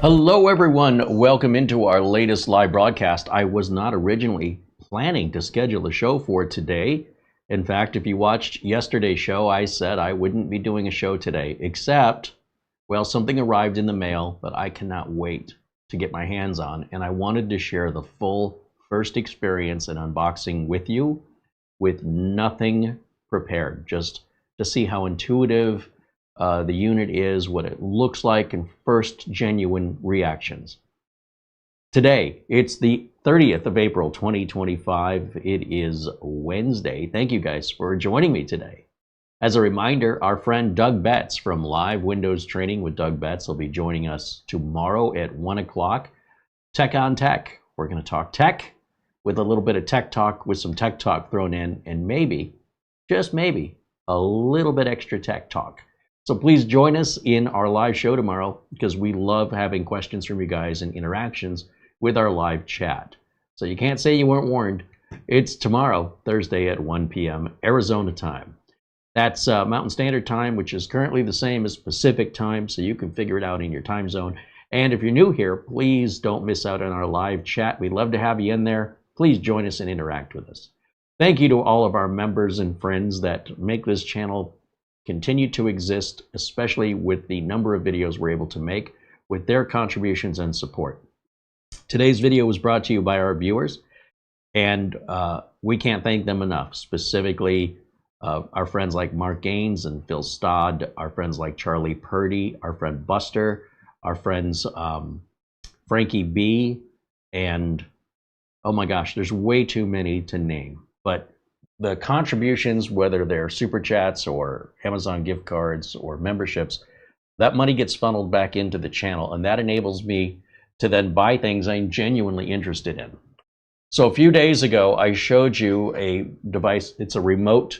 Hello everyone, welcome into our latest live broadcast. I was not originally planning to schedule a show for today. In fact, if you watched yesterday's show, I said I wouldn't be doing a show today, except, well, something arrived in the mail that I cannot wait to get my hands on, and I wanted to share the full first experience and unboxing with you with nothing prepared, just to see how intuitive the unit is, what it looks like, and first genuine reactions. Today, it's the 30th of April, 2025. It is Wednesday. Thank you guys for joining me today. As a reminder, our friend Doug Betts from Live Windows Training with Doug Betts will be joining us tomorrow at 1 o'clock. Tech on Tech. We're going to talk tech with a little bit of tech talk, with some tech talk thrown in, and maybe, just maybe, a little bit extra tech talk. So please join us in our live show tomorrow, because we love having questions from you guys and interactions with our live chat. So you can't say you weren't warned. It's tomorrow, Thursday at 1 p.m. Arizona time. That's Mountain Standard Time, which is currently the same as Pacific Time, so you can figure it out in your time zone. And if you're new here, please don't miss out on our live chat. We'd love to have you in there. Please join us and interact with us. Thank you to all of our members and friends that make this channel continue to exist, especially with the number of videos we're able to make with their contributions and support. Today's video was brought to you by our viewers, and we can't thank them enough. Specifically, our friends like Mark Gaines and Phil Stodd, our friends like Charlie Purdy, our friend Buster, our friends Frankie B, and oh my gosh, there's way too many to name. But the contributions, whether they're super chats or Amazon gift cards or memberships, that money gets funneled back into the channel, and that enables me to then buy things I'm genuinely interested in. So a few days ago, I showed you a device. It's a Remote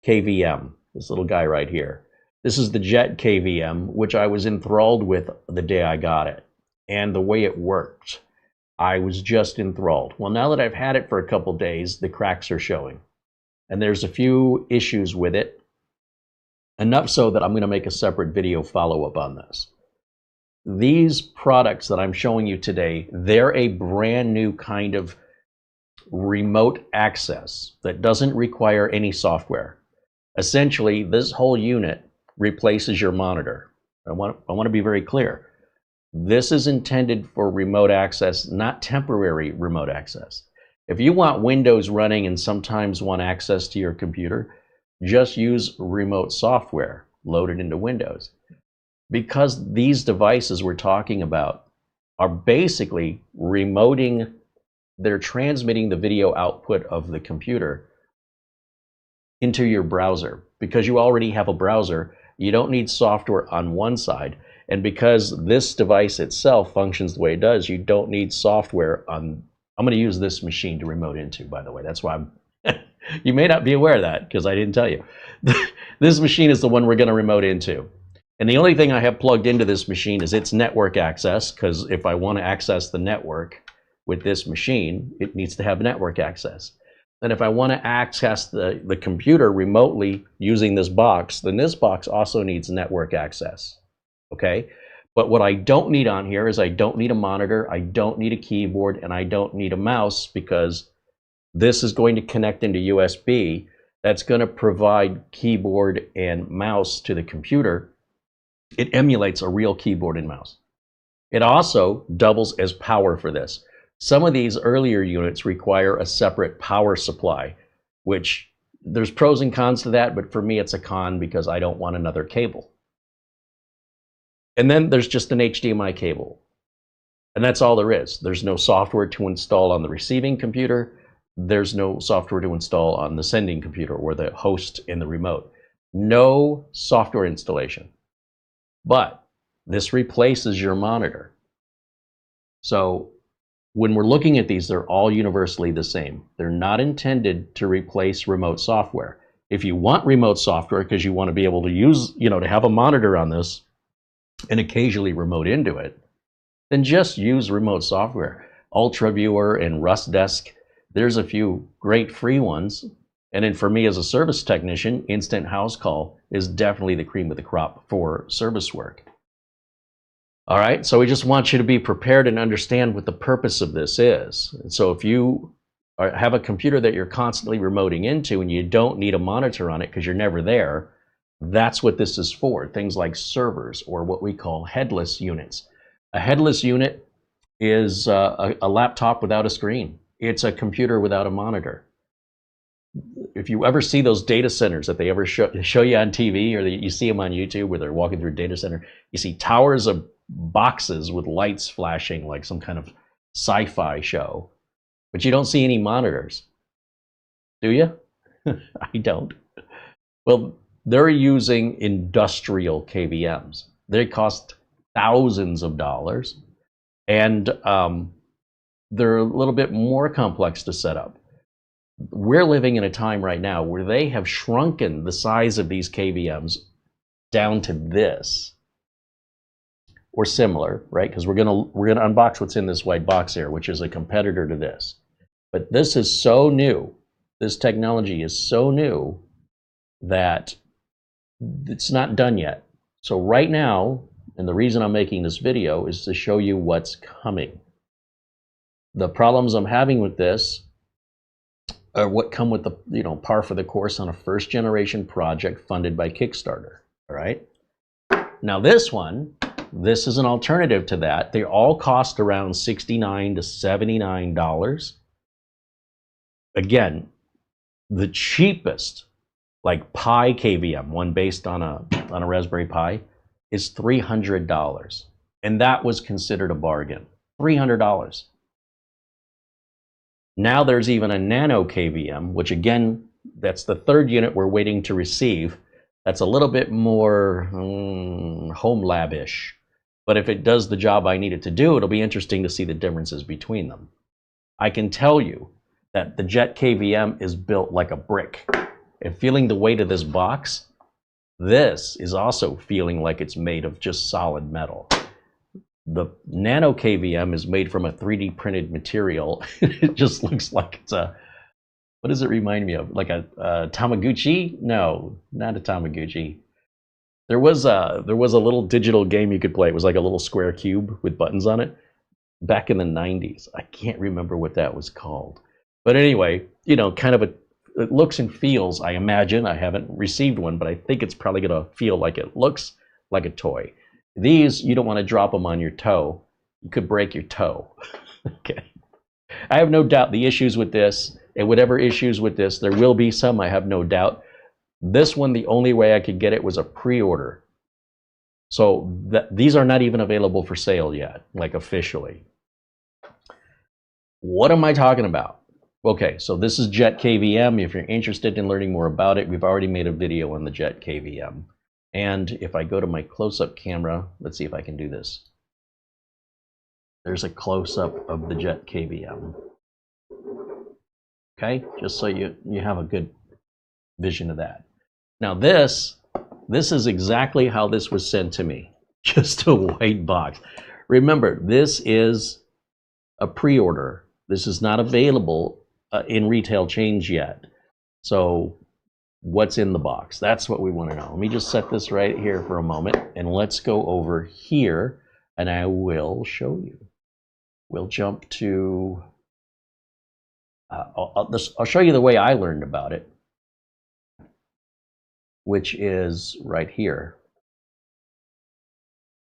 KVM, this little guy right here. This is the Jet KVM, which I was enthralled with the day I got it, and the way it worked. I was just enthralled. Well, now that I've had it for a couple days, the cracks are showing. And there's a few issues with it, enough so that I'm going to make a separate video follow-up on this. These products that I'm showing you today, they're a brand new kind of remote access that doesn't require any software. Essentially, this whole unit replaces your monitor. I want to be very clear. This is intended for remote access, not temporary remote access. If you want Windows running and sometimes want access to your computer, just use remote software loaded into Windows. Because these devices we're talking about are basically remoting, they're transmitting the video output of the computer into your browser. Because you already have a browser, you don't need software on one side. And because this device itself functions the way it does, you don't need software on. I'm going to use this machine to remote into, by the way. That's why you may not be aware of that because I didn't tell you. This machine is the one we're going to remote into. And the only thing I have plugged into this machine is its network access, because if I want to access the network with this machine, it needs to have network access. And if I want to access the computer remotely using this box, then this box also needs network access. Okay? But what I don't need on here is I don't need a monitor, I don't need a keyboard, and I don't need a mouse, because this is going to connect into USB. That's going to provide keyboard and mouse to the computer. It emulates a real keyboard and mouse. It also doubles as power for this. Some of these earlier units require a separate power supply, which there's pros and cons to that, but for me it's a con because I don't want another cable. And then there's just an HDMI cable. And that's all there is. There's no software to install on the receiving computer. There's no software to install on the sending computer or the host in the remote. No software installation. But this replaces your monitor. So when we're looking at these, they're all universally the same. They're not intended to replace remote software. If you want remote software because you want to be able to use, to have a monitor on this, and occasionally remote into it, then just use remote software. UltraViewer and RustDesk, there's a few great free ones. And then for me as a service technician, Instant House Call is definitely the cream of the crop for service work. All right, so we just want you to be prepared and understand what the purpose of this is. And so if you have a computer that you're constantly remoting into and you don't need a monitor on it because you're never there, that's what this is for. Things like servers, or what we call headless units. A headless unit is a laptop without a screen. It's a computer without a monitor. If you ever see those data centers that they ever show you on TV, or you see them on YouTube where they're walking through a data center, you see towers of boxes with lights flashing like some kind of sci-fi show, but you don't see any monitors, do you? I don't. Well, they're using industrial KVMs. They cost thousands of dollars, and they're a little bit more complex to set up. We're living in a time right now where they have shrunken the size of these KVMs down to this or similar, right? Because we're gonna unbox what's in this white box here, which is a competitor to this. But this is so new. This technology is so new that it's not done yet. So right now, and the reason I'm making this video is to show you what's coming. The problems I'm having with this are what come with the par for the course on a first generation project funded by Kickstarter. All right. Now this is an alternative to that. They all cost around $69 to $79. Again, the cheapest, like Pi KVM, one based on a Raspberry Pi, is $300, and that was considered a bargain. $300. Now there's even a Nano KVM, which again, that's the third unit we're waiting to receive. That's a little bit more home lab-ish. But if it does the job I need it to do, it'll be interesting to see the differences between them. I can tell you that the Jet KVM is built like a brick. And feeling the weight of this box, this is also feeling like it's made of just solid metal. The Nano KVM is made from a 3D printed material. It just looks like it's a, what does it remind me of? Like a Tamagotchi? No, not a Tamagotchi. There was a little digital game you could play. It was like a little square cube with buttons on it back in the 90s. I can't remember what that was called. But anyway, kind of it looks and feels, I imagine, I haven't received one, but I think it's probably going to feel like it looks like a toy. These, you don't want to drop them on your toe. You could break your toe. Okay. I have no doubt the issues with this, and whatever issues with this, there will be some, I have no doubt. This one, the only way I could get it was a pre-order. So these are not even available for sale yet, like officially. What am I talking about? Okay, so this is Jet KVM. If you're interested in learning more about it, we've already made a video on the Jet KVM. And if I go to my close-up camera, let's see if I can do this. There's a close-up of the Jet KVM. Okay, just so you have a good vision of that. Now this is exactly how this was sent to me. Just a white box. Remember, this is a pre-order. This is not available in retail chains yet. So what's in the box? That's what we want to know. Let me just set this right here for a moment, and let's go over here, and I will show you. We'll jump to, I'll show you the way I learned about it, which is right here.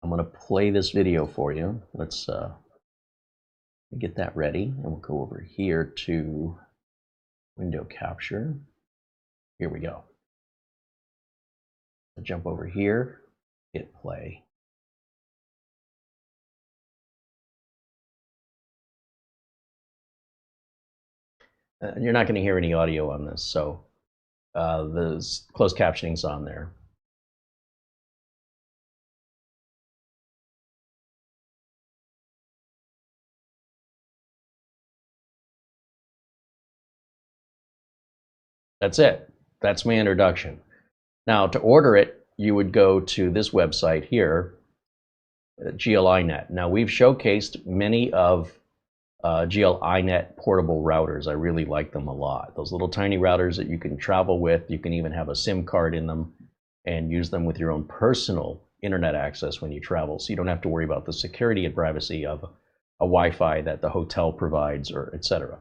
I'm going to play this video for you. Let's get that ready, and we'll go over here to window capture. Here we go. I'll jump over here, hit play. You're not going to hear any audio on this, so the closed captioning's on there. That's it. That's my introduction. Now, to order it, you would go to this website here, GL.iNet. Now, we've showcased many of GL.iNet portable routers. I really like them a lot. Those little tiny routers that you can travel with. You can even have a SIM card in them and use them with your own personal internet access when you travel, so you don't have to worry about the security and privacy of a Wi-Fi that the hotel provides, or etc.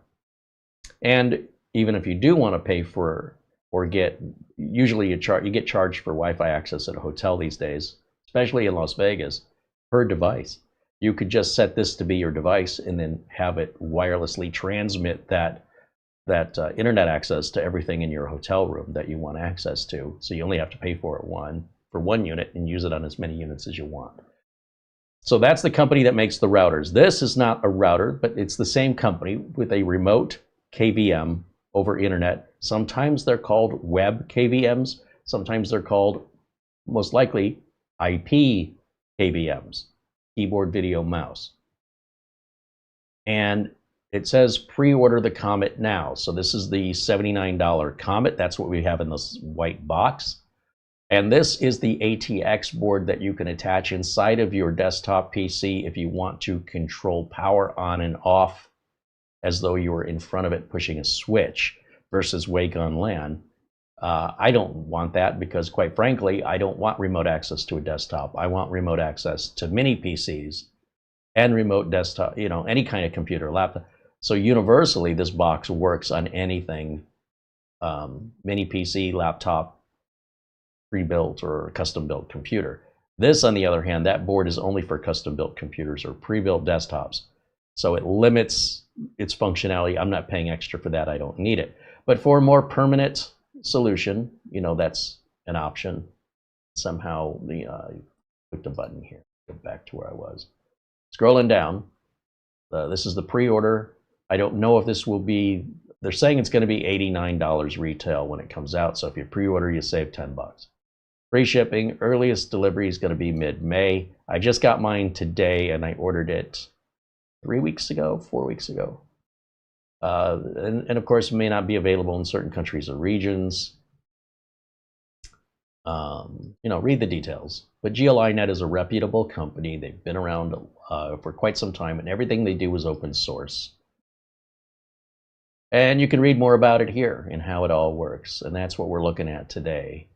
And even if you do want to pay for or get, usually you get charged for Wi-Fi access at a hotel these days, especially in Las Vegas, per device. You could just set this to be your device and then have it wirelessly transmit that internet access to everything in your hotel room that you want access to. So you only have to pay for one unit and use it on as many units as you want. So that's the company that makes the routers. This is not a router, but it's the same company with a remote KVM over internet. Sometimes they're called web KVMs. Sometimes they're called, most likely, IP KVMs, keyboard, video, mouse. And it says pre-order the Comet now. So this is the $79 Comet. That's what we have in this white box. And this is the ATX board that you can attach inside of your desktop PC if you want to control power on and off as though you were in front of it pushing a switch versus Wake on LAN. I don't want that because, quite frankly, I don't want remote access to a desktop. I want remote access to mini PCs and remote desktop, any kind of computer, laptop. So universally, this box works on anything, mini PC, laptop, pre-built or custom-built computer. This, on the other hand, that board is only for custom-built computers or pre-built desktops. So it limits its functionality. I'm not paying extra for that. I don't need it. But for a more permanent solution, that's an option. Somehow, click the button here. Go back to where I was. Scrolling down, this is the pre-order. I don't know if this will be, they're saying it's going to be $89 retail when it comes out. So if you pre-order, you save $10. Free shipping, earliest delivery is going to be mid-May. I just got mine today and I ordered it 4 weeks ago. And of course, it may not be available in certain countries or regions. Read the details. But GL.iNet is a reputable company. They've been around for quite some time, and everything they do is open source. And you can read more about it here and how it all works. And that's what we're looking at today.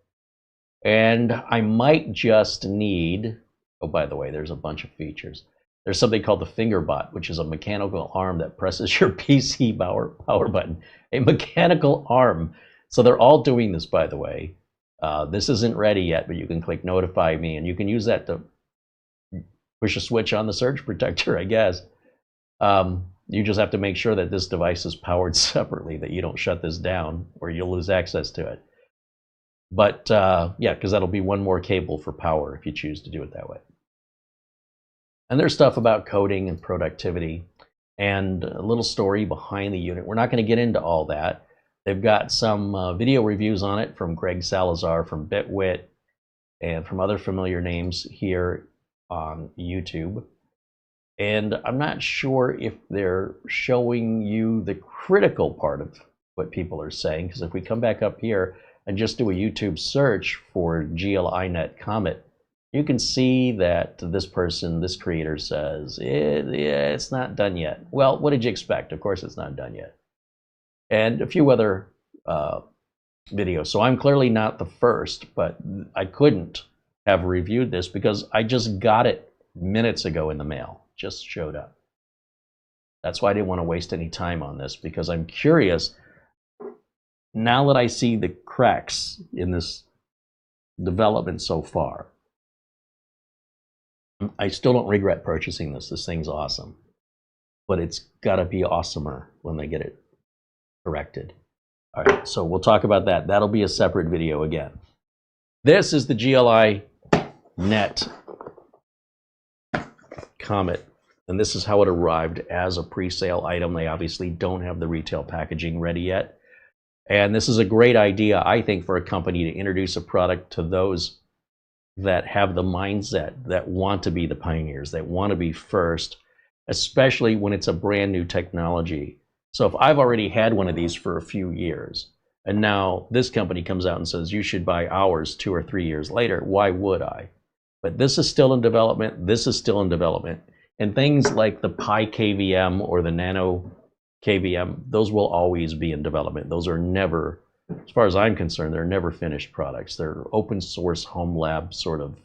And I might just need, oh, by the way, there's a bunch of features. There's something called the FingerBot, which is a mechanical arm that presses your PC power button. A mechanical arm. So they're all doing this, by the way. This isn't ready yet, but you can click Notify Me, and you can use that to push a switch on the surge protector, I guess. You just have to make sure that this device is powered separately, that you don't shut this down, or you'll lose access to it. But yeah, because that'll be one more cable for power if you choose to do it that way. And there's stuff about coding and productivity and a little story behind the unit. We're not going to get into all that. They've got some video reviews on it from Greg Salazar from Bitwit and from other familiar names here on YouTube. And I'm not sure if they're showing you the critical part of what people are saying, because if we come back up here and just do a YouTube search for GL.iNet Comet, you can see that this creator says, yeah, it's not done yet. Well, what did you expect? Of course it's not done yet. And a few other videos. So I'm clearly not the first, but I couldn't have reviewed this because I just got it minutes ago in the mail. Just showed up. That's why I didn't want to waste any time on this, because I'm curious, now that I see the cracks in this development so far, I still don't regret purchasing this. This thing's awesome. But it's got to be awesomer when they get it corrected. All right, so we'll talk about that. That'll be a separate video again. This is the GL.iNet Comet, and this is how it arrived as a pre-sale item. They obviously don't have the retail packaging ready yet. And this is a great idea, I think, for a company to introduce a product to those that have the mindset, that want to be the pioneers, that want to be first, especially when it's a brand new technology. So if I've already had one of these for a few years, and now this company comes out and says you should buy ours 2 or 3 years later, why would I? But this is still in development. This is still in development. And things like the Pi KVM or the Nano KVM, those will always be in development. Those are never, as far as I'm concerned, they're never finished products. They're open source home lab sort of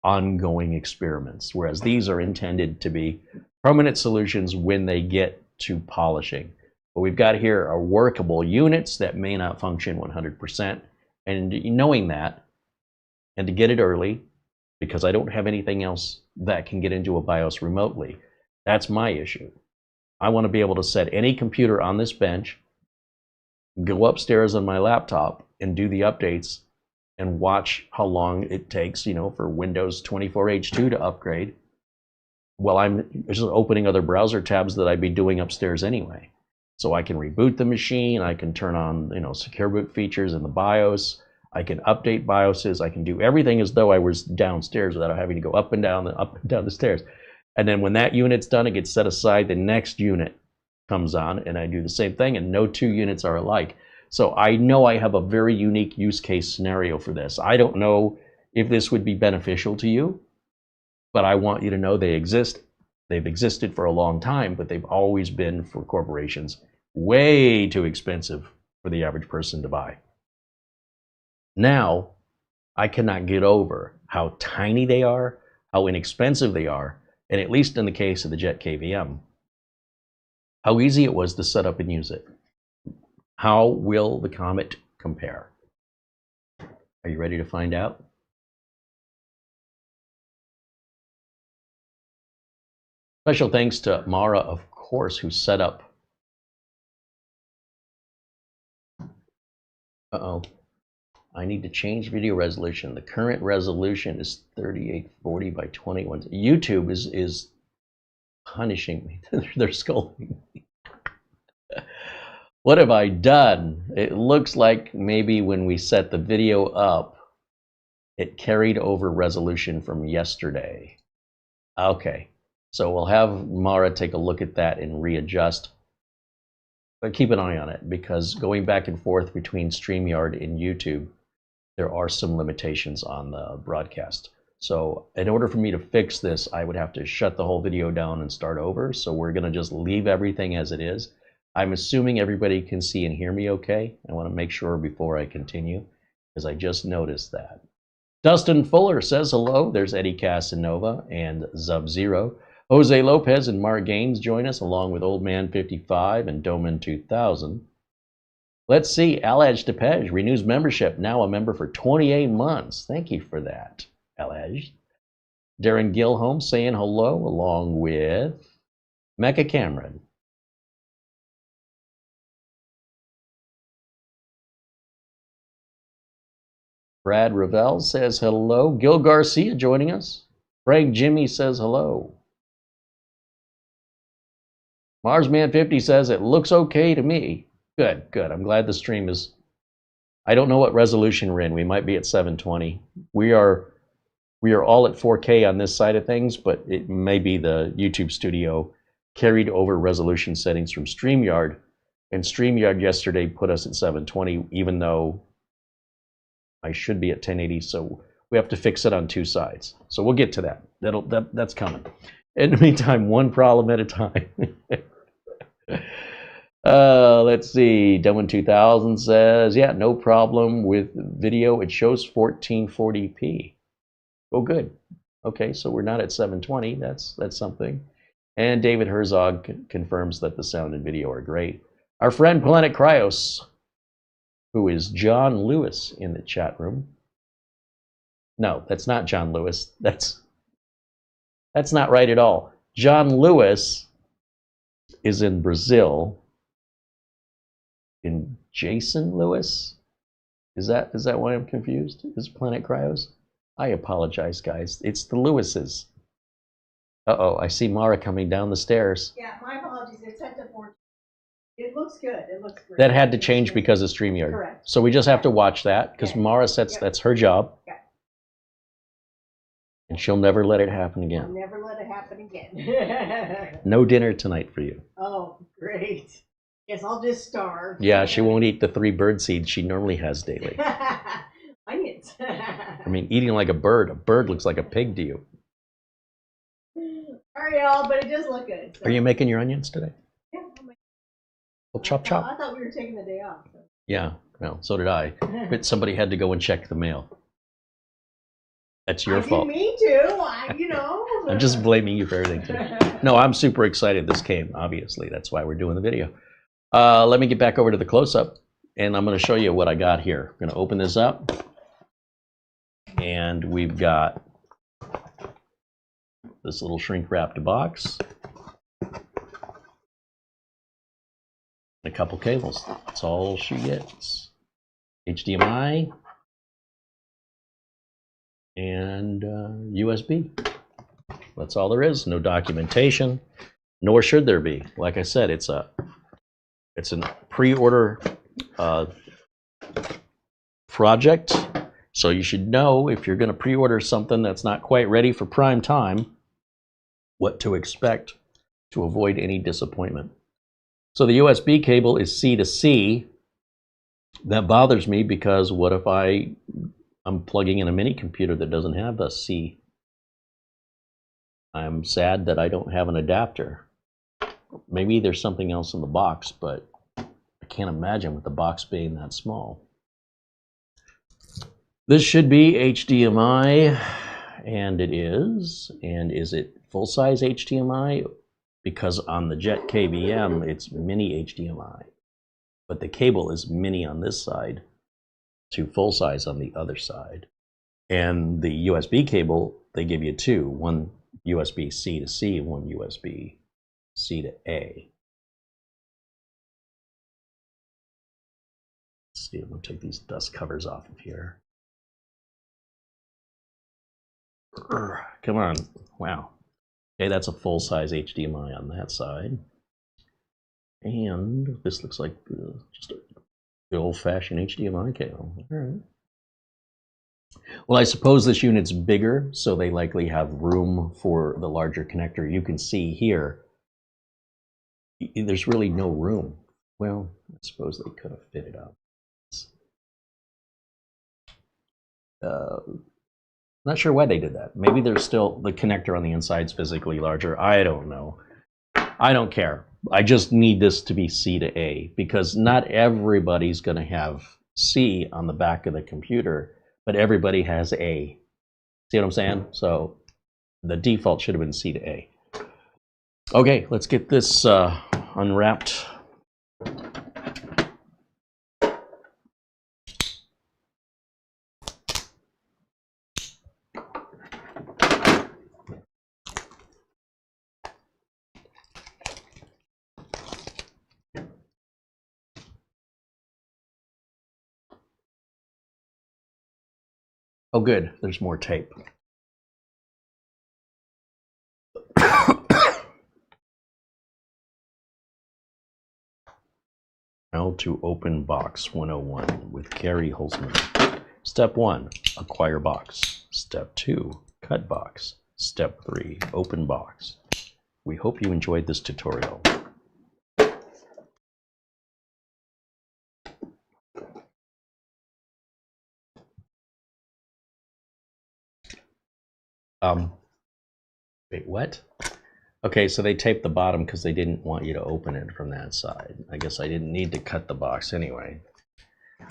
ongoing experiments, whereas these are intended to be permanent solutions when they get to polishing. What we've got here are workable units that may not function 100%, and knowing that, and to get it early, because I don't have anything else that can get into a BIOS remotely, that's my issue. I want to be able to set any computer on this bench, go upstairs on my laptop, and do the updates and watch how long it takes, for Windows 24H2 to upgrade, while I'm just opening other browser tabs that I'd be doing upstairs anyway. So I can reboot the machine, I can turn on, secure boot features in the BIOS, I can update BIOSes, I can do everything as though I was downstairs without having to go up and down the stairs. And then when that unit's done, it gets set aside, the next unit comes on, and I do the same thing, and no two units are alike. So I know I have a very unique use case scenario for this. I don't know if this would be beneficial to you, but I want you to know they exist. They've existed for a long time, but they've always been, for corporations, way too expensive for the average person to buy. Now, I cannot get over how tiny they are, how inexpensive they are, and at least in the case of the Jet KVM, how easy it was to set up and use it. How will the Comet compare? Are you ready to find out? Special thanks to Mara, of course, who set up. I need to change video resolution. The current resolution is 3840 by 21. YouTube is punishing me. They're scolding me. What have I done? It looks like maybe when we set the video up, it carried over resolution from yesterday. Okay, so we'll have Mara take a look at that and readjust. But keep an eye on it, because going back and forth between StreamYard and YouTube, there are some limitations on the broadcast. So in order for me to fix this, I would have to shut the whole video down and start over. So we're going to just leave everything as it is. I'm assuming everybody can see and hear me okay. I want to make sure before I continue, because I just noticed that. Dustin Fuller says hello. There's Eddie Casanova and Zub-Zero. Jose Lopez and Mark Gaines join us, along with Old Man 55 and Doman 2000. Let's see, Alaj Tepej renews membership, now a member for 28 months. Thank you for that, Alaj. Darren Gilholm saying hello, along with Mecca Cameron. Brad Ravel says hello. Gil Garcia joining us. Frank Jimmy says hello. Marsman 50 says it looks okay to me. Good, good. I'm glad the stream is. I don't know what resolution we're in. We might be at 720. We are all at 4K on this side of things, but it may be the YouTube studio carried over resolution settings from StreamYard, and StreamYard yesterday put us at 720, even though I should be at 1080. So we have to fix it on two sides. So we'll get to that. That's coming. In the meantime, one problem at a time. Let's see. Doman 2000 says, yeah, no problem with video. It shows 1440p. Oh, good. Okay, so we're not at 720. That's something. And David Herzog confirms that the sound and video are great. Our friend Planet Cryos, who is John Lewis in the chat room. No, that's not John Lewis. That's not right at all. John Lewis is in Brazil. In Jason Lewis? Is that why I'm confused? Is Planet Cryos? I apologize, guys. It's the Lewises. Uh-oh, I see Mara coming down the stairs. Yeah, my apologies. It's set to 14. It looks good. It looks great. That had to change because of StreamYard. Correct. So we just have to watch that, because Mara sets that's her job. Yeah. And she'll never let it happen again. I'll never let it happen again. No dinner tonight for you. Oh, great. Guess I'll just starve. Yeah, she won't eat the 3 bird seeds she normally has daily. Onions. I mean, eating like a bird. A bird looks like a pig to you. Sorry, y'all, but it does look good. So. Are you making your onions today? Yeah. Well, chop, chop. I thought we were taking the day off. So. Yeah, well, so did I. But somebody had to go and check the mail. That's your fault. I didn't mean to, you know. I'm just blaming you for everything today. No, I'm super excited this came, obviously. That's why we're doing the video. Let me get back over to the close-up, and I'm going to show you what I got here. I'm going to open this up, and we've got this little shrink-wrapped box. A couple cables. That's all she gets. HDMI and USB. That's all there is. No documentation, nor should there be. Like I said, it's a pre-order project, so you should know if you're going to pre-order something that's not quite ready for prime time, what to expect to avoid any disappointment. So the USB cable is C to C. That bothers me because what if I'm plugging in a mini computer that doesn't have a C? I'm sad that I don't have an adapter. Maybe there's something else in the box, but I can't imagine with the box being that small. This should be HDMI, and it is. And is it full-size HDMI? Because on the Jet KVM, it's mini HDMI. But the cable is mini on this side to full-size on the other side. And the USB cable, they give you two. One USB-C to C and one USB-C to A. Let's see, I'm going to take these dust covers off of here. Come on. Wow. Okay, that's a full-size HDMI on that side. And this looks like just the old-fashioned HDMI cable. All right. Well, I suppose this unit's bigger, so they likely have room for the larger connector. You can see here, there's really no room. Well, I suppose they could have fitted up. Not sure why they did that. Maybe there's still the connector on the inside's physically larger. I don't know. I don't care. I just need this to be C to A because not everybody's going to have C on the back of the computer, but everybody has A. See what I'm saying? So the default should have been C to A. Okay, let's get this unwrapped. Oh, good. There's more tape. How to open box 101 with CareyHolzman. Step 1, acquire box. Step 2, cut box. Step 3, open box. We hope you enjoyed this tutorial. Wait, what? Okay, so they taped the bottom because they didn't want you to open it from that side. I guess I didn't need to cut the box anyway.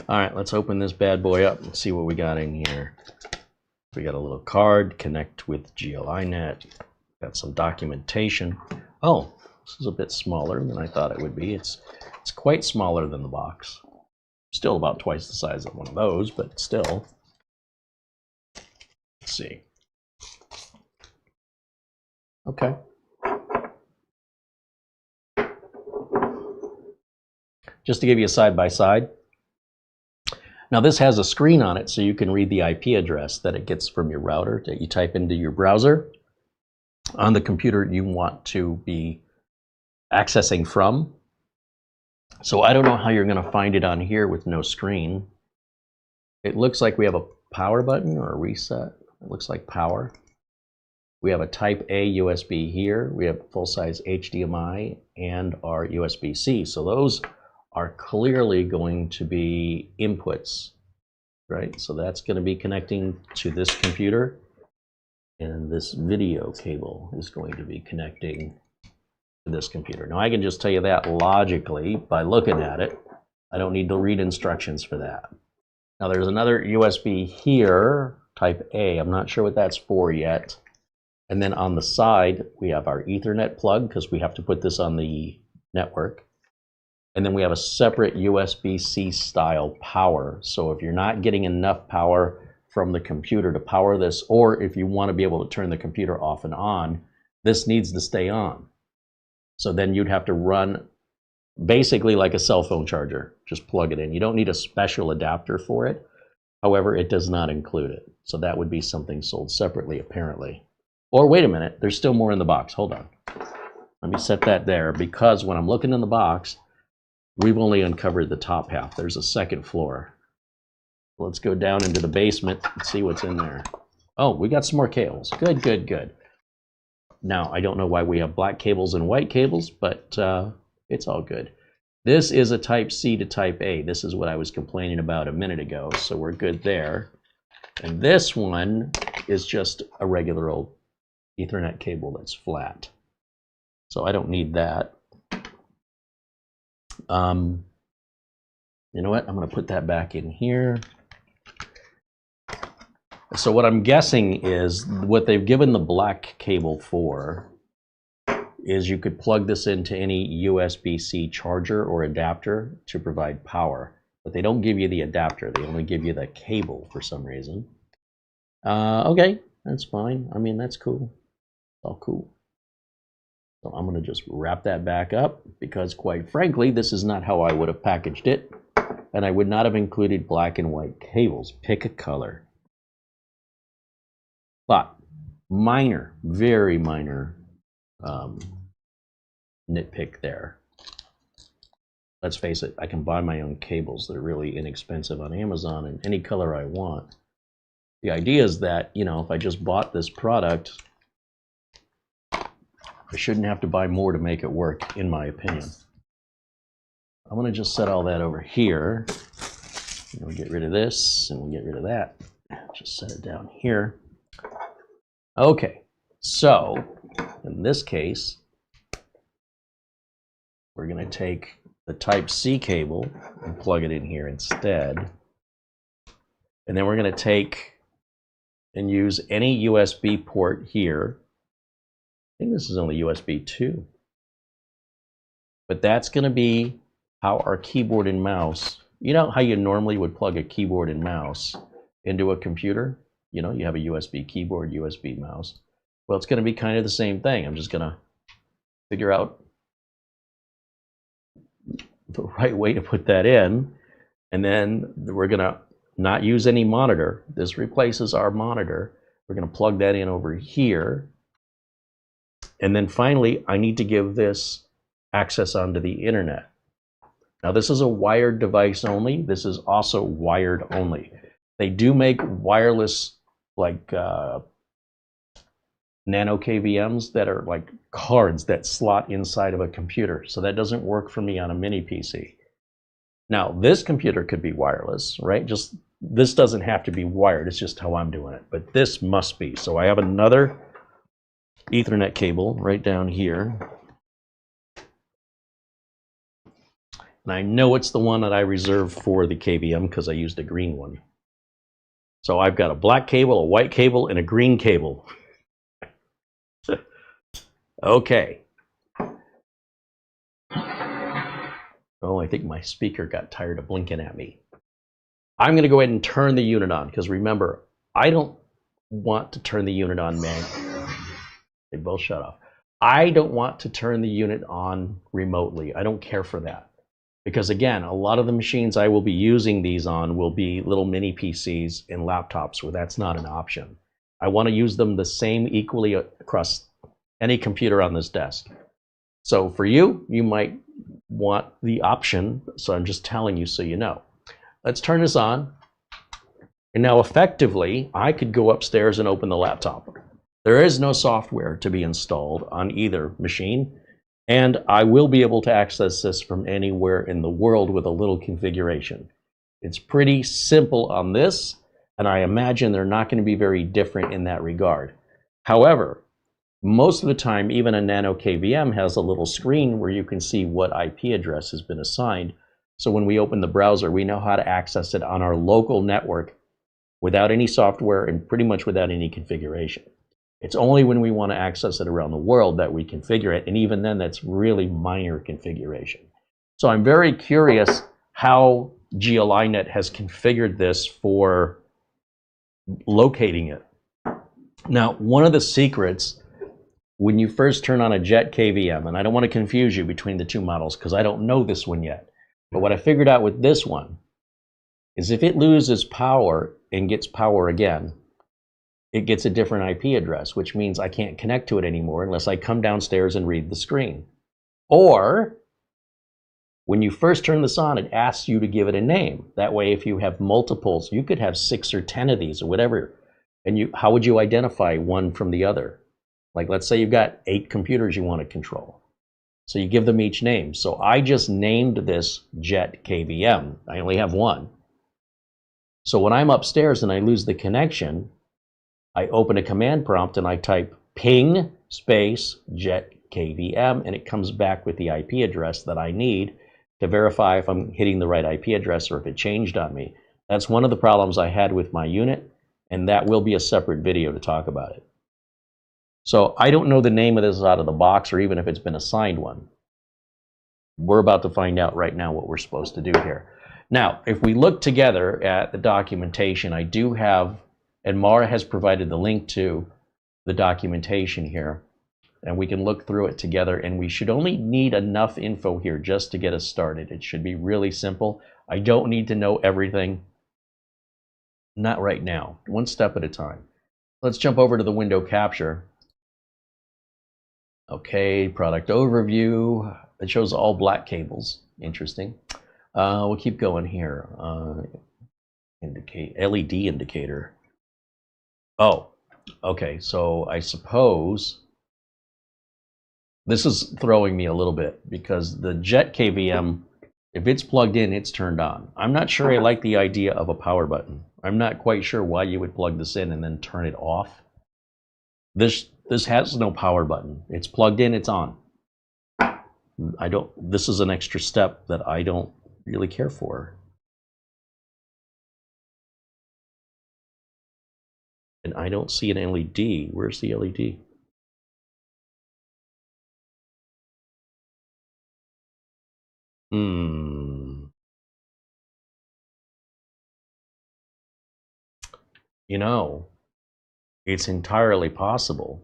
All right, let's open this bad boy up and see what we got in here. We got a little card, connect with GL.iNet. Got some documentation. Oh, this is a bit smaller than I thought it would be. It's quite smaller than the box. Still about twice the size of one of those, but still. Let's see. Okay. Just to give you a side-by-side. Now this has a screen on it so you can read the IP address that it gets from your router that you type into your browser on the computer you want to be accessing from. So I don't know how you're going to find it on here with no screen. It looks like we have a power button or a reset. It looks like power. We have a type A USB here. We have full-size HDMI and our USB-C. So those are clearly going to be inputs, right? So that's going to be connecting to this computer, and this video cable is going to be connecting to this computer. Now I can just tell you that logically by looking at it. I don't need to read instructions for that. Now there's another USB here type A. I'm not sure what that's for yet. And then on the side, we have our Ethernet plug because we have to put this on the network. And then we have a separate USB-C style power. So if you're not getting enough power from the computer to power this, or if you want to be able to turn the computer off and on, this needs to stay on. So then you'd have to run basically like a cell phone charger. Just plug it in. You don't need a special adapter for it. However, it does not include it. So that would be something sold separately, apparently. Or wait a minute, there's still more in the box. Hold on. Let me set that there, because when I'm looking in the box, we've only uncovered the top half. There's a second floor. Let's go down into the basement and see what's in there. Oh, we got some more cables. Good, good, good. Now, I don't know why we have black cables and white cables, but it's all good. This is a type C to type A. This is what I was complaining about a minute ago, so we're good there. And this one is just a regular old Ethernet cable that's flat. So I don't need that. You know what? I'm going to put that back in here. So what I'm guessing is what they've given the black cable for is you could plug this into any USB-C charger or adapter to provide power. But they don't give you the adapter. They only give you the cable for some reason. Okay, that's fine. I mean, that's cool. All cool. So I'm going to just wrap that back up because, quite frankly, this is not how I would have packaged it. And I would not have included black and white cables. Pick a color. But minor, very minor nitpick there. Let's face it, I can buy my own cables. They're really inexpensive on Amazon in any color I want. The idea is that, you know, if I just bought this product, I shouldn't have to buy more to make it work, in my opinion. I'm going to just set all that over here. And we'll get rid of this, and we'll get rid of that. Just set it down here. Okay, so in this case, we're going to take the Type C cable and plug it in here instead. And then we're going to take and use any USB port here. I think this is only USB 2. But that's going to be how our keyboard and mouse, you know how you normally would plug a keyboard and mouse into a computer? You know, you have a USB keyboard, USB mouse. Well, it's going to be kind of the same thing. I'm just going to figure out the right way to put that in. And then we're going to not use any monitor. This replaces our monitor. We're going to plug that in over here. And then finally, I need to give this access onto the internet. Now, this is a wired device only. This is also wired only. They do make wireless, like Nano KVMs that are like cards that slot inside of a computer. So that doesn't work for me on a mini PC. Now, this computer could be wireless, right? Just this doesn't have to be wired. It's just how I'm doing it. But this must be. So I have another Ethernet cable right down here. And I know it's the one that I reserved for the KVM because I used a green one. So I've got a black cable, a white cable, and a green cable. Okay. Oh, I think my speaker got tired of blinking at me. I'm going to go ahead and turn the unit on because remember, I don't want to turn the unit on manually. They both shut off. I don't want to turn the unit on remotely. I don't care for that. Because again, a lot of the machines I will be using these on will be little mini PCs and laptops where that's not an option. I want to use them the same equally across any computer on this desk. So for you, you might want the option. So I'm just telling you so you know. Let's turn this on. And now effectively, I could go upstairs and open the laptop. There is no software to be installed on either machine. And I will be able to access this from anywhere in the world with a little configuration. It's pretty simple on this, and I imagine they're not going to be very different in that regard. However, most of the time, even a Nano KVM has a little screen where you can see what IP address has been assigned. So when we open the browser, we know how to access it on our local network without any software and pretty much without any configuration. It's only when we want to access it around the world that we configure it, and even then that's really minor configuration. So I'm very curious how GL.iNet has configured this for locating it. Now, one of the secrets when you first turn on a Jet KVM, and I don't want to confuse you between the two models because I don't know this one yet, but what I figured out with this one is if it loses power and gets power again, it gets a different IP address, which means I can't connect to it anymore unless I come downstairs and read the screen. Or when you first turn this on, it asks you to give it a name. That way, if you have multiples, you could have 6 or 10 of these or whatever. And how would you identify one from the other? Like, let's say you've got 8 computers you want to control. So you give them each name. So I just named this Jet KVM. I only have one. So when I'm upstairs and I lose the connection, I open a command prompt and I type ping space Jet KVM, and it comes back with the IP address that I need to verify if I'm hitting the right IP address or if it changed on me. That's one of the problems I had with my unit, and that will be a separate video to talk about it. So I don't know the name of this out of the box or even if it's been assigned one. We're about to find out right now what we're supposed to do here. Now, if we look together at the documentation, I do have, and Mara has provided the link to the documentation here, and we can look through it together, and we should only need enough info here just to get us started. It should be really simple. I don't need to know everything. Not right now. One step at a time. Let's jump over to the window capture. Okay, product overview. It shows all black cables. Interesting. We'll keep going here. LED indicator. Oh, okay. So I suppose this is throwing me a little bit because the Jet KVM, if it's plugged in, it's turned on. I'm not sure I like the idea of a power button. I'm not quite sure why you would plug this in and then turn it off. This has no power button. It's plugged in, it's on. This is an extra step that I don't really care for. And I don't see an LED. Where's the LED? You know, it's entirely possible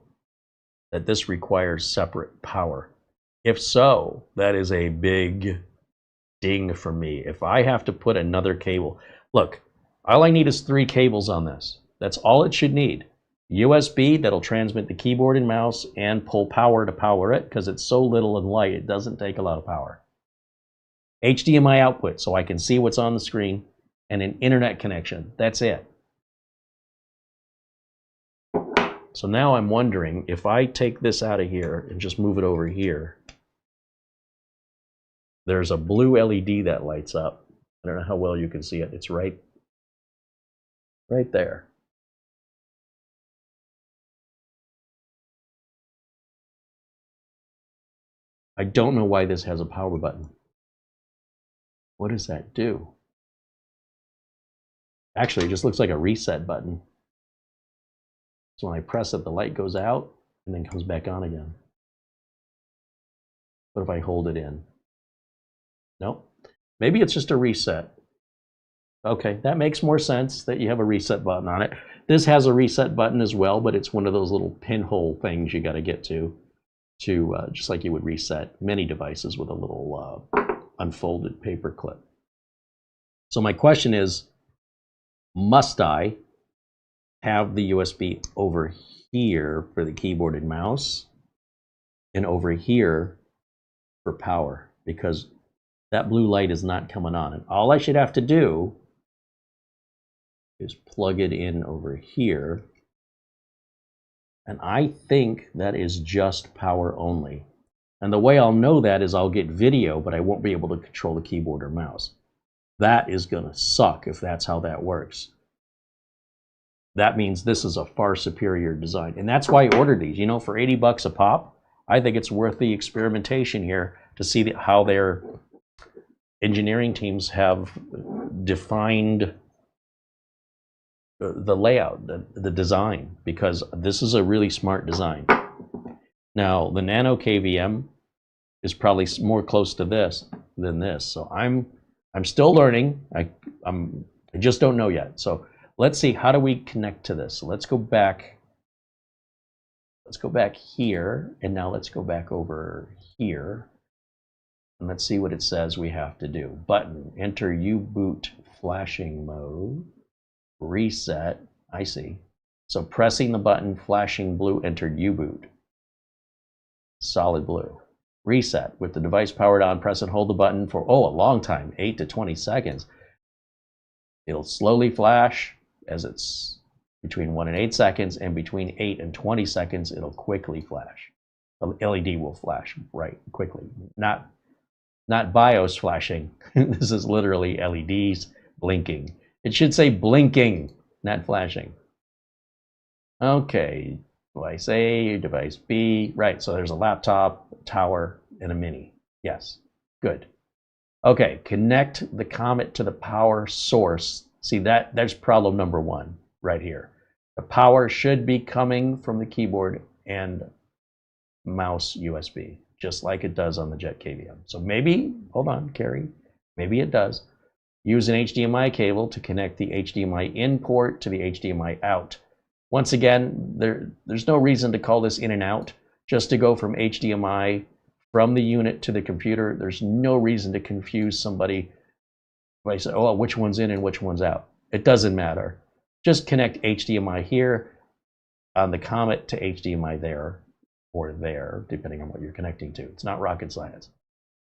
that this requires separate power. If so, that is a big ding for me. If I have to put another cable, look, all I need is 3 cables on this. That's all it should need. USB that'll transmit the keyboard and mouse and pull power to power it because it's so little and light, it doesn't take a lot of power. HDMI output so I can see what's on the screen, and an internet connection. That's it. So now I'm wondering if I take this out of here and just move it over here, there's a blue LED that lights up. I don't know how well you can see it. It's right there. I don't know why this has a power button. What does that do? Actually, it just looks like a reset button. So when I press it, the light goes out and then comes back on again. What if I hold it in? Nope. Maybe it's just a reset. Okay, that makes more sense that you have a reset button on it. This has a reset button as well, but it's one of those little pinhole things you got to get to just like you would reset many devices with a little unfolded paper clip. So my question is, must I have the USB over here for the keyboard and mouse and over here for power? Because that blue light is not coming on. And all I should have to do is plug it in over here. And I think that is just power only. And the way I'll know that is I'll get video, but I won't be able to control the keyboard or mouse. That is going to suck if that's how that works. That means this is a far superior design. And that's why I ordered these. You know, for 80 bucks a pop, I think it's worth the experimentation here to see how their engineering teams have defined the layout, the design, because this is a really smart design. Now, the Nano KVM is probably more close to this than this. So I'm still learning. I just don't know yet. So let's see, how do we connect to this? So let's go back. Let's go back here, and now let's go back over here. And let's see what it says we have to do. Button, enter U-boot flashing mode. Reset, I see. So pressing the button, flashing blue, entered U-boot. Solid blue. Reset, with the device powered on, press and hold the button for, a long time, 8 to 20 seconds. It'll slowly flash as it's between 1 and 8 seconds, and between 8 and 20 seconds, it'll quickly flash. The LED will flash right quickly, not BIOS flashing. This is literally LEDs blinking. It should say blinking, not flashing. Okay, device A, device B, right, so there's a laptop, a tower, and a mini. Yes, good. Okay, connect the Comet to the power source. See, there's problem number 1 right here. The power should be coming from the keyboard and mouse USB, just like it does on the Jet KVM. So maybe, hold on, Carey, maybe it does. Use an HDMI cable to connect the HDMI in port to the HDMI out. Once again, there's no reason to call this in and out. Just to go from HDMI from the unit to the computer, there's no reason to confuse somebody by saying, oh, which one's in and which one's out. It doesn't matter. Just connect HDMI here on the Comet to HDMI there, or there, depending on what you're connecting to. It's not rocket science.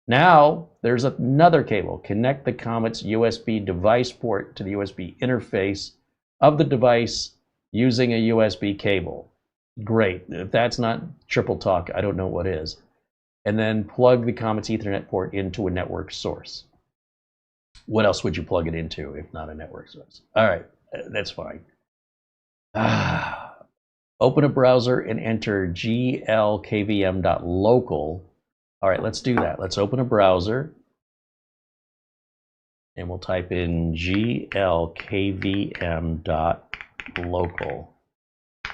Now, there's another cable. Connect the Comet's USB device port to the USB interface of the device using a USB cable. Great. If that's not triple talk, I don't know what is. And then plug the Comet's Ethernet port into a network source. What else would you plug it into if not a network source? All right, that's fine. Open a browser and enter glkvm.local. All right, let's do that. Let's open a browser and we'll type in glkvm.local.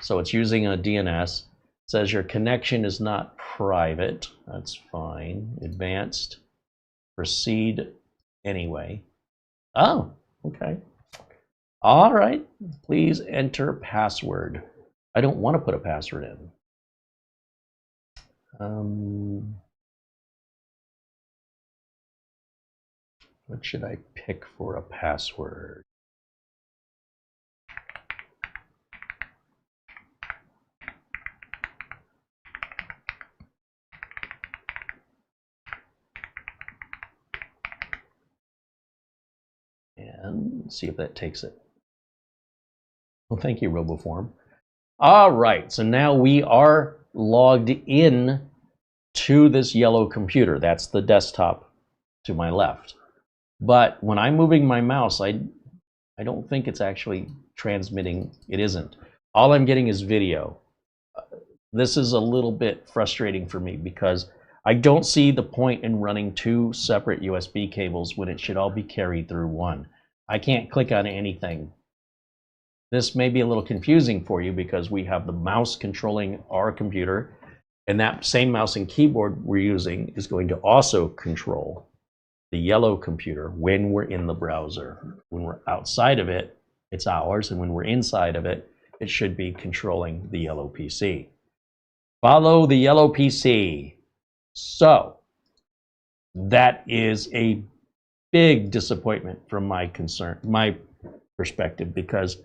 So it's using a DNS. It says your connection is not private. That's fine. Advanced. Proceed anyway. Oh, okay. All right. Please enter password. I don't want to put a password in. What should I pick for a password? And see if that takes it. Well, thank you, RoboForm. All right, so now we are logged in to this yellow computer. That's the desktop to my left. But when I'm moving my mouse, I don't think it's actually transmitting. It isn't. All I'm getting is video. This is a little bit frustrating for me because I don't see the point in running 2 separate USB cables when it should all be carried through one. I can't click on anything. This may be a little confusing for you because we have the mouse controlling our computer, and that same mouse and keyboard we're using is going to also control the yellow computer when we're in the browser. When we're outside of it, it's ours, and when we're inside of it, it should be controlling the yellow PC. Follow the yellow PC. So that is a big disappointment from my perspective, because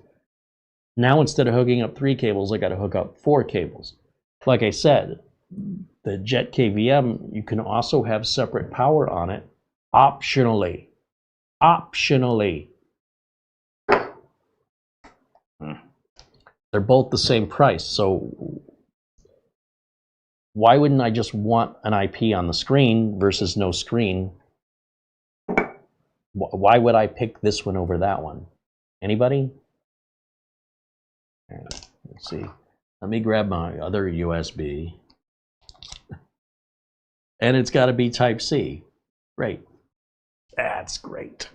now instead of hooking up 3 cables, I got to hook up 4 cables. Like I said, the Jet KVM, you can also have separate power on it, optionally. Optionally. They're both the same price, so why wouldn't I just want an IP on the screen versus no screen? Why would I pick this one over that one? Anybody? All right, let's see. Let me grab my other USB. And it's got to be Type-C. Great. That's great.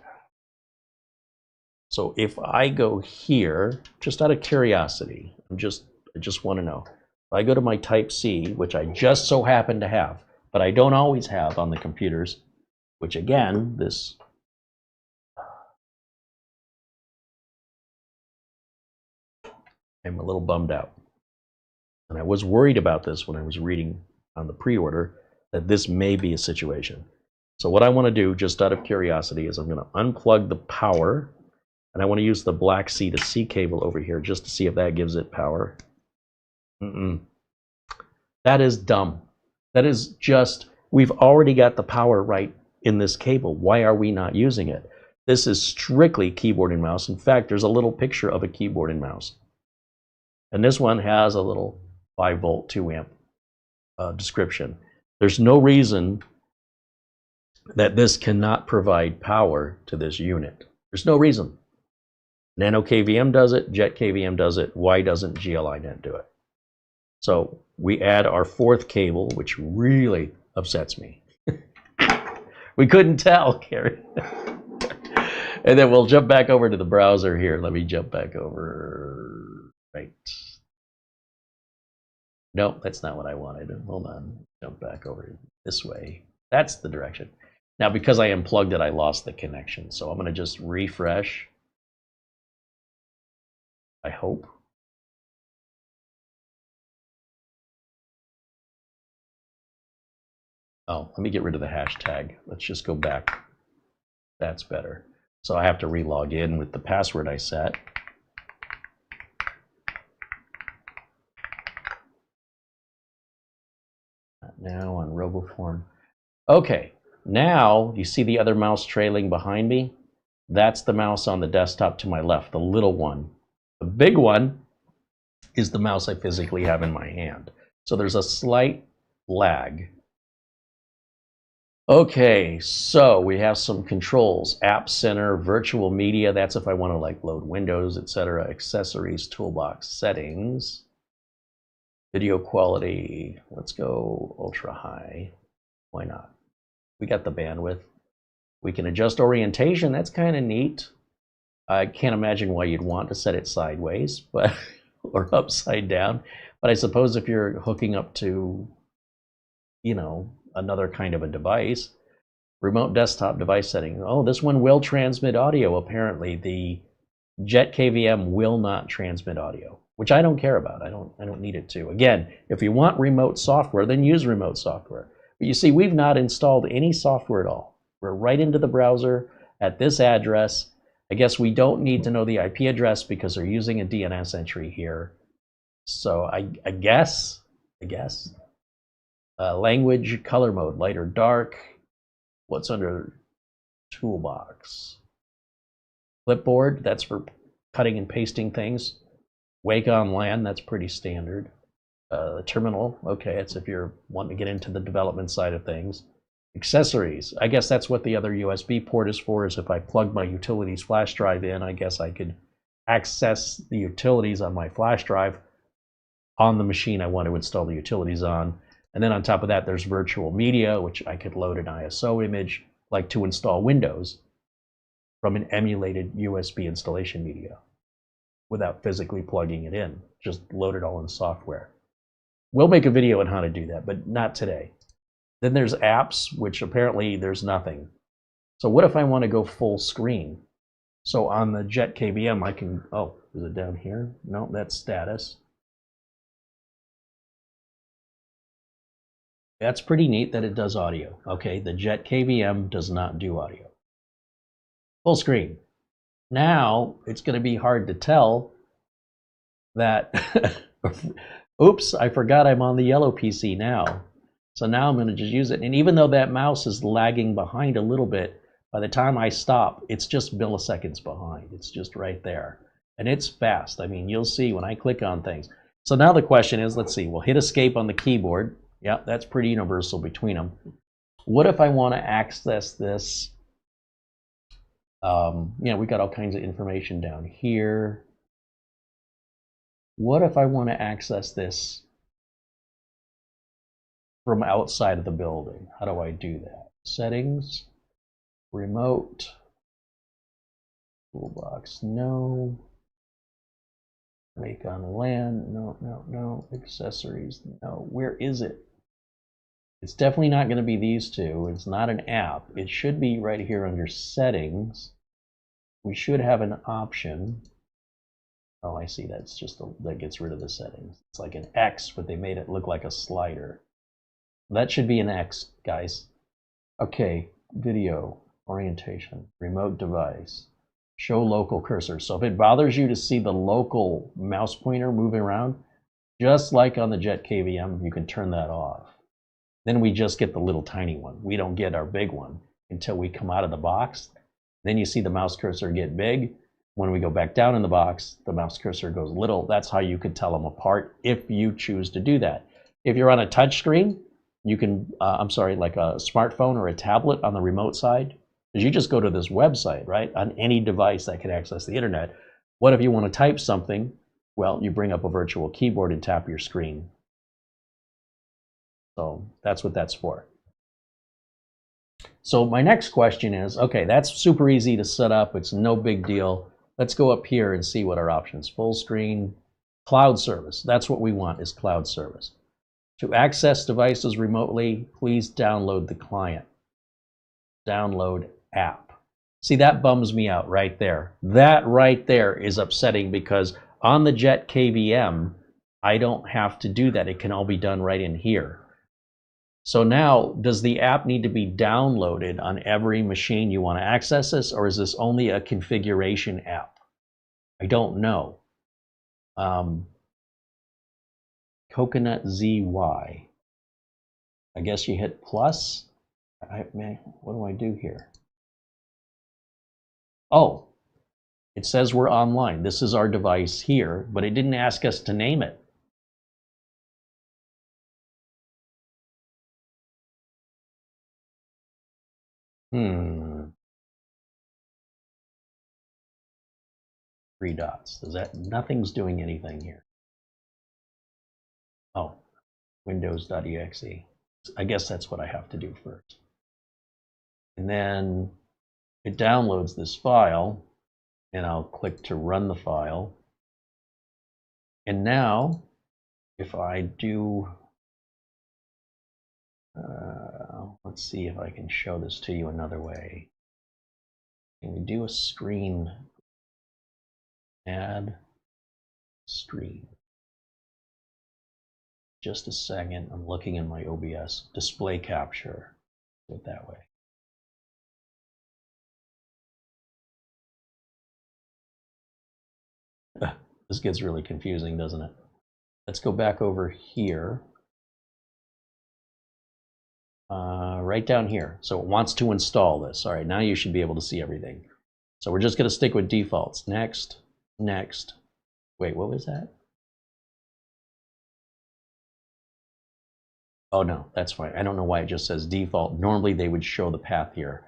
So if I go here, just out of curiosity, I just want to know. If I go to my Type C, which I just so happen to have, but I don't always have on the computers, which again, this I'm a little bummed out. And I was worried about this when I was reading on the pre-order, that this may be a situation. So what I want to do, just out of curiosity, is I'm going to unplug the power, and I want to use the black C to C cable over here just to see if that gives it power. That is dumb. That is just, we've already got the power right in this cable. Why are we not using it? This is strictly keyboard and mouse. In fact, there's a little picture of a keyboard and mouse. And this one has a little 5-volt, 2-amp description. There's no reason that this cannot provide power to this unit. There's no reason. Nano KVM does it, Jet KVM does it. Why doesn't GL.iNet do it? So we add our fourth cable, which really upsets me. We couldn't tell, Carey. And then we'll jump back over to the browser here. Let me jump back over. Right. No, that's not what I wanted. Hold on. Jump back over this way. That's the direction. Now, because I unplugged it, I lost the connection. So I'm going to just refresh. I hope. Oh, let me get rid of the hashtag. Let's just go back. That's better. So I have to re-log in with the password I set. Now on RoboForm. Okay, now you see the other mouse trailing behind me? That's the mouse on the desktop to my left, the little one. The big one is the mouse I physically have in my hand. So there's a slight lag. Okay, so we have some controls. App Center, Virtual Media, that's if I want to like load Windows, etc. Accessories, Toolbox, Settings. Video quality, let's go ultra high. Why not? We got the bandwidth. We can adjust orientation, that's kind of neat. I can't imagine why you'd want to set it sideways, but or upside down. But I suppose if you're hooking up to, you know, another kind of a device. Remote desktop device setting. Oh, this one will transmit audio. Apparently, the Jet KVM will not transmit audio, which I don't care about. I don't need it to. Again, if you want remote software, then use remote software. But you see, we've not installed any software at all. We're right into the browser at this address. I guess we don't need to know the IP address because they're using a DNS entry here. So I guess. Language, color mode, light or dark. What's under toolbox? Clipboard, that's for cutting and pasting things. Wake on LAN, that's pretty standard. Terminal, okay, it's if you're wanting to get into the development side of things. Accessories, I guess that's what the other USB port is for, is if I plug my utilities flash drive in, I guess I could access the utilities on my flash drive on the machine I want to install the utilities on. And then on top of that, there's virtual media, which I could load an ISO image, like to install Windows from an emulated USB installation media without physically plugging it in. Just load it all in software. We'll make a video on how to do that, but not today. Then there's apps, which apparently there's nothing. So what if I want to go full screen? So on the Jet KVM, I can, oh, is it down here? No, that's status. That's pretty neat that it does audio. Okay, the Jet KVM does not do audio. Full screen. Now, it's going to be hard to tell that, oops, I forgot I'm on the yellow PC now. So now I'm going to just use it. And even though that mouse is lagging behind a little bit, by the time I stop, it's just milliseconds behind. It's just right there. And it's fast. I mean, you'll see when I click on things. So now the question is, let's see, we'll hit escape on the keyboard. Yeah, that's pretty universal between them. What if I want to access this? We got all kinds of information down here. What if I want to access this from outside of the building? How do I do that? Settings, remote. Toolbox, no. Make on LAN, no, no, no. Accessories, no. Where is it? It's definitely not going to be these two. It's not an app. It should be right here under settings. We should have an option. Oh, I see. That's just that gets rid of the settings. It's like an X, but they made it look like a slider. That should be an X, guys. Okay, video, orientation, remote device, show local cursor. So if it bothers you to see the local mouse pointer moving around, just like on the Jet KVM, you can turn that off. Then we just get the little tiny one. We don't get our big one until we come out of the box. Then you see the mouse cursor get big. When we go back down in the box, the mouse cursor goes little. That's how you could tell them apart if you choose to do that. If you're on a touch screen, you can, like a smartphone or a tablet on the remote side, because you just go to this website, right, on any device that can access the internet. What if you want to type something? Well, you bring up a virtual keyboard and tap your screen. So that's what that's for. So my next question is, okay, that's super easy to set up. It's no big deal. Let's go up here and see what our options. Full screen, cloud service. That's what we want, is cloud service. To access devices remotely, please download the client. Download app. See, that bums me out right there. That right there is upsetting because on the Jet KVM, I don't have to do that. It can all be done right in here. So now, does the app need to be downloaded on every machine you want to access this, or is this only a configuration app? I don't know. Coconut ZY. I guess you hit plus. Man, what do I do here? Oh, it says we're online. This is our device here, but it didn't ask us to name it. Three dots. Does that? Nothing's doing anything here. Oh, windows.exe. I guess that's what I have to do first. And then it downloads this file, and I'll click to run the file. And now, if I do, let's see if I can show this to you another way. Can we do a screen? Add stream. Just a second, I'm looking in my OBS. Display capture, do it that way. This gets really confusing, doesn't it? Let's go back over here. Right down here. So it wants to install this. All right, now you should be able to see everything. So we're just going to stick with defaults. Next, next. Wait, what was that? Oh no, that's fine. I don't know why it just says default. Normally they would show the path here,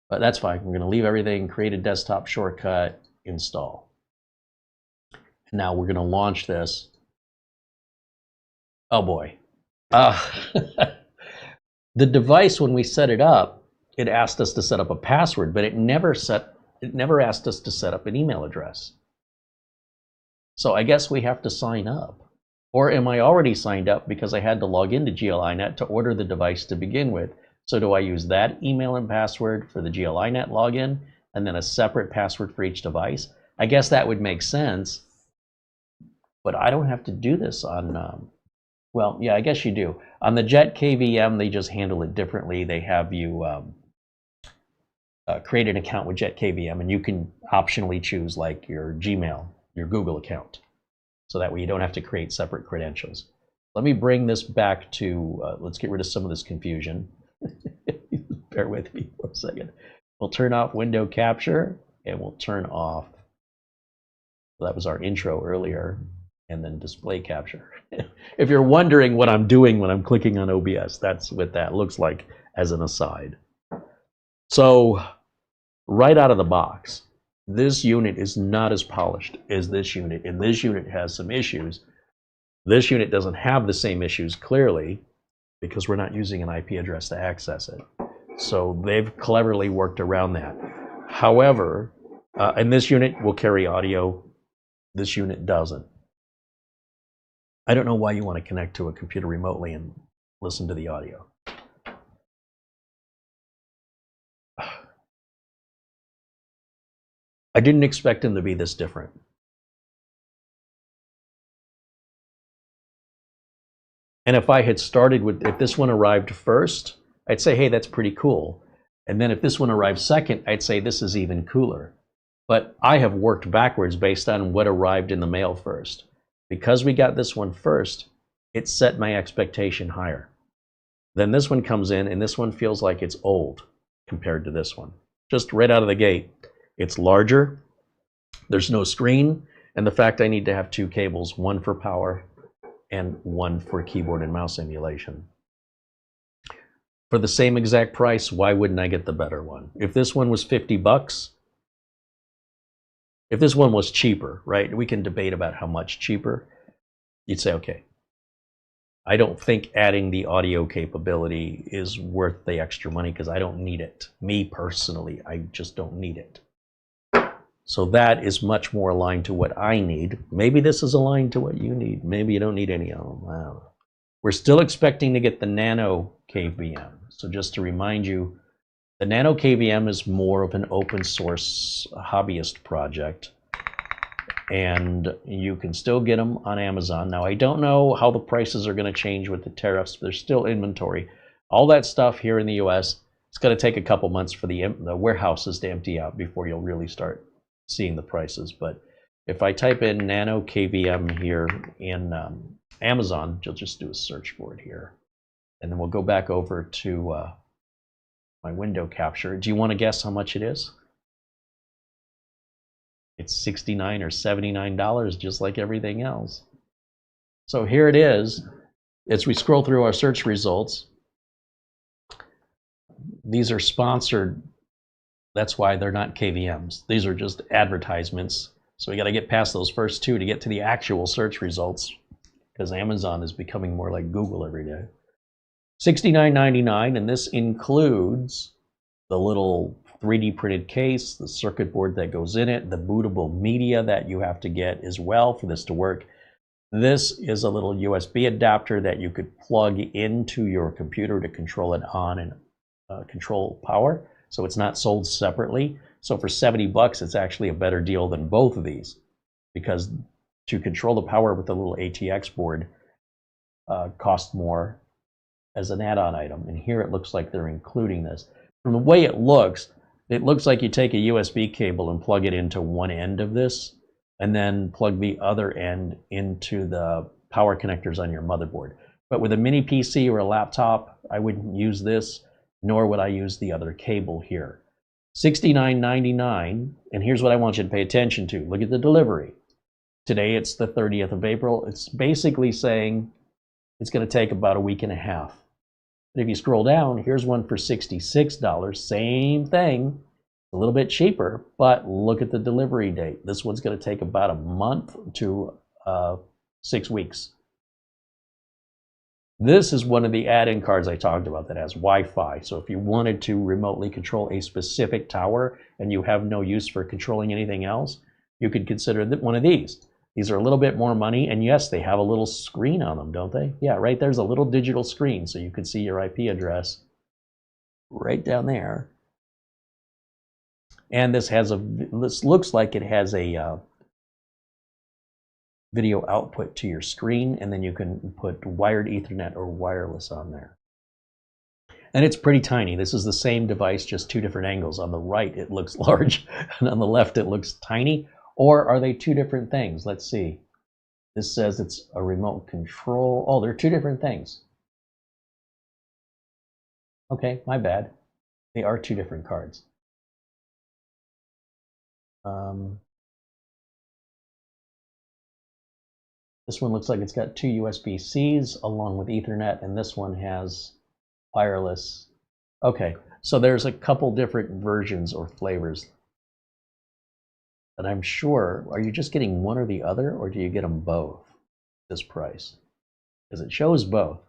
but that's fine. We're going to leave everything, create a desktop shortcut, install. And now we're going to launch this. Oh boy. The device, when we set it up, it asked us to set up a password, but it never asked us to set up an email address. So I guess we have to sign up. Or am I already signed up because I had to log into GL.iNet to order the device to begin with? So do I use that email and password for the GL.iNet login and then a separate password for each device? I guess that would make sense, but I don't have to do this on, well, yeah, I guess you do. On the Jet KVM, they just handle it differently. They have you create an account with Jet KVM, and you can optionally choose like your Gmail, your Google account. So that way you don't have to create separate credentials. Let me bring this back to, let's get rid of some of this confusion. Bear with me for a second. We'll turn off window capture, and we'll turn off, well, that was our intro earlier, and then display capture. If you're wondering what I'm doing when I'm clicking on OBS, that's what that looks like as an aside. So right out of the box, this unit is not as polished as this unit, and this unit has some issues. This unit doesn't have the same issues, clearly, because we're not using an IP address to access it. So they've cleverly worked around that. However, And this unit will carry audio. This unit doesn't. I don't know why you want to connect to a computer remotely and listen to the audio. I didn't expect them to be this different. And if I had started with, if this one arrived first, I'd say, hey, that's pretty cool. And then if this one arrived second, I'd say this is even cooler. But I have worked backwards based on what arrived in the mail first. Because we got this one first, it set my expectation higher. Then this one comes in, and this one feels like it's old compared to this one. Just right out of the gate. It's larger, there's no screen, and the fact I need to have two cables, one for power and one for keyboard and mouse emulation. For the same exact price, why wouldn't I get the better one? If this one was 50 bucks, if this one was cheaper, right? We can debate about how much cheaper. You'd say, okay, I don't think adding the audio capability is worth the extra money because I don't need it. Me personally, I just don't need it. So that is much more aligned to what I need. Maybe this is aligned to what you need. Maybe you don't need any of them. I don't know. We're still expecting to get the Nano KVM. So just to remind you, the Nano KVM is more of an open source hobbyist project. And you can still get them on Amazon. Now, I don't know how the prices are going to change with the tariffs. There's still inventory. All that stuff here in the US, it's going to take a couple months for the warehouses to empty out before you'll really start seeing the prices. But if I type in Nano KVM here in Amazon, you'll just do a search for it here. And then we'll go back over to my window capture. Do you want to guess how much it is? It's $69 or $79, just like everything else. So here it is. As we scroll through our search results, these are sponsored. That's why they're not KVMs. These are just advertisements. So we got to get past those first two to get to the actual search results, because Amazon is becoming more like Google every day. $69.99, and this includes the little 3D printed case, the circuit board that goes in it, the bootable media that you have to get as well for this to work. This is a little USB adapter that you could plug into your computer to control it on and control power. So it's not sold separately. So for 70 bucks, it's actually a better deal than both of these, because to control the power with the little ATX board costs more as an add-on item. And here it looks like they're including this. From the way it looks like you take a USB cable and plug it into one end of this, and then plug the other end into the power connectors on your motherboard. But with a mini PC or a laptop, I wouldn't use this, nor would I use the other cable here. $69.99, and here's what I want you to pay attention to. Look at the delivery. Today it's the 30th of April. It's basically saying it's going to take about a week and a half. But if you scroll down, here's one for $66, same thing, a little bit cheaper, but look at the delivery date. This one's going to take about a month to 6 weeks. This is one of the add-in cards I talked about that has Wi-Fi. So if you wanted to remotely control a specific tower and you have no use for controlling anything else, you could consider one of these. These are a little bit more money, and yes, they have a little screen on them, don't they? Yeah, right there's a little digital screen, so you could see your IP address right down there. And this looks like it has a video output to your screen, and then you can put wired Ethernet or wireless on there. And it's pretty tiny. This is the same device, just two different angles. On the right, it looks large, and on the left, it looks tiny. Or are they two different things? Let's see. This says it's a remote control. Oh, they're two different things. Okay, my bad. They are two different cards. This one looks like it's got two USB-Cs along with Ethernet, and this one has wireless. Okay, so there's a couple different versions or flavors. And I'm sure, are you just getting one or the other, or do you get them both this price? Because it shows both.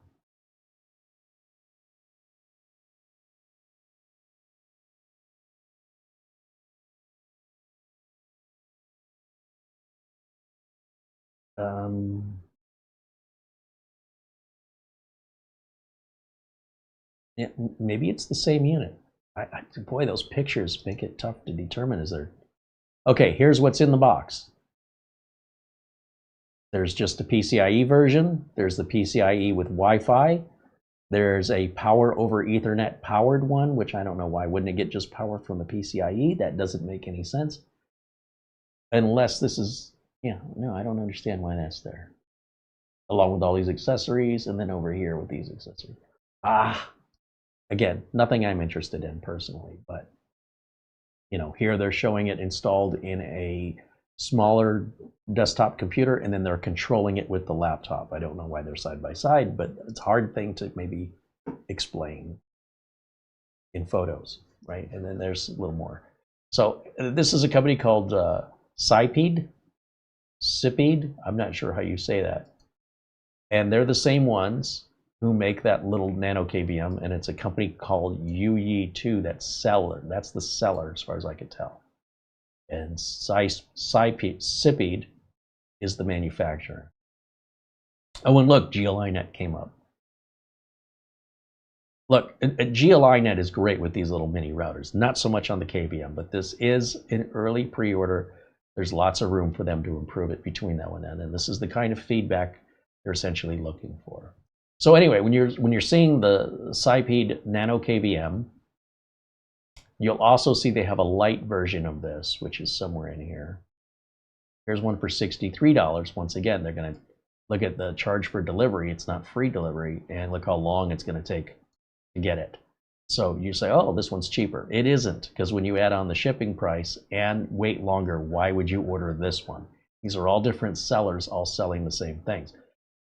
Yeah, maybe it's the same unit. Boy, those pictures make it tough to determine. Is there? Okay, here's what's in the box. There's just a PCIe version. There's the PCIe with Wi-Fi. There's a power over Ethernet powered one, which I don't know why wouldn't it get just power from the PCIe? That doesn't make any sense. Unless this is, yeah, no, I don't understand why that's there. Along with all these accessories, and then over here with these accessories. Again, nothing I'm interested in personally, but you know, here they're showing it installed in a smaller desktop computer, and then they're controlling it with the laptop. I don't know why they're side by side, but it's a hard thing to maybe explain in photos, right? And then there's a little more. So this is a company called Siped, I'm not sure how you say that. And they're the same ones who make that little Nano KVM, and it's a company called UYI2 that's seller. That's the seller as far as I could tell. And Siped is the manufacturer. Oh, and look, GL.iNet came up. Look, GL.iNet is great with these little mini routers. Not so much on the KVM, but this is an early pre-order. There's lots of room for them to improve it between now and then, and this is the kind of feedback they're essentially looking for. So anyway, when you're seeing the Siped Nano KVM, you'll also see they have a light version of this, which is somewhere in here. Here's one for $63. Once again, they're going to look at the charge for delivery. It's not free delivery, and look how long it's going to take to get it. So you say, oh, this one's cheaper. It isn't, because when you add on the shipping price and wait longer, why would you order this one? These are all different sellers, all selling the same things.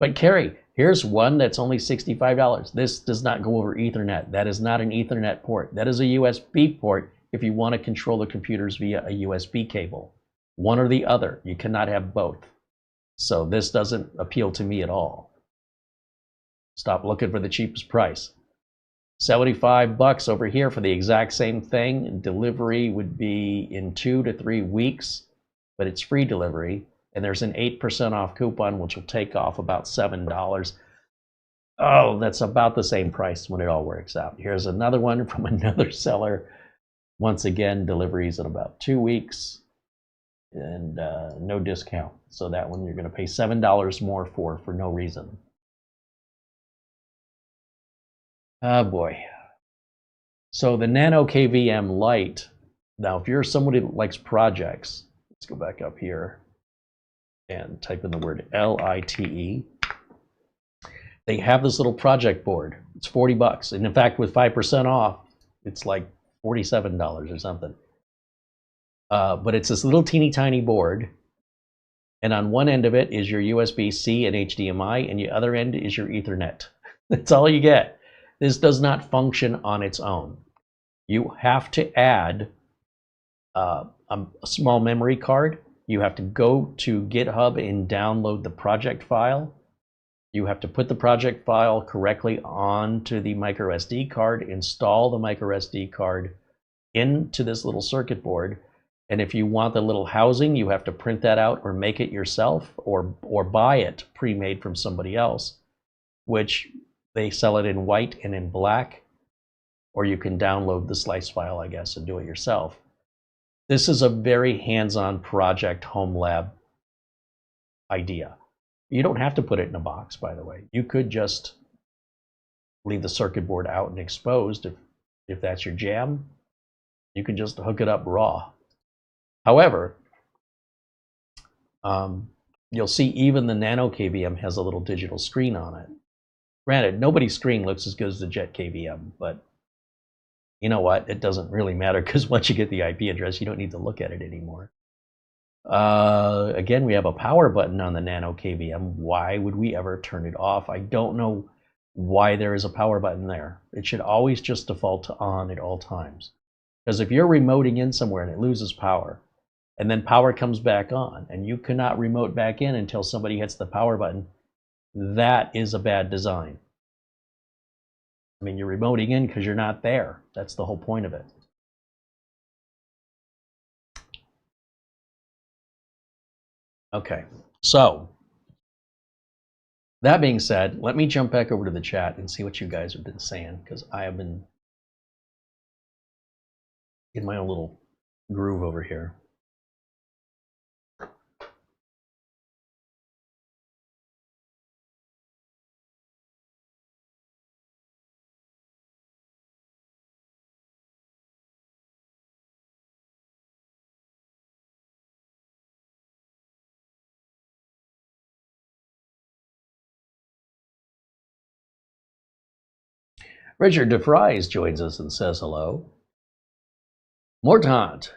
But Carey, here's one that's only $65. This does not go over Ethernet. That is not an Ethernet port. That is a USB port if you want to control the computers via a USB cable. One or the other. You cannot have both. So this doesn't appeal to me at all. Stop looking for the cheapest price. $75 over here for the exact same thing. Delivery would be in 2 to 3 weeks, but it's free delivery. And there's an 8% off coupon, which will take off about $7. Oh, that's about the same price when it all works out. Here's another one from another seller. Once again, deliveries in about 2 weeks and no discount. So that one you're going to pay $7 more for no reason. Oh boy. So the Nano KVM Lite. Now, if you're somebody that likes projects, let's go back up here and type in the word LITE. They have this little project board. It's $40, and in fact, with 5% off, it's like $47 or something. But it's this little teeny tiny board, and on one end of it is your USB-C and HDMI, and the other end is your Ethernet. That's all you get. This does not function on its own. You have to add a small memory card. You have to go to GitHub and download the project file. You have to put the project file correctly onto the micro SD card, install the micro SD card into this little circuit board. And if you want the little housing, you have to print that out or make it yourself, or buy it pre-made from somebody else, which they sell it in white and in black, or you can download the slice file, I guess, and do it yourself. This is a very hands-on project home lab idea. You don't have to put it in a box, by the way. You could just leave the circuit board out and exposed if that's your jam. You can just hook it up raw. However, you'll see even the Nano KVM has a little digital screen on it. Granted, nobody's screen looks as good as the Jet KVM, but you know what? It doesn't really matter, because once you get the IP address, you don't need to look at it anymore. Again, we have a power button on the Nano KVM. Why would we ever turn it off? I don't know why there is a power button there. It should always just default to on at all times. Because if you're remoting in somewhere and it loses power, and then power comes back on, and you cannot remote back in until somebody hits the power button, that is a bad design. I mean, you're remoting in because you're not there. That's the whole point of it. Okay, so That being said, let me jump back over to the chat and see what you guys have been saying, because I have been in my own little groove over here. Richard DeFries joins us and says hello. Mortant,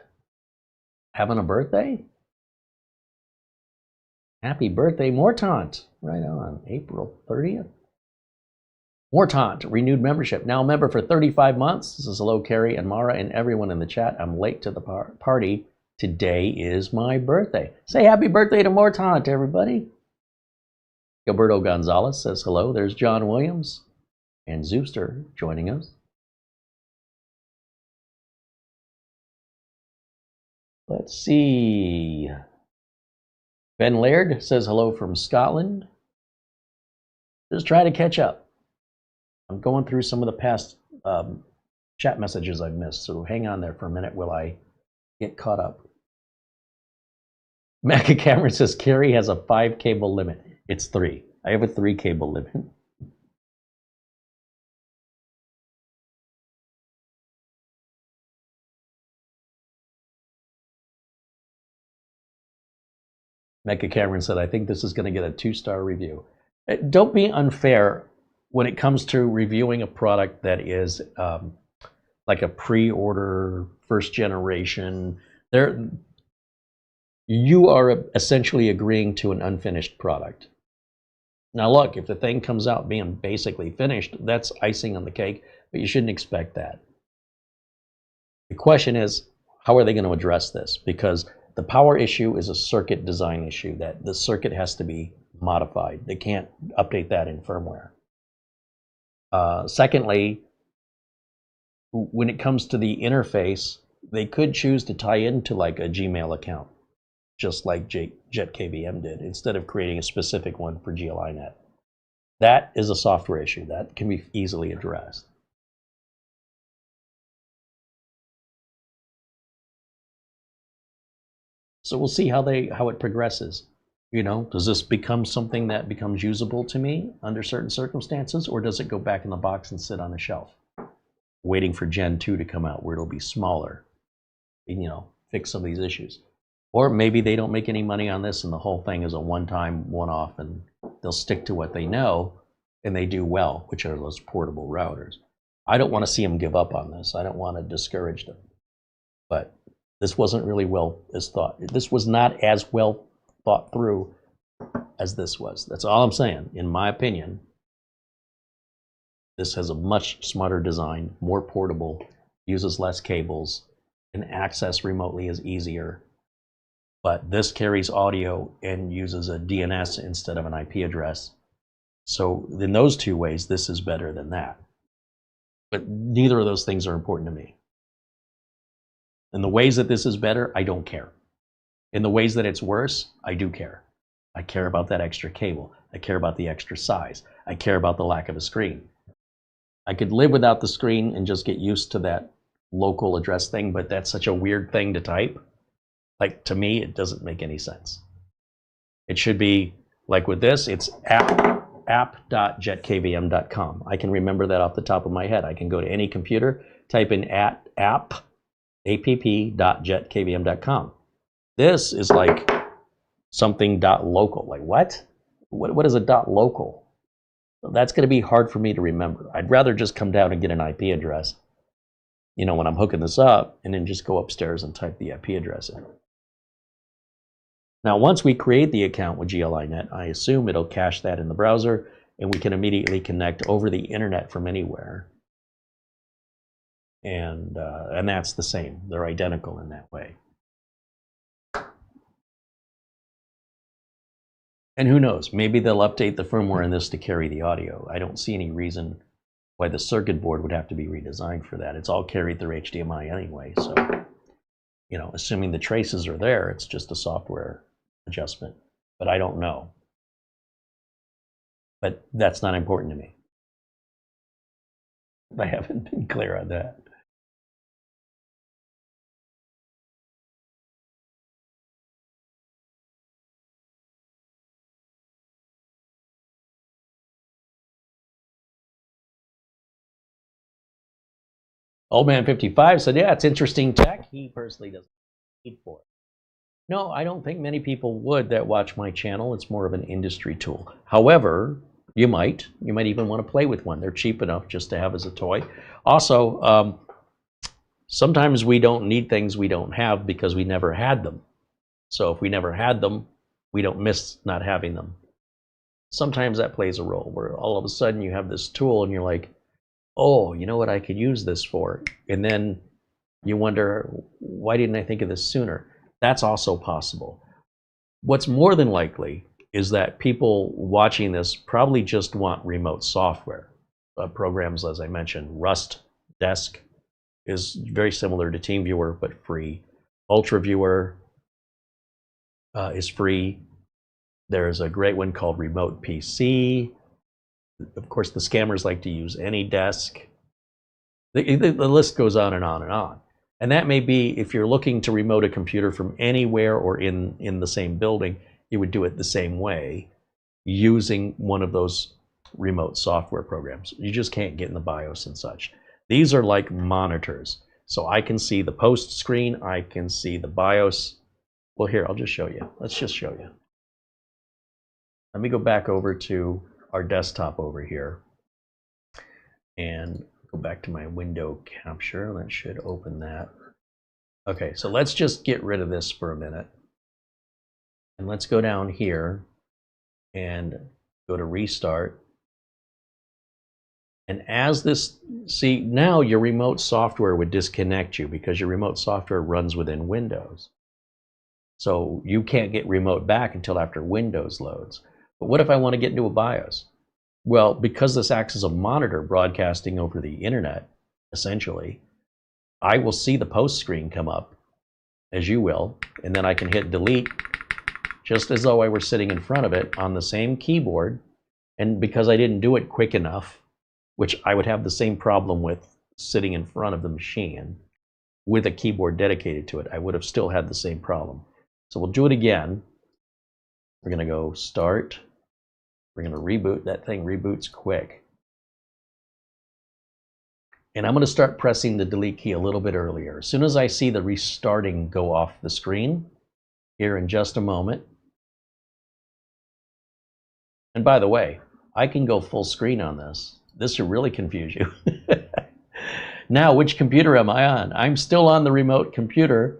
having a birthday? Happy birthday, Mortant. Right on, April 30th. Mortant, renewed membership. Now a member for 35 months. This is hello, Carey and Mara and everyone in the chat. I'm late to the party. Today is my birthday. Say happy birthday to Mortant, everybody. Gilberto Gonzalez says hello. There's John Williams and Zooster joining us. Let's see. Ben Laird says hello from Scotland. Just try to catch up. I'm going through some of the past chat messages I've missed, so hang on there for a minute while I get caught up. Macca Cameron says Carey has a 5 cable limit. It's 3. I have a 3 cable limit. Mecca Cameron said, I think this is going to get a 2-star review. Don't be unfair when it comes to reviewing a product that is like a pre-order, first generation. You are essentially agreeing to an unfinished product. Now look, if the thing comes out being basically finished, that's icing on the cake, but you shouldn't expect that. The question is, how are they going to address this? Because the power issue is a circuit design issue, that the circuit has to be modified. They can't update that in firmware. Secondly, when it comes to the interface, they could choose to tie into like a Gmail account, just like JetKVM did, instead of creating a specific one for GL.iNet. That is a software issue that can be easily addressed. So we'll see how it progresses. You know, does this become something that becomes usable to me under certain circumstances, or does it go back in the box and sit on a shelf, waiting for Gen 2 to come out where it'll be smaller, and, you know, fix some of these issues? Or maybe they don't make any money on this and the whole thing is a one-time, one-off, and they'll stick to what they know and they do well, which are those portable routers. I don't want to see them give up on this. I don't want to discourage them. But this wasn't really this was not as well thought through as this was. That's all I'm saying. In my opinion, this has a much smarter design, more portable, uses less cables, and access remotely is easier. But this carries audio and uses a DNS instead of an IP address. So in those 2 ways, this is better than that. But neither of those things are important to me. In the ways that this is better, I don't care. In the ways that it's worse, I do care. I care about that extra cable. I care about the extra size. I care about the lack of a screen. I could live without the screen and just get used to that local address thing, but that's such a weird thing to type. Like, to me, it doesn't make any sense. It should be, like with this, it's app.jetkvm.com. I can remember that off the top of my head. I can go to any computer, type in app.jetkvm.com. This is like something .local. Like, what? What is a .local? Well, that's going to be hard for me to remember. I'd rather just come down and get an IP address, you know, when I'm hooking this up, and then just go upstairs and type the IP address in. Now, once we create the account with GL.iNet, I assume it'll cache that in the browser, and we can immediately connect over the internet from anywhere. And that's the same. They're identical in that way. And who knows? Maybe they'll update the firmware in this to carry the audio. I don't see any reason why the circuit board would have to be redesigned for that. It's all carried through HDMI anyway. So, you know, assuming the traces are there, it's just a software adjustment. But I don't know. but that's not important to me. I haven't been clear on that. Old Man 55 said, yeah, it's interesting tech. He personally doesn't need for it. No, I don't think many people would that watch my channel. It's more of an industry tool. However, you might even want to play with one. They're cheap enough just to have as a toy. Also, sometimes we don't need things we don't have because we never had them. So if we never had them, we don't miss not having them. Sometimes that plays a role where all of a sudden you have this tool and you're like, oh, you know what I could use this for? And then you wonder, why didn't I think of this sooner? That's also possible. What's more than likely is that people watching this probably just want remote software. Programs, as I mentioned, Rust Desk is very similar to TeamViewer, but free. UltraViewer is free. There's a great one called Remote PC. Of course, the scammers like to use AnyDesk. The list goes on and on and on. And that may be if you're looking to remote a computer from anywhere or in the same building, you would do it the same way using one of those remote software programs. You just can't get in the BIOS and such. These are like monitors. So I can see the post screen, I can see the BIOS. Well, here, I'll just show you. Let's just show you. Let me go back over to our desktop over here and go back to my window capture. That should open that. Okay, so let's just get rid of this for a minute. And let's go down here and go to restart. And as this, see, now your remote software would disconnect you because your remote software runs within Windows. So you can't get remote back until after Windows loads. But what if I want to get into a BIOS? Well, because this acts as a monitor broadcasting over the internet, essentially, I will see the post screen come up, as you will, and then I can hit delete, just as though I were sitting in front of it on the same keyboard. And because I didn't do it quick enough, which I would have the same problem with sitting in front of the machine with a keyboard dedicated to it, I would have still had the same problem. So we'll do it again. We're going to go start. We're going to reboot. That thing reboots quick. And I'm going to start pressing the delete key a little bit earlier. As soon as I see the restarting go off the screen, here in just a moment. And by the way, I can go full screen on this. This will really confuse you. Now, which computer am I on? I'm still on the remote computer,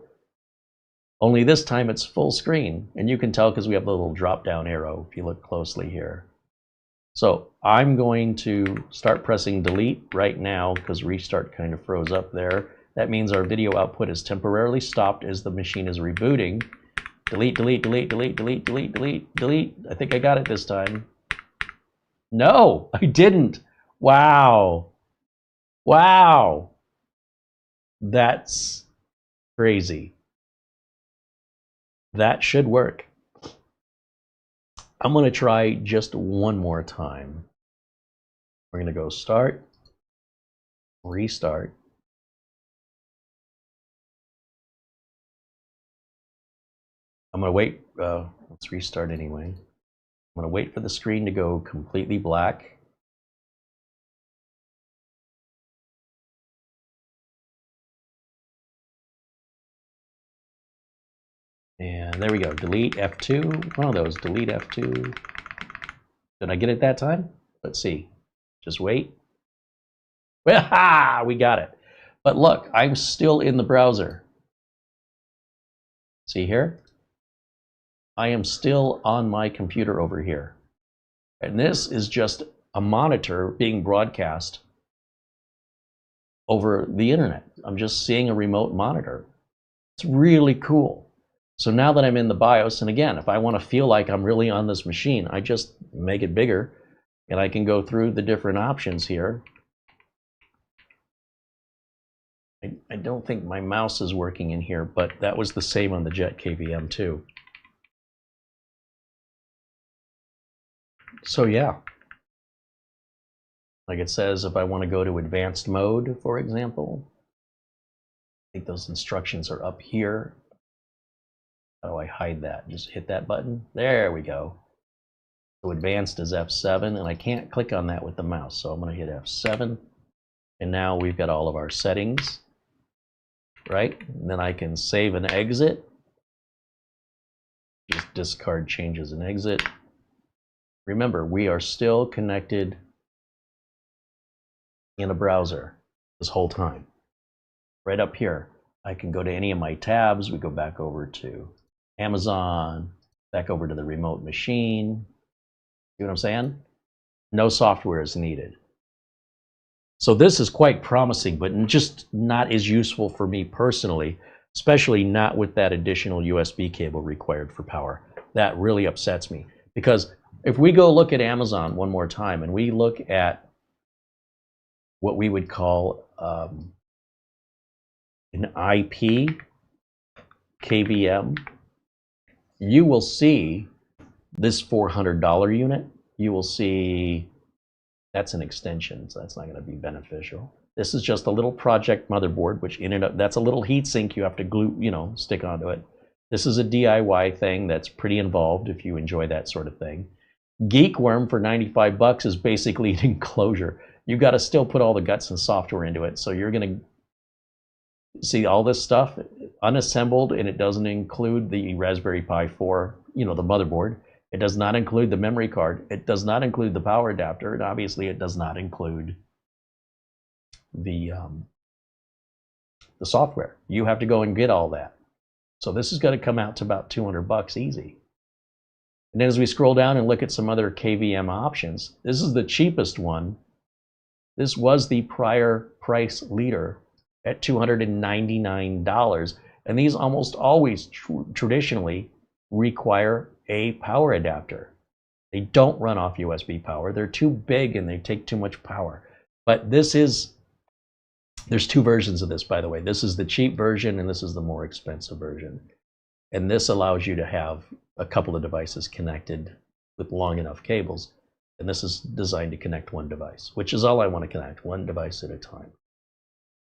only this time it's full screen. And you can tell because we have the little drop-down arrow if you look closely here. So I'm going to start pressing delete right now because restart kind of froze up there. That means our video output is temporarily stopped as the machine is rebooting. Delete, delete, delete, delete, delete, delete, delete, delete. I think I got it this time. No, I didn't. Wow. Wow. That's crazy. That should work. I'm going to try just one more time. We're going to go start, restart. I'm going to wait. Let's restart anyway. I'm going to wait for the screen to go completely black. And there we go. Delete F2. One of those. Delete F2. Did I get it that time? Let's see. Just wait. Well, we got it. But look, I'm still in the browser. See here? I am still on my computer over here. And this is just a monitor being broadcast over the internet. I'm just seeing a remote monitor. It's really cool. So now that I'm in the BIOS, and again, if I want to feel like I'm really on this machine, I just make it bigger, and I can go through the different options here. I don't think my mouse is working in here, but that was the same on the Jet KVM too. So yeah, Like it says, if I want to go to advanced mode, for example, I think those instructions are up here. How do I hide that? Just hit that button. There we go. So advanced is F7, and I can't click on that with the mouse. So I'm going to hit F7, and now we've got all of our settings, right? And then I can save and exit. Just discard changes and exit. Remember, we are still connected in a browser this whole time. Right up here, I can go to any of my tabs. We go back over to Amazon, back over to the remote machine. See what I'm saying? No software is needed. So this is quite promising, but just not as useful for me personally, especially not with that additional USB cable required for power. That really upsets me, because if we go look at Amazon one more time and we look at what we would call an IP KVM, you will see this $400 unit. You will see that's an extension, so that's not going to be beneficial. This is just a little project motherboard, which in and of, that's a little heat sink you have to glue, stick onto it. This is a DIY thing that's pretty involved if you enjoy that sort of thing. Geekworm for 95 bucks is basically an enclosure. You've got to still put all the guts and software into it, so you're going to see all this stuff unassembled, and it doesn't include the Raspberry Pi 4, the motherboard. It does not include the memory card. It does not include the power adapter, and obviously it does not include the software. You have to go and get all that. So this is going to come out to about 200 bucks easy. And then as we scroll down and look at some other KVM options, this is the cheapest one. This was the prior price leader at $299. And these almost always traditionally require a power adapter. They don't run off USB power. They're too big and they take too much power. But there's two versions of this, by the way. This is the cheap version and this is the more expensive version. And this allows you to have a couple of devices connected with long enough cables. And this is designed to connect one device, which is all I want to connect, one device at a time.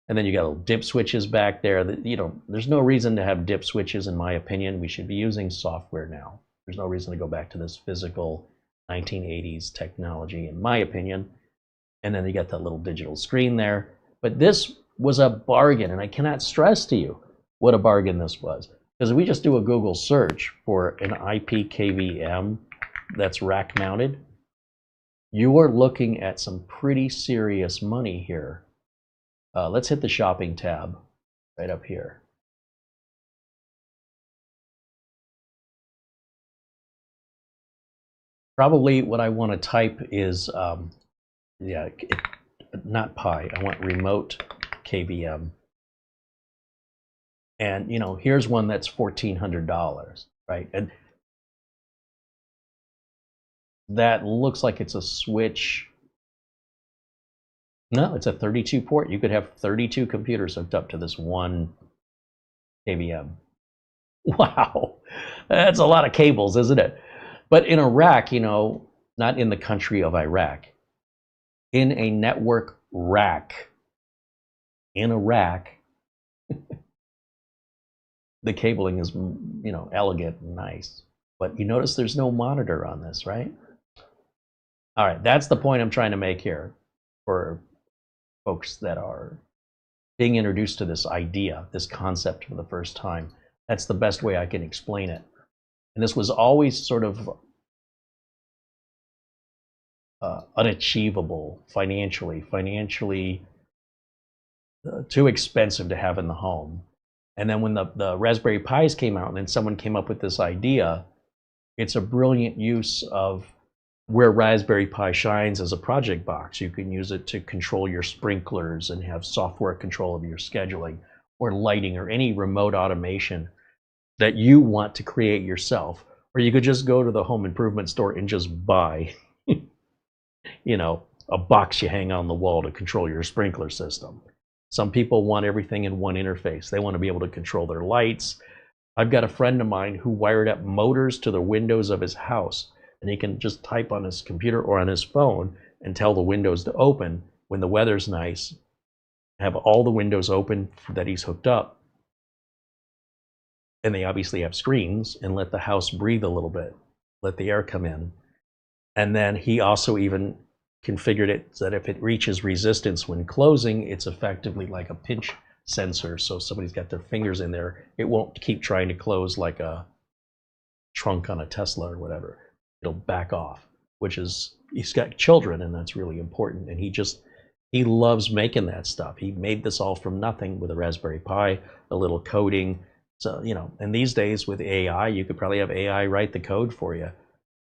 And then you got little dip switches back there. There's no reason to have dip switches, in my opinion. We should be using software now. There's no reason to go back to this physical 1980s technology, in my opinion. And then you got that little digital screen there. But this was a bargain, and I cannot stress to you what a bargain this was. Because if we just do a Google search for an IP KVM that's rack mounted, you are looking at some pretty serious money here. Let's hit the shopping tab right up here. Probably what I want to type is, not Pi, I want Remote KVM. And here's one that's $1,400, right? And that looks like it's a switch. No, it's a 32 port. You could have 32 computers hooked up to this one KVM. Wow, that's a lot of cables, isn't it? But in Iraq, not in the country of Iraq, in a network rack, in a rack, the cabling is, elegant and nice. But you notice there's no monitor on this, right? All right, that's the point I'm trying to make here for folks that are being introduced to this idea, this concept for the first time. That's the best way I can explain it. And this was always sort of unachievable financially too expensive to have in the home. And then when the Raspberry Pis came out and then someone came up with this idea, it's a brilliant use of where Raspberry Pi shines as a project box. You can use it to control your sprinklers and have software control of your scheduling or lighting or any remote automation that you want to create yourself. Or you could just go to the home improvement store and just buy, a box you hang on the wall to control your sprinkler system. Some people want everything in one interface. They want to be able to control their lights. I've got a friend of mine who wired up motors to the windows of his house, and he can just type on his computer or on his phone, and tell the windows to open when the weather's nice, have all the windows open that he's hooked up, and they obviously have screens, and let the house breathe a little bit, let the air come in. And then he also even configured it so that if it reaches resistance when closing, it's effectively like a pinch sensor. So if somebody's got their fingers in there, it won't keep trying to close like a trunk on a Tesla or whatever. It'll back off, which is, he's got children, and that's really important. And he loves making that stuff. He made this all from nothing with a Raspberry Pi, a little coding. So, you know, and these days with AI, you could probably have AI write the code for you.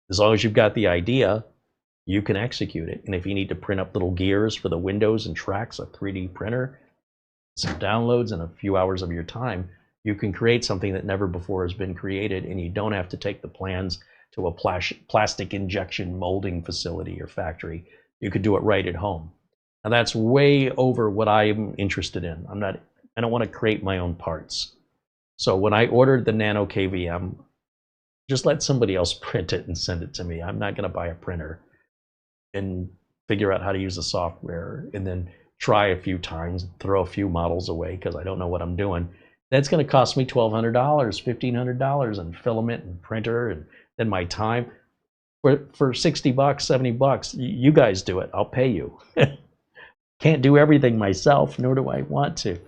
As long as you've got the idea, you can execute it. And if you need to print up little gears for the windows and tracks, a 3D printer, some downloads, and a few hours of your time, you can create something that never before has been created, and you don't have to take the plans to a plastic injection molding facility or factory. You could do it right at home. Now that's way over what I'm interested in. I don't want to create my own parts. So when I ordered the Nano KVM, just let somebody else print it and send it to me. I'm not going to buy a printer and figure out how to use the software and then try a few times, throw a few models away because I don't know what I'm doing. That's going to cost me $1,200, $1,500 in filament and printer, and then my time. For $60, $70, you guys do it. I'll pay you. Can't do everything myself, nor do I want to.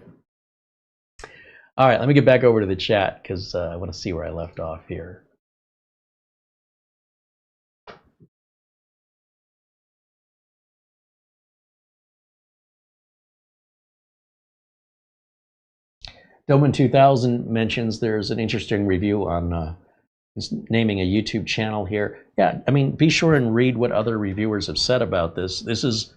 All right, let me get back over to the chat because I want to see where I left off here. Doman 2000 mentions there's an interesting review on he's naming a YouTube channel here. Yeah, I mean, be sure and read what other reviewers have said about this. This is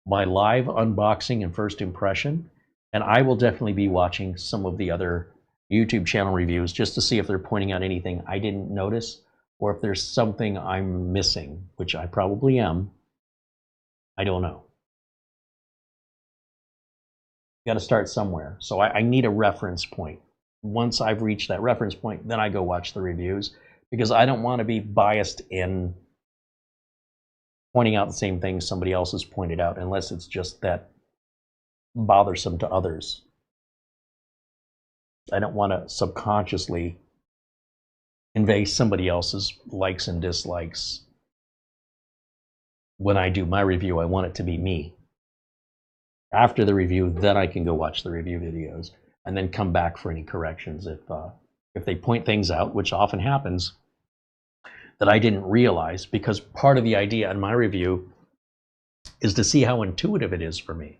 my live unboxing and first impression, and I will definitely be watching some of the other YouTube channel reviews just to see if they're pointing out anything I didn't notice or if there's something I'm missing, which I probably am. I don't know. Got to start somewhere. So I need a reference point. Once I've reached that reference point, then I go watch the reviews, because I don't want to be biased in pointing out the same things somebody else has pointed out unless it's just that bothersome to others. I don't want to subconsciously convey somebody else's likes and dislikes. When I do my review, I want it to be me. After the review, then I can go watch the review videos and then come back for any corrections if they point things out, which often happens, that I didn't realize, because part of the idea in my review is to see how intuitive it is for me.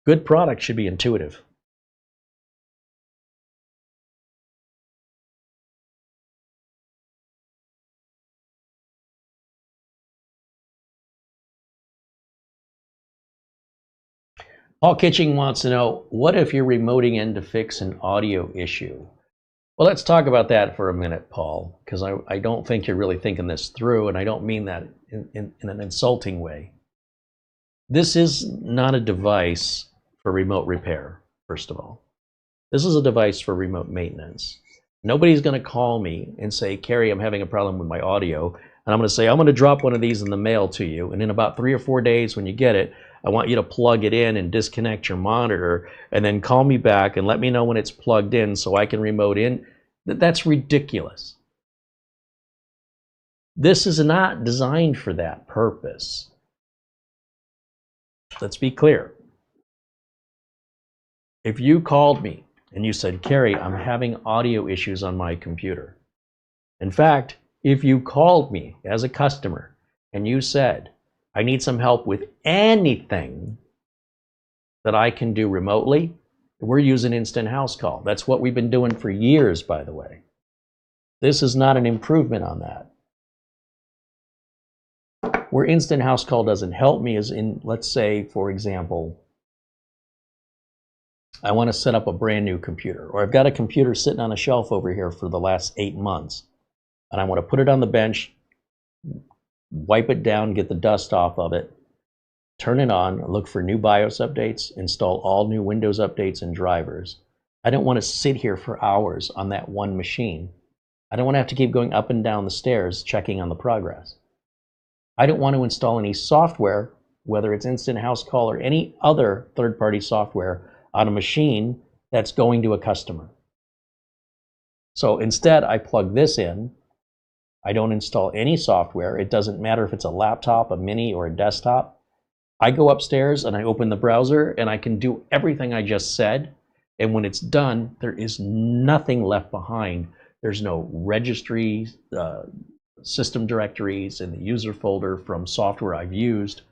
Good product should be intuitive. Paul Kitching wants to know, what if you're remoting in to fix an audio issue? Well, let's talk about that for a minute, Paul, because I don't think you're really thinking this through, and I don't mean that in an insulting way. This is not a device for remote repair, first of all. This is a device for remote maintenance. Nobody's going to call me and say, Carey, I'm having a problem with my audio, and I'm going to say, I'm going to drop one of these in the mail to you, and in about 3 or 4 days when you get it, I want you to plug it in and disconnect your monitor, and then call me back and let me know when it's plugged in so I can remote in. That's ridiculous. This is not designed for that purpose. Let's be clear. If you called me and you said, Carey, I'm having audio issues on my computer. In fact, if you called me as a customer and you said, I need some help with anything that I can do remotely, we're using Instant House Call. That's what we've been doing for years, by the way. This is not an improvement on that. Where Instant House Call doesn't help me is in, let's say, for example, I want to set up a brand new computer, or I've got a computer sitting on a shelf over here for the last 8 months, and I want to put it on the bench, wipe it down, get the dust off of it, turn it on, look for new BIOS updates, install all new Windows updates and drivers. I don't want to sit here for hours on that one machine. I don't want to have to keep going up and down the stairs checking on the progress. I don't want to install any software, whether it's Instant House Call or any other third-party software, on a machine that's going to a customer. So instead, I plug this in. I don't install any software. It doesn't matter if it's a laptop, a mini, or a desktop. I go upstairs and I open the browser and I can do everything I just said. And when it's done, there is nothing left behind. There's no registries, system directories in the user folder from software I've used,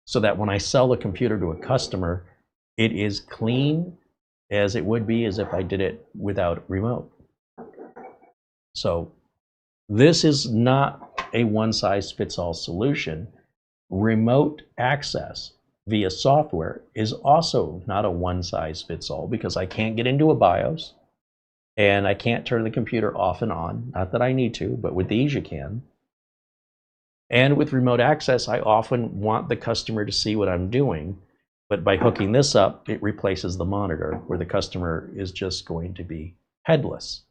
so that when I sell a computer to a customer, it is clean as it would be as if I did it without remote. So this is not a one-size-fits-all solution. Remote access via software is also not a one-size-fits-all, because I can't get into a BIOS and I can't turn the computer off and on. Not that I need to, but with these you can. And with remote access, I often want the customer to see what I'm doing, but by hooking this up, it replaces the monitor, where the customer is just going to be headless.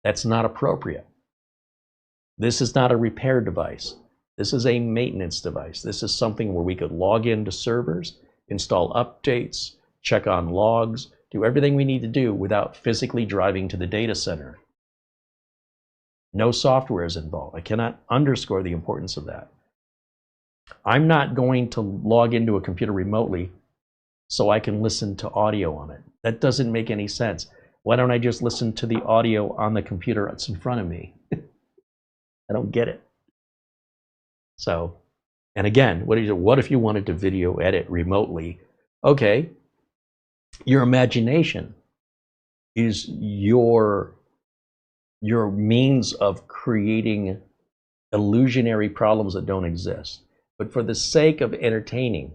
That's not appropriate. This is not a repair device. This is a maintenance device. This is something where we could log into servers, install updates, check on logs, do everything we need to do without physically driving to the data center. No software is involved. I cannot underscore the importance of that. I'm not going to log into a computer remotely so I can listen to audio on it. That doesn't make any sense. Why don't I just listen to the audio on the computer that's in front of me? I don't get it. So, and again, what if you wanted to video edit remotely? Okay, your imagination is your means of creating illusionary problems that don't exist. But for the sake of entertaining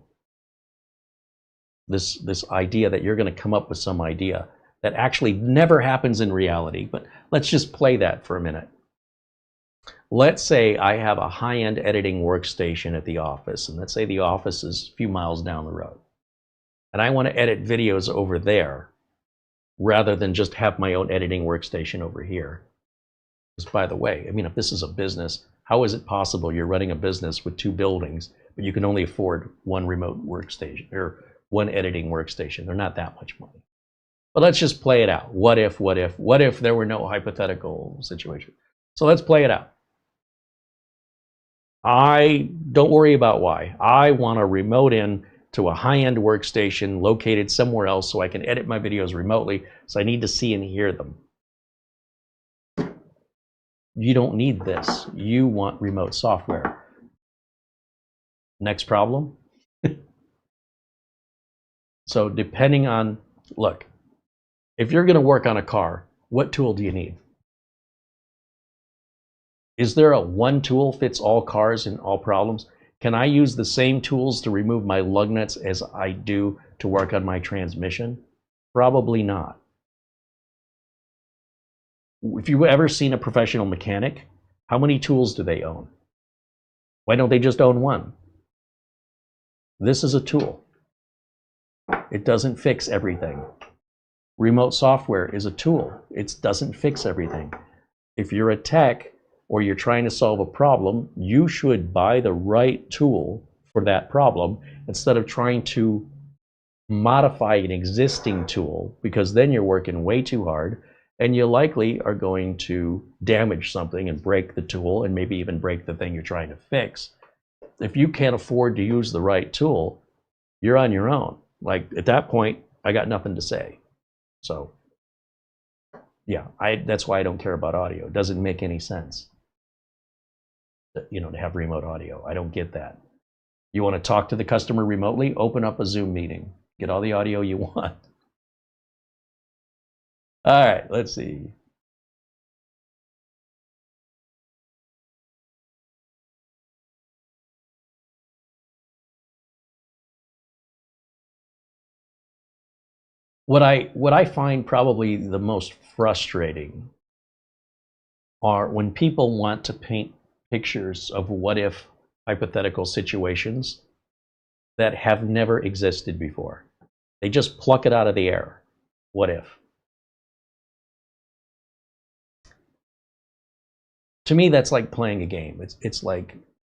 this idea that you're going to come up with some idea that actually never happens in reality, but let's just play that for a minute. Let's say I have a high-end editing workstation at the office, and let's say the office is a few miles down the road, and I want to edit videos over there rather than just have my own editing workstation over here. Because, by the way, I mean, if this is a business, how is it possible you're running a business with 2 buildings, but you can only afford 1 remote workstation or 1 editing workstation? They're not that much money. But let's just play it out. What if there were no hypothetical situation? So let's play it out. I don't worry about why. I want to remote in to a high-end workstation located somewhere else so I can edit my videos remotely, so I need to see and hear them. You don't need this. You want remote software. Next problem. So depending on, look, if you're going to work on a car, what tool do you need? Is there a one tool fits all cars and all problems? Can I use the same tools to remove my lug nuts as I do to work on my transmission? Probably not. If you've ever seen a professional mechanic, how many tools do they own? Why don't they just own one? This is a tool. It doesn't fix everything. Remote software is a tool. It doesn't fix everything. If you're a tech or you're trying to solve a problem, you should buy the right tool for that problem instead of trying to modify an existing tool, because then you're working way too hard and you likely are going to damage something and break the tool and maybe even break the thing you're trying to fix. If you can't afford to use the right tool, you're on your own. Like, at that point, I got nothing to say. So yeah, that's why I don't care about audio. It doesn't make any sense, to have remote audio. I don't get that. You want to talk to the customer remotely? Open up a Zoom meeting. Get all the audio you want. All right, let's see. What I find probably the most frustrating are when people want to paint pictures of what if hypothetical situations that have never existed before. They just pluck it out of the air. What if? To me, that's like playing a game. It's like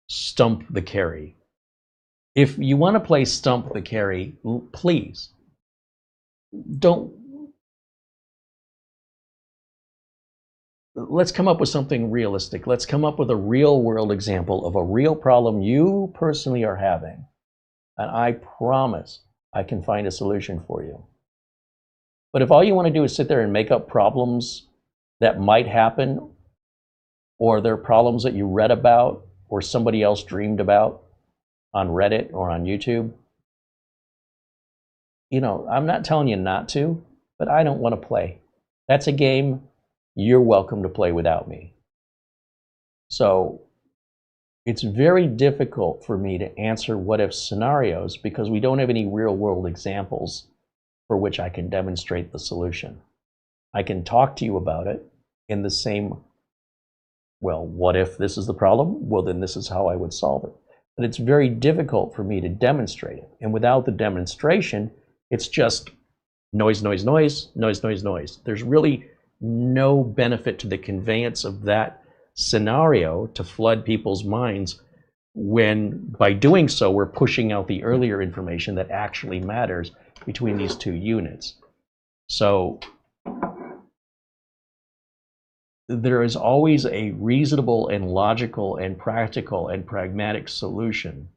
Stump the Carey. If you want to play Stump the Carey, please don't. Let's come up with something realistic. Let's come up with a real world example of a real problem you personally are having. And I promise I can find a solution for you. But if all you want to do is sit there and make up problems that might happen, or they're problems that you read about or somebody else dreamed about on Reddit or on YouTube, you know, I'm not telling you not to, but I don't want to play. That's a game you're welcome to play without me. So it's very difficult for me to answer what if scenarios because we don't have any real world examples for which I can demonstrate the solution. I can talk to you about it in the same, well, what if this is the problem? Well, then this is how I would solve it. But it's very difficult for me to demonstrate it. And without the demonstration, it's just noise, noise, noise, noise, noise, noise. There's really no benefit to the conveyance of that scenario to flood people's minds when, by doing so, we're pushing out the earlier information that actually matters between these two units. So there is always a reasonable and logical and practical and pragmatic solution,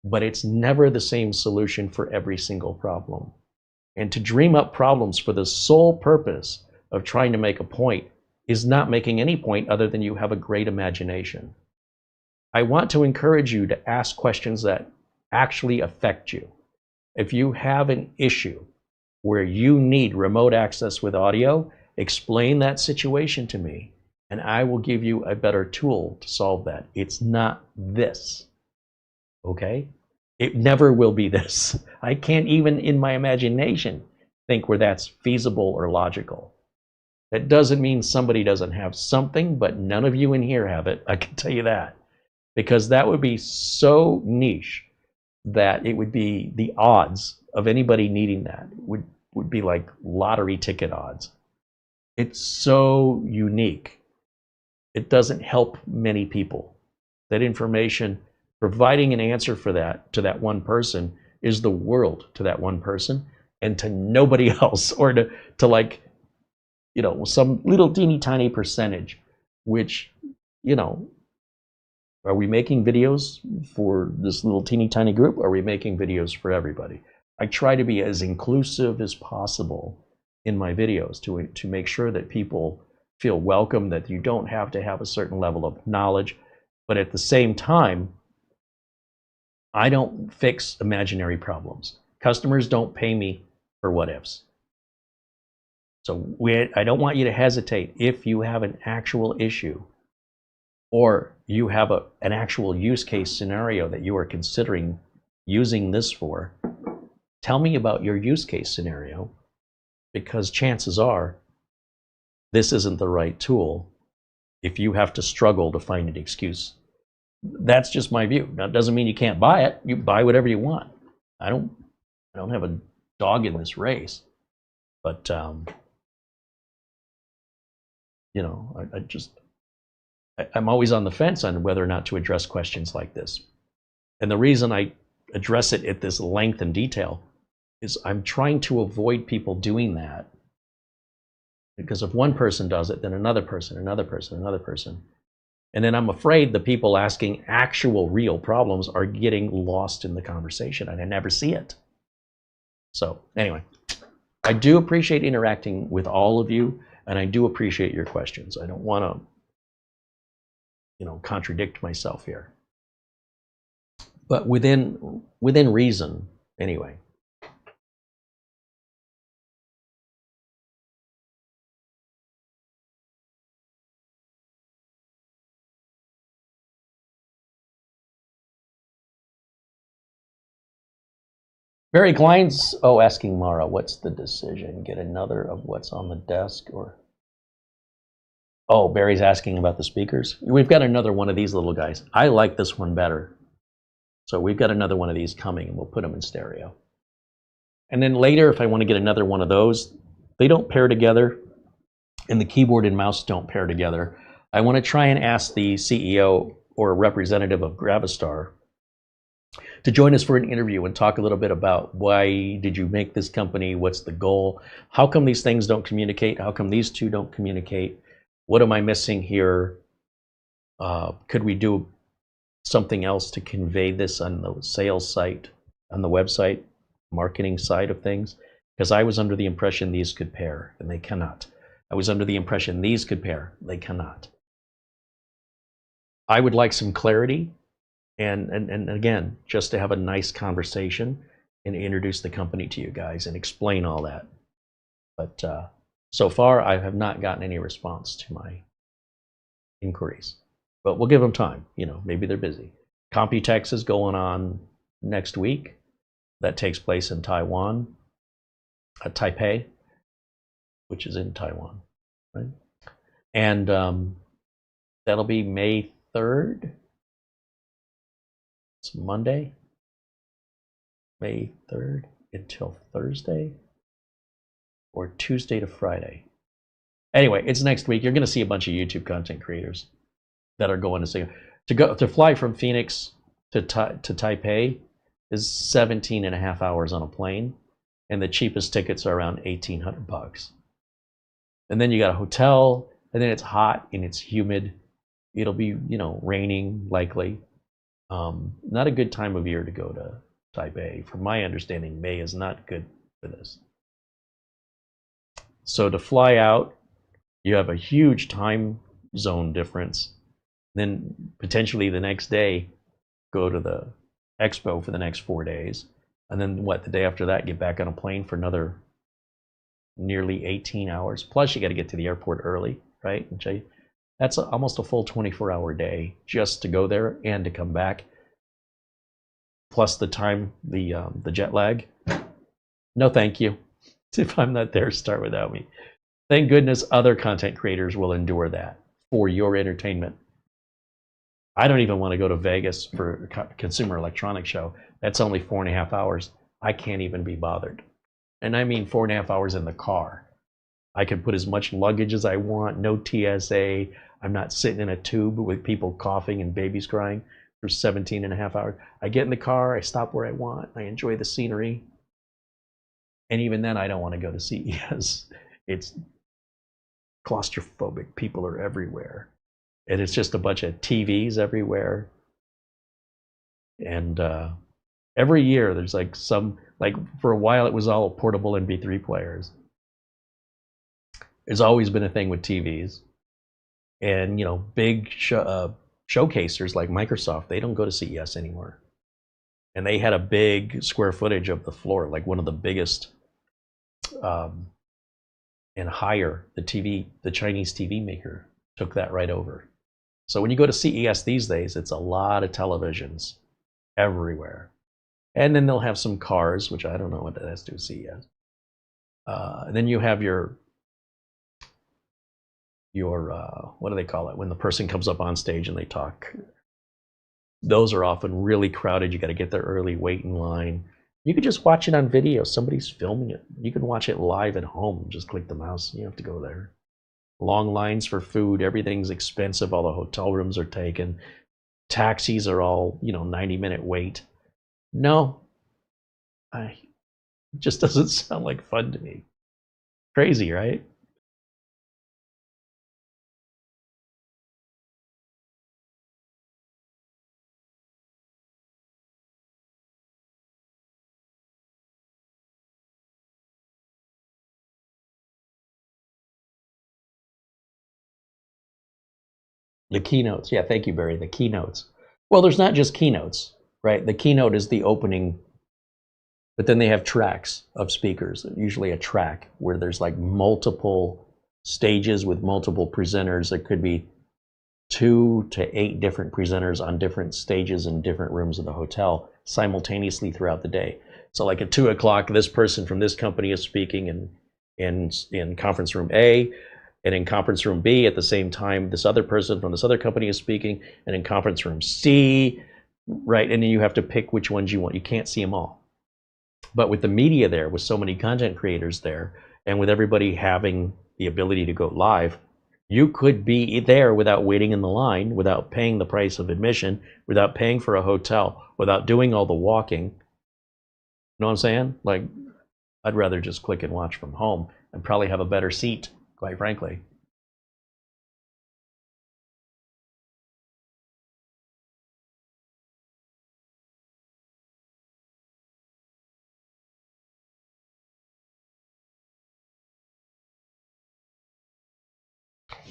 but it's never the same solution for every single problem. And to dream up problems for the sole purpose of trying to make a point is not making any point other than you have a great imagination. I want to encourage you to ask questions that actually affect you. If you have an issue where you need remote access with audio, explain that situation to me, and I will give you a better tool to solve that. It's not this, okay? It never will be this. I can't even in my imagination think where that's feasible or logical. That doesn't mean somebody doesn't have something, but none of you in here have it, I can tell you that. Because that would be so niche that it would be the odds of anybody needing that would be like lottery ticket odds. It's so unique. It doesn't help many people. That information, providing an answer for that to that one person is the world to that one person and to nobody else, or to like, you know, some little teeny tiny percentage, which, you know, are we making videos for this little teeny tiny group? Or are we making videos for everybody? I try to be as inclusive as possible in my videos to make sure that people feel welcome, that you don't have to have a certain level of knowledge. But at the same time, I don't fix imaginary problems. Customers don't pay me for what ifs. So I don't want you to hesitate if you have an actual issue or you have an actual use case scenario that you are considering using this for. Tell me about your use case scenario, because chances are this isn't the right tool if you have to struggle to find an excuse. That's just my view. Now, it doesn't mean you can't buy it. You buy whatever you want. I don't have a dog in this race, but you know, I'm always on the fence on whether or not to address questions like this. And the reason I address it at this length and detail is I'm trying to avoid people doing that. Because if one person does it, then another person, another person, another person. And then I'm afraid the people asking actual real problems are getting lost in the conversation and I never see it. So anyway, I do appreciate interacting with all of you, and I do appreciate your questions. I don't want to, you know, contradict myself here, but within reason, anyway. Barry Klein's asking Mara, what's the decision? Get another of what's on the desk, or? Oh, Barry's asking about the speakers. We've got another one of these little guys. I like this one better. So we've got another one of these coming, and we'll put them in stereo. And then later, if I want to get another one of those, they don't pair together, and the keyboard and mouse don't pair together. I want to try and ask the CEO or a representative of Gravistar to join us for an interview and talk a little bit about why did you make this company, what's the goal, how come these things don't communicate, how come these two don't communicate, what am I missing here, could we do something else to convey this on the sales site, on the website, marketing side of things, because I was under the impression these could pair, and they cannot. I was under the impression these could pair, they cannot. I would like some clarity, and again, just to have a nice conversation and introduce the company to you guys and explain all that. But so far, I have not gotten any response to my inquiries. But we'll give them time. You know, maybe they're busy. Computex is going on next week. That takes place in Taiwan, Taipei, which is in Taiwan, right? And that'll be May 3rd. It's Monday, May 3rd until Thursday, or Tuesday to Friday. Anyway, it's next week. You're going to see a bunch of YouTube content creators that are going to see. To fly from Phoenix to Taipei is 17 and a half hours on a plane, and the cheapest tickets are around $1,800. And then you got a hotel, and then it's hot and it's humid. It'll be, you know, raining likely. Not a good time of year to go to Taipei. From my understanding, May is not good for this. So to fly out, you have a huge time zone difference. Then potentially the next day, go to the expo for the next 4 days. And then what, the day after that, get back on a plane for another nearly 18 hours. Plus you got to get to the airport early, right? That's almost a full 24-hour day just to go there and to come back. Plus the time, the jet lag. No, thank you. If I'm not there, start without me. Thank goodness other content creators will endure that for your entertainment. I don't even want to go to Vegas for a consumer electronics show. That's only 4.5 hours. I can't even be bothered. And I mean 4.5 hours in the car. I can put as much luggage as I want, no TSA. I'm not sitting in a tube with people coughing and babies crying for 17 and a half hours. I get in the car, I stop where I want, I enjoy the scenery. And even then, I don't want to go to CES. It's claustrophobic. People are everywhere. And it's just a bunch of TVs everywhere. And every year, there's like for a while, it was all portable MP3 players. There's always been a thing with TVs. And, you know, big showcasers like Microsoft, they don't go to CES anymore. And they had a big square footage of the floor, like one of the biggest and higher. The Chinese TV maker took that right over. So when you go to CES these days, it's a lot of televisions everywhere. And then they'll have some cars, which I don't know what that has to do with CES. And then you have your what do they call it? When the person comes up on stage and they talk. Those are often really crowded. You got to get there early, wait in line. You could just watch it on video. Somebody's filming it. You can watch it live at home. Just click the mouse. You don't have to go there. Long lines for food. Everything's expensive. All the hotel rooms are taken. Taxis are all, 90-minute wait. No. It just doesn't sound like fun to me. Crazy, right? The keynotes. Yeah, thank you, Barry. The keynotes. Well, there's not just keynotes, right? The keynote is the opening, but then they have tracks of speakers, usually a track where there's like multiple stages with multiple presenters. There could be 2 to 8 different presenters on different stages in different rooms of the hotel simultaneously throughout the day. So like at 2 o'clock, this person from this company is speaking in conference room A, and in conference room B at the same time, this other person from this other company is speaking, and in conference room C, right? And then you have to pick which ones you want. You can't see them all. But with the media there, with so many content creators there, and with everybody having the ability to go live, You could be there without waiting in the line, without paying the price of admission, without paying for a hotel, without doing all the walking. You know what I'm saying? Like, I'd rather just click and watch from home and probably have a better seat, quite frankly.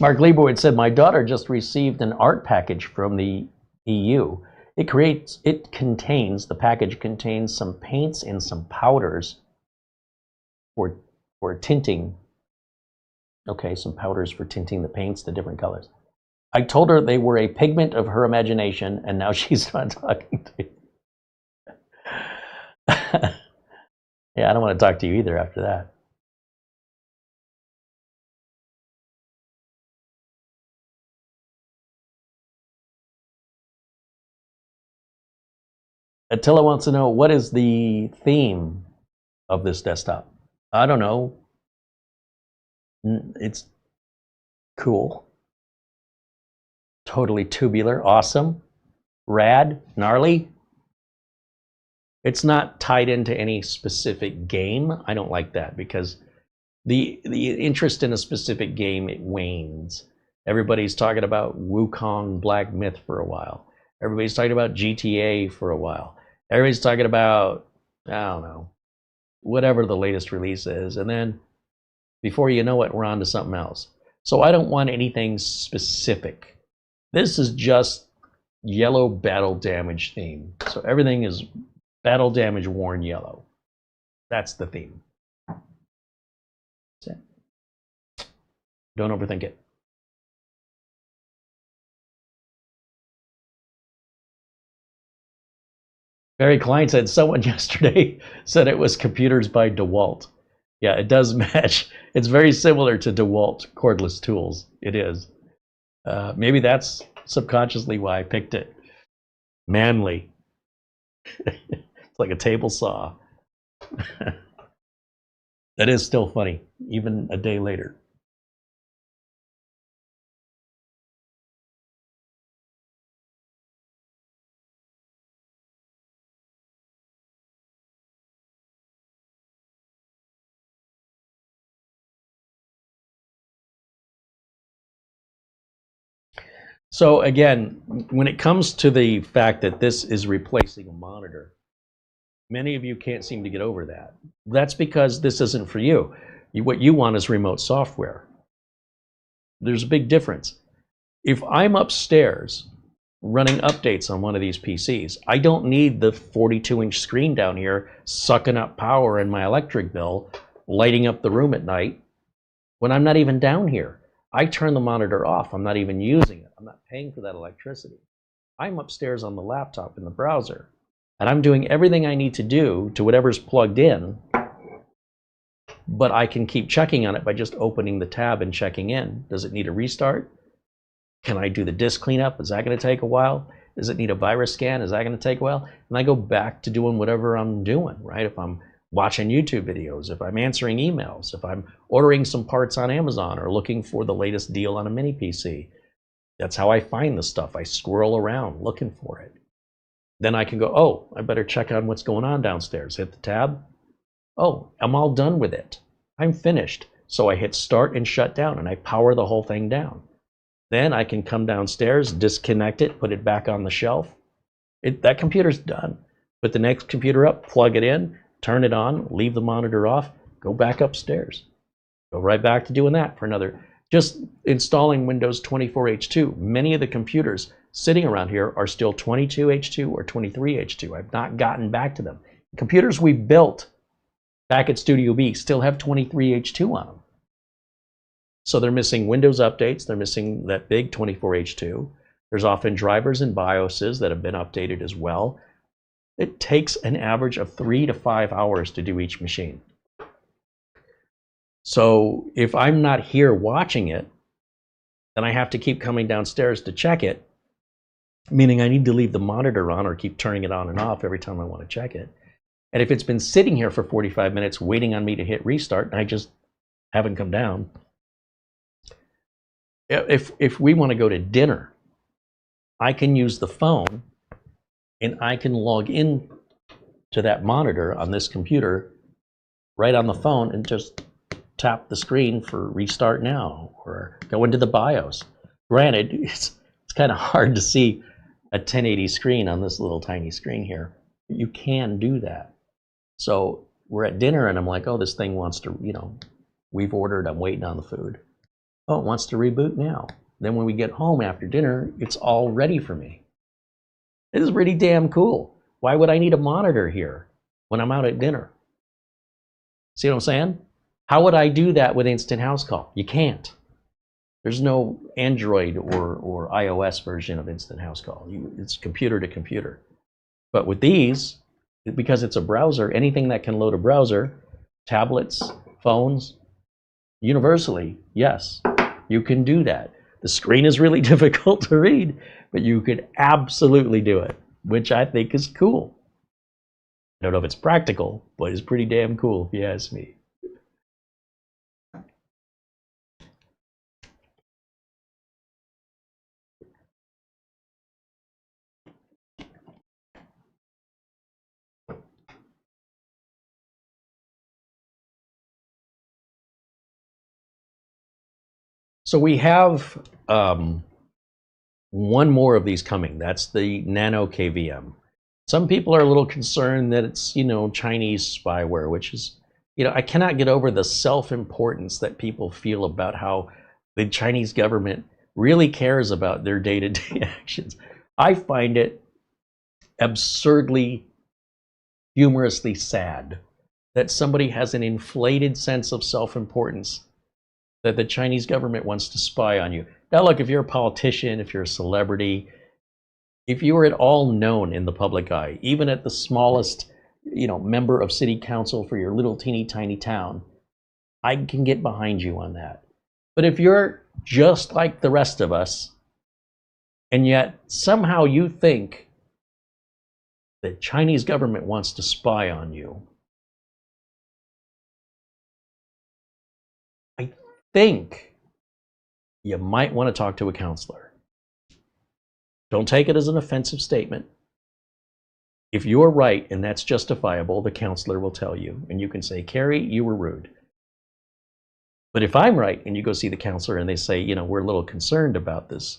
Mark Liebowitz said, my daughter just received an art package from the EU. The package contains some paints and some powders for tinting. Okay, some powders for tinting the paints, the different colors. I told her they were a pigment of her imagination, and now she's not talking to me. Yeah, I don't want to talk to you either after that. Attila wants to know, what is the theme of this desktop? I don't know. It's cool. Totally tubular, awesome, rad, gnarly. It's not tied into any specific game. I don't like that because the interest in a specific game, it wanes. Everybody's talking about Wukong Black Myth for a while. Everybody's talking about GTA for a while. Everybody's talking about, I don't know, whatever the latest release is. And then before you know it, we're on to something else. So I don't want anything specific. This is just yellow battle damage theme. So everything is battle damage worn yellow. That's the theme. That's it. Don't overthink it. Barry Klein said, someone yesterday said it was computers by DeWalt. Yeah, it does match. It's very similar to DeWalt cordless tools. It is. Maybe that's subconsciously why I picked it. Manly. It's like a table saw. That is still funny, even a day later. So again, when it comes to the fact that this is replacing a monitor, many of you can't seem to get over that. That's because this isn't for you. What you want is remote software. There's a big difference. If I'm upstairs running updates on one of these PCs, I don't need the 42-inch screen down here sucking up power in my electric bill, lighting up the room at night when I'm not even down here. I turn the monitor off. I'm not even using it. I'm not paying for that electricity. I'm upstairs on the laptop in the browser, and I'm doing everything I need to do to whatever's plugged in, but I can keep checking on it by just opening the tab and checking in. Does it need a restart? Can I do the disk cleanup? Is that going to take a while? Does it need a virus scan? Is that going to take a while? And I go back to doing whatever I'm doing, right? If I'm watching YouTube videos, if I'm answering emails, if I'm ordering some parts on Amazon or looking for the latest deal on a mini PC. That's how I find the stuff. I squirrel around looking for it. Then I can go, oh, I better check on what's going on downstairs. Hit the tab. Oh, I'm all done with it. I'm finished. So I hit start and shut down and I power the whole thing down. Then I can come downstairs, disconnect it, put it back on the shelf. That computer's done. Put the next computer up, plug it in, turn it on, leave the monitor off, go back upstairs. Go right back to doing that for another. Just installing Windows 24H2. Many of the computers sitting around here are still 22H2 or 23H2. I've not gotten back to them. Computers we've built back at Studio B still have 23H2 on them. So they're missing Windows updates. They're missing that big 24H2. There's often drivers and BIOSes that have been updated as well. It takes an average of 3 to 5 hours to do each machine. So if I'm not here watching it, then I have to keep coming downstairs to check it, meaning I need to leave the monitor on or keep turning it on and off every time I want to check it. And if it's been sitting here for 45 minutes waiting on me to hit restart and I just haven't come down, If we want to go to dinner, I can use the phone and I can log in to that monitor on this computer right on the phone and just tap the screen for restart now or go into the BIOS. Granted, it's kind of hard to see a 1080 screen on this little tiny screen here. You can do that. So we're at dinner and I'm like, oh, this thing wants to, we've ordered, I'm waiting on the food. Oh, it wants to reboot now. Then when we get home after dinner, it's all ready for me. This is pretty damn cool. Why would I need a monitor here when I'm out at dinner? See what I'm saying? How would I do that with Instant House Call? You can't. There's no Android or iOS version of Instant House Call. It's computer to computer. But with these, because it's a browser, anything that can load a browser, tablets, phones, universally, yes, you can do that. The screen is really difficult to read, but you could absolutely do it, which I think is cool. I don't know if it's practical, but it's pretty damn cool if you ask me. So we have one more of these coming. That's the Nano KVM. Some people are a little concerned that it's, Chinese spyware, which is, I cannot get over the self-importance that people feel about how the Chinese government really cares about their day-to-day actions. I find it absurdly, humorously sad that somebody has an inflated sense of self-importance that the Chinese government wants to spy on you. Now look, if you're a politician, if you're a celebrity, if you are at all known in the public eye, even at the smallest, member of city council for your little teeny tiny town, I can get behind you on that. But if you're just like the rest of us, and yet somehow you think the Chinese government wants to spy on you, I think you might want to talk to a counselor. Don't take it as an offensive statement. If you're right and that's justifiable, the counselor will tell you, and you can say, Carey, you were rude. But if I'm right and you go see the counselor and they say, we're a little concerned about this,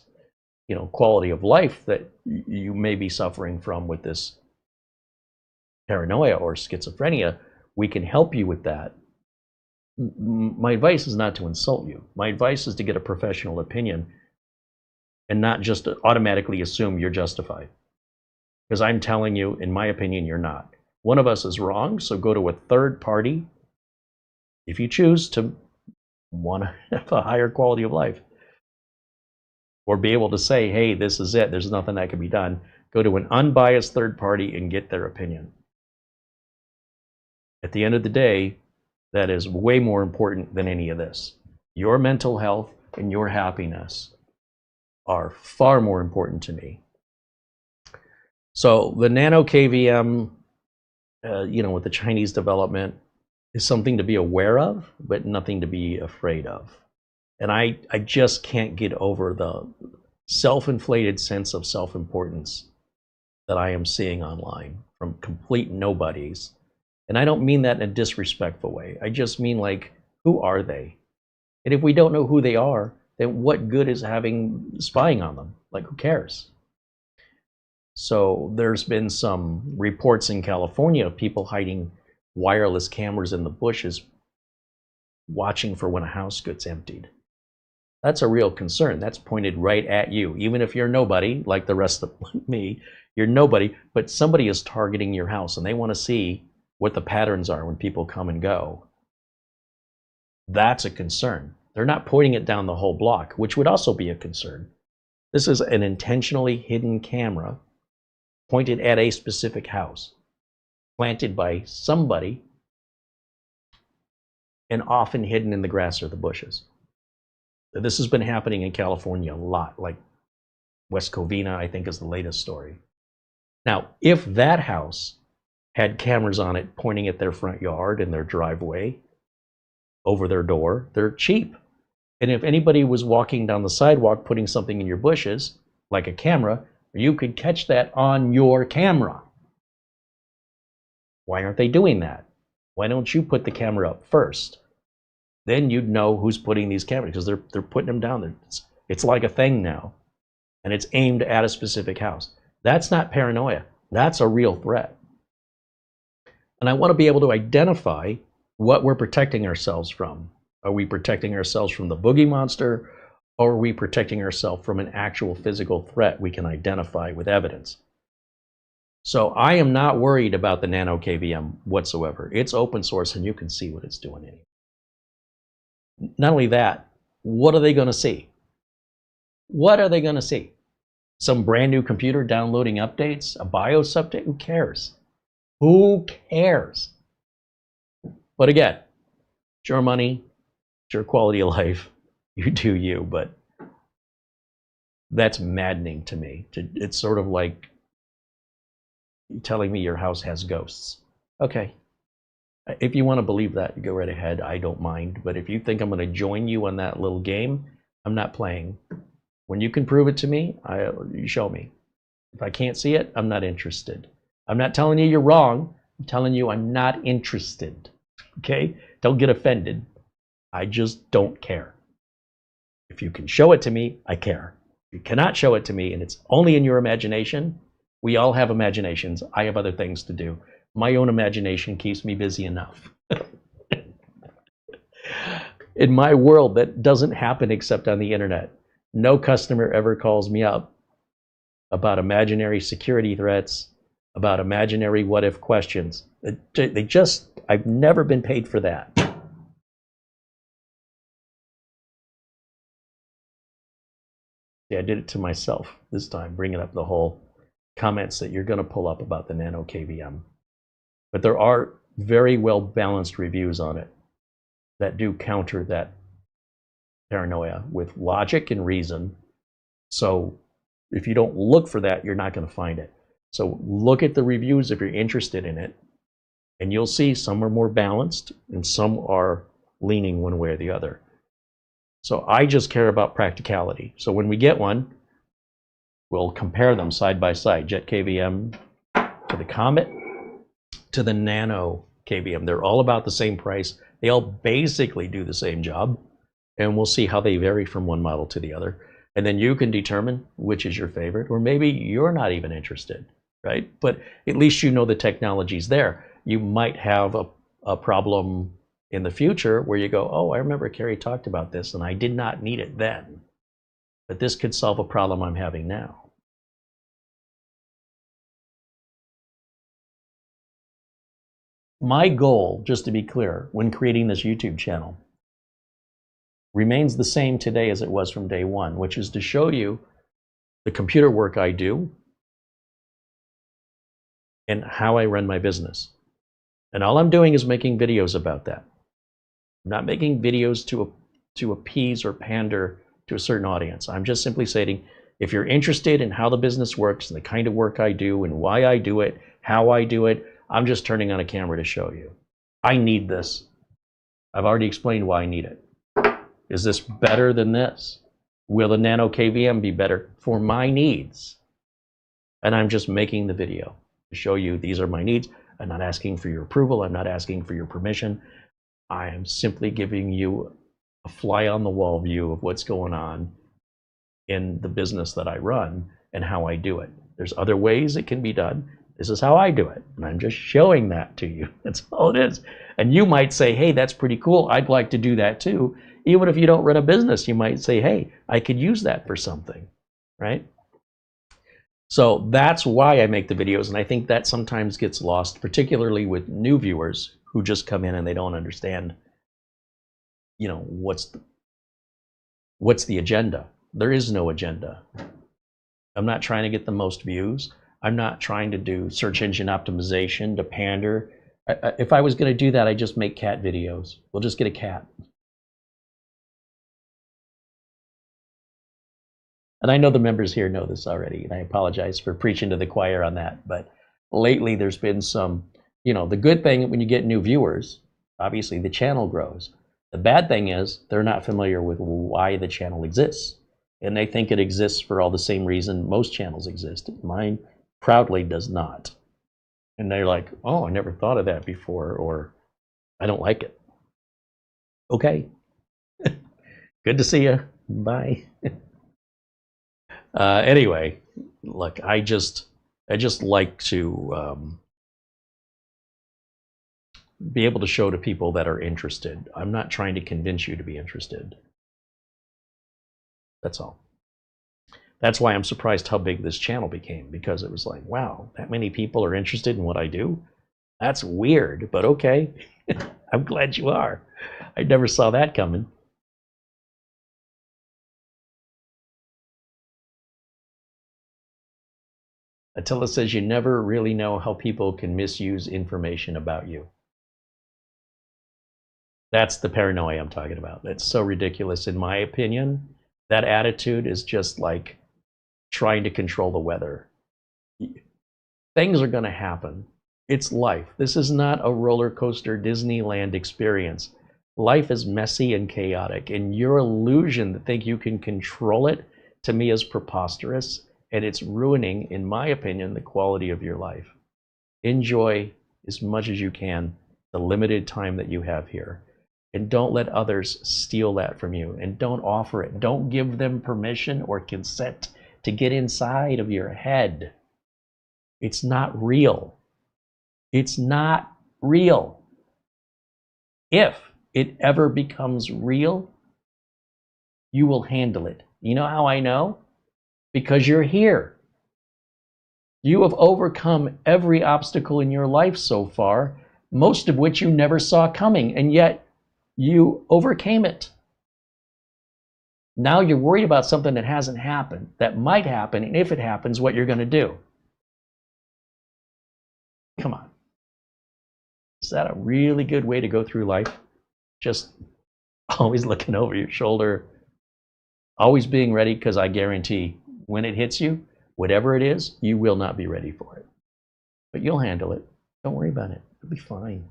quality of life that you may be suffering from with this paranoia or schizophrenia, we can help you with that. My advice is not to insult you. My advice is to get a professional opinion and not just automatically assume you're justified. Because I'm telling you, in my opinion, you're not. One of us is wrong, so go to a third party if you choose to want to have a higher quality of life. Or be able to say, hey, this is it, there's nothing that can be done. Go to an unbiased third party and get their opinion. At the end of the day, that is way more important than any of this. Your mental health and your happiness are far more important to me. So the Nano KVM, with the Chinese development, is something to be aware of, but nothing to be afraid of. And I just can't get over the self-inflated sense of self-importance that I am seeing online from complete nobodies. And I don't mean that in a disrespectful way. I just mean, like, who are they? And if we don't know who they are, then what good is having spying on them? Like, who cares? So there's been some reports in California of people hiding wireless cameras in the bushes, watching for when a house gets emptied. That's a real concern. That's pointed right at you. Even if you're nobody, like the rest of me, you're nobody, but somebody is targeting your house and they want to see what the patterns are when people come and go. That's a concern. They're not pointing it down the whole block, which would also be a concern. This is an intentionally hidden camera pointed at a specific house, planted by somebody, and often hidden in the grass or the bushes. This has been happening in California a lot, like West Covina, I think, is the latest story. Now, if that house had cameras on it pointing at their front yard and their driveway, over their door, they're cheap. And if anybody was walking down the sidewalk putting something in your bushes, like a camera, you could catch that on your camera. Why aren't they doing that? Why don't you put the camera up first? Then you'd know who's putting these cameras, because they're putting them down there. It's like a thing now, and it's aimed at a specific house. That's not paranoia. That's a real threat. And I want to be able to identify what we're protecting ourselves from. Are we protecting ourselves from the boogie monster, or are we protecting ourselves from an actual physical threat we can identify with evidence? So I am not worried about the Nano KVM whatsoever. It's open source and you can see what it's doing anyway. Not only that, what are they going to see? What are they going to see? Some brand new computer downloading updates, a BIOS update? Who cares? Who cares? But again, it's your money, it's your quality of life. You do you, but that's maddening to me. It's sort of like telling me your house has ghosts. Okay. If you want to believe that, you go right ahead. I don't mind. But if you think I'm going to join you on that little game, I'm not playing. When you can prove it to me, you show me. If I can't see it, I'm not interested. I'm not telling you you're wrong. I'm telling you I'm not interested. Okay? Don't get offended. I just don't care. If you can show it to me, I care. If you cannot show it to me and it's only in your imagination, we all have imaginations. I have other things to do. My own imagination keeps me busy enough. In my world, that doesn't happen except on the internet. No customer ever calls me up about imaginary security threats, about imaginary what-if questions. I've never been paid for that. Yeah, I did it to myself this time, bringing up the whole comments that you're going to pull up about the Nano KVM. But there are very well balanced reviews on it that do counter that paranoia with logic and reason. So if you don't look for that, you're not going to find it. So look at the reviews if you're interested in it, and you'll see some are more balanced and some are leaning one way or the other. So I just care about practicality. So when we get one, we'll compare them side by side, Jet KVM to the Comet to the Nano KVM. They're all about the same price. They all basically do the same job, and we'll see how they vary from one model to the other. And then you can determine which is your favorite, or maybe you're not even interested, right? But at least you know the technology's there. You might have a problem in the future where you go, oh, I remember Carey talked about this and I did not need it then, but this could solve a problem I'm having now. My goal, just to be clear, when creating this YouTube channel, remains the same today as it was from day one, which is to show you the computer work I do and how I run my business. And all I'm doing is making videos about that. I'm not making videos to appease or pander to a certain audience. I'm just simply saying, if you're interested in how the business works and the kind of work I do and why I do it, how I do it, I'm just turning on a camera to show you. I need this. I've already explained why I need it. Is this better than this? Will the Nano KVM be better for my needs? And I'm just making the video to show you these are my needs. I'm not asking for your approval. I'm not asking for your permission. I am simply giving you a fly on the wall view of what's going on in the business that I run and how I do it. There's other ways it can be done. This is how I do it. And I'm just showing that to you. That's all it is. And you might say, hey, that's pretty cool. I'd like to do that too. Even if you don't run a business, you might say, hey, I could use that for something, right? So that's why I make the videos. And I think that sometimes gets lost, particularly with new viewers who just come in and they don't understand, you know, what's the agenda. There is no agenda. I'm not trying to get the most views. I'm not trying to do search engine optimization to pander. If I was going to do that, I'd just make cat videos. We'll just get a cat. And I know the members here know this already, and I apologize for preaching to the choir on that. But lately there's been some, you know, the good thing when you get new viewers, obviously the channel grows. The bad thing is they're not familiar with why the channel exists. And they think it exists for all the same reason most channels exist. Mine proudly does not. And they're like, oh, I never thought of that before, or I don't like it. Okay. Good to see you. Bye. Anyway, look, I just like to be able to show to people that are interested. I'm not trying to convince you to be interested. That's all. That's why I'm surprised how big this channel became, because it was like, wow, that many people are interested in what I do? That's weird, but okay. I'm glad you are. I never saw that coming. Attila says you never really know how people can misuse information about you. That's the paranoia I'm talking about. That's so ridiculous, in my opinion. That attitude is just like trying to control the weather. Things are going to happen. It's life. This is not a roller coaster Disneyland experience. Life is messy and chaotic, and your illusion to think you can control it, to me, is preposterous, and it's ruining, in my opinion, the quality of your life. Enjoy as much as you can the limited time that you have here, and don't let others steal that from you, and don't offer it. Don't give them permission or consent to get inside of your head. It's not real. It's not real. If it ever becomes real, you will handle it. You know how I know? Because you're here. You have overcome every obstacle in your life so far, most of which you never saw coming, and yet you overcame it. Now you're worried about something that hasn't happened, that might happen, and if it happens, what you're going to do. Come on. Is that a really good way to go through life? Just always looking over your shoulder, always being ready, because I guarantee when it hits you, whatever it is, you will not be ready for it. But you'll handle it. Don't worry about it. It'll be fine.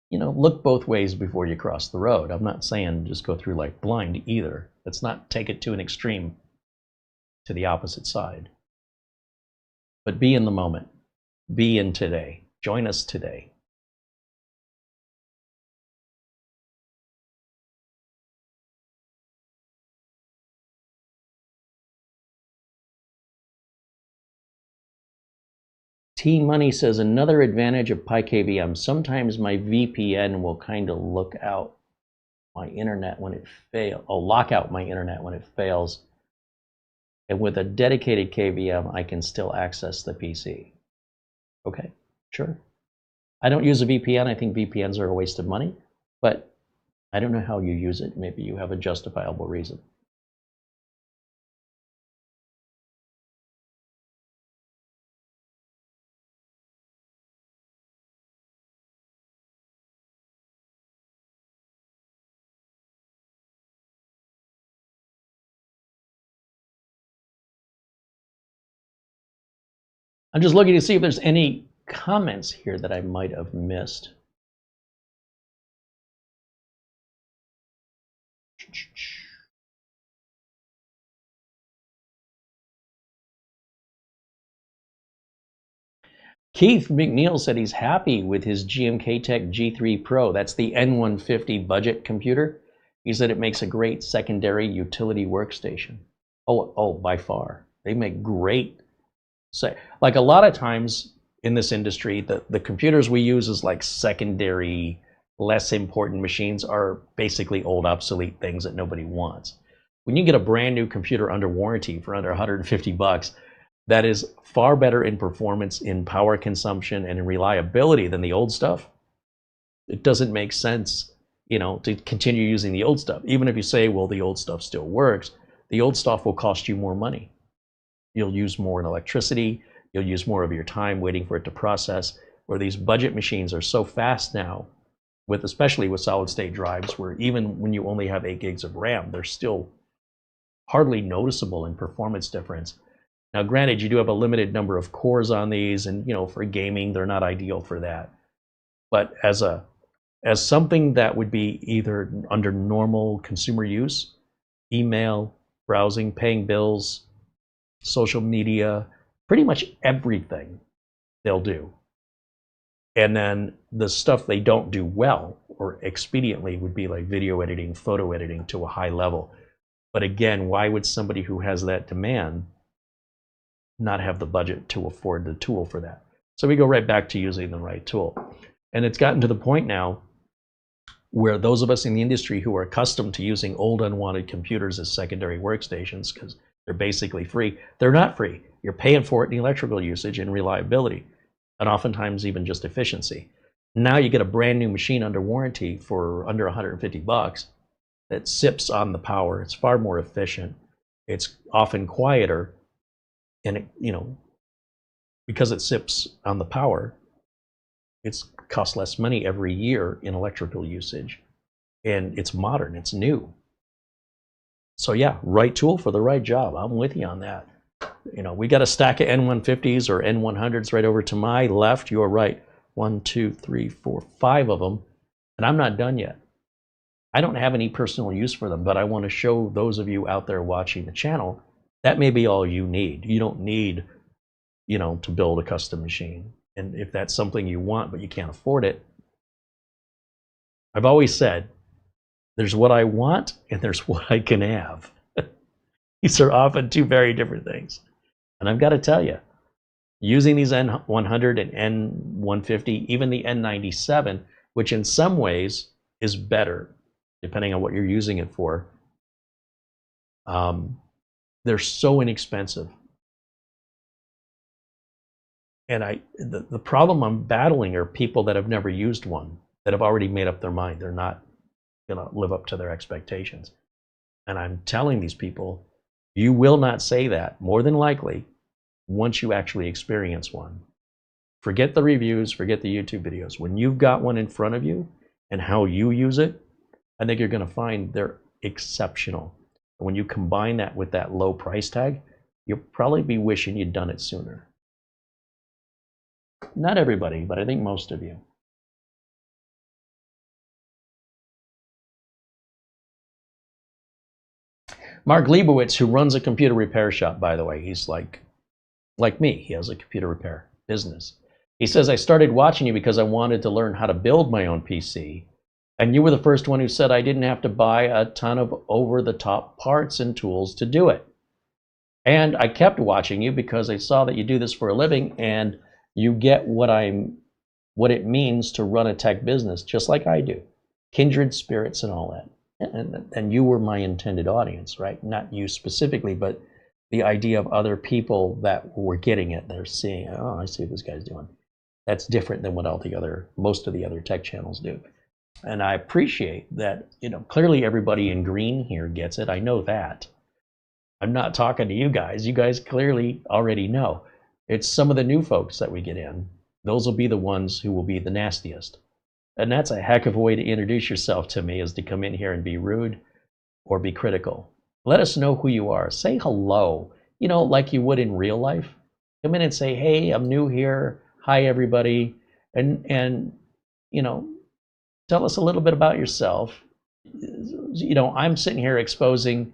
You know, look both ways before you cross the road. I'm not saying just go through like blind either. Let's not take it to an extreme, to the opposite side. But be in the moment. Be in today. Join us today. T Money says, another advantage of KVM, sometimes my VPN will kind of look out my internet when it fails, or lock out my internet when it fails. And with a dedicated KVM, I can still access the PC. Okay, sure. I don't use a VPN. I think VPNs are a waste of money, but I don't know how you use it. Maybe you have a justifiable reason. I'm just looking to see if there's any comments here that I might have missed. Keith McNeil said he's happy with his GMK-Tech G3 Pro. That's the N150 budget computer. He said it makes a great secondary utility workstation. Oh, by far. They make great. Like a lot of times in this industry, the computers we use as like secondary, less important machines are basically old, obsolete things that nobody wants. When you get a brand new computer under warranty for under 150 bucks, that is far better in performance, in power consumption, and in reliability than the old stuff. It doesn't make sense, you know, to continue using the old stuff. Even if you say, well, the old stuff still works, the old stuff will cost you more money. You'll use more in electricity. You'll use more of your time waiting for it to process. Where these budget machines are so fast now, especially with solid state drives, where even when you only have 8 gigs of RAM, they're still hardly noticeable in performance difference. Now, granted, you do have a limited number of cores on these, and for gaming, they're not ideal for that. But as something that would be either under normal consumer use, email, browsing, paying bills, social media, pretty much everything they'll do. And then the stuff they don't do well or expediently would be like video editing, photo editing to a high level. But again, why would somebody who has that demand not have the budget to afford the tool for that? So we go right back to using the right tool. And it's gotten to the point now where those of us in the industry who are accustomed to using old unwanted computers as secondary workstations, because they're basically free, they're not free. You're paying for it in electrical usage and reliability, and oftentimes even just efficiency. Now you get a brand new machine under warranty for under $150 that sips on the power. It's far more efficient. It's often quieter, and it, because it sips on the power, it's costs less money every year in electrical usage, and it's modern, it's new. So yeah, right tool for the right job. I'm with you on that. We got a stack of N150s or N100s right over to my left, your right. 1, 2, 3, 4, 5 of them, and I'm not done yet. I don't have any personal use for them, but I want to show those of you out there watching the channel that may be all you need. You don't need, to build a custom machine. And if that's something you want but you can't afford it, I've always said there's what I want and there's what I can have. These are often two very different things. And I've got to tell you, using these N100 and N150, even the N97, which in some ways is better, depending on what you're using it for, they're so inexpensive. And the problem I'm battling are people that have never used one, that have already made up their mind. They're not going to live up to their expectations. And I'm telling these people, you will not say that, more than likely, once you actually experience one. Forget the reviews, forget the YouTube videos. When you've got one in front of you and how you use it, I think you're going to find they're exceptional. And when you combine that with that low price tag, you'll probably be wishing you'd done it sooner. Not everybody, but I think most of you. Mark Leibowitz, who runs a computer repair shop, by the way, he's like me. He has a computer repair business. He says, I started watching you because I wanted to learn how to build my own PC. And you were the first one who said I didn't have to buy a ton of over-the-top parts and tools to do it. And I kept watching you because I saw that you do this for a living and you get what it means to run a tech business, just like I do. Kindred spirits and all that. And you were my intended audience, right? Not you specifically, but the idea of other people that were getting it. They're seeing, oh, I see what this guy's doing. That's different than what most of the other tech channels do. And I appreciate that, clearly everybody in green here gets it. I know that. I'm not talking to you guys. You guys clearly already know. It's some of the new folks that we get in. Those will be the ones who will be the nastiest. And that's a heck of a way to introduce yourself to me, is to come in here and be rude or be critical. Let us know who you are. Say hello, like you would in real life. Come in and say, hey, I'm new here. Hi, everybody. And tell us a little bit about yourself. I'm sitting here exposing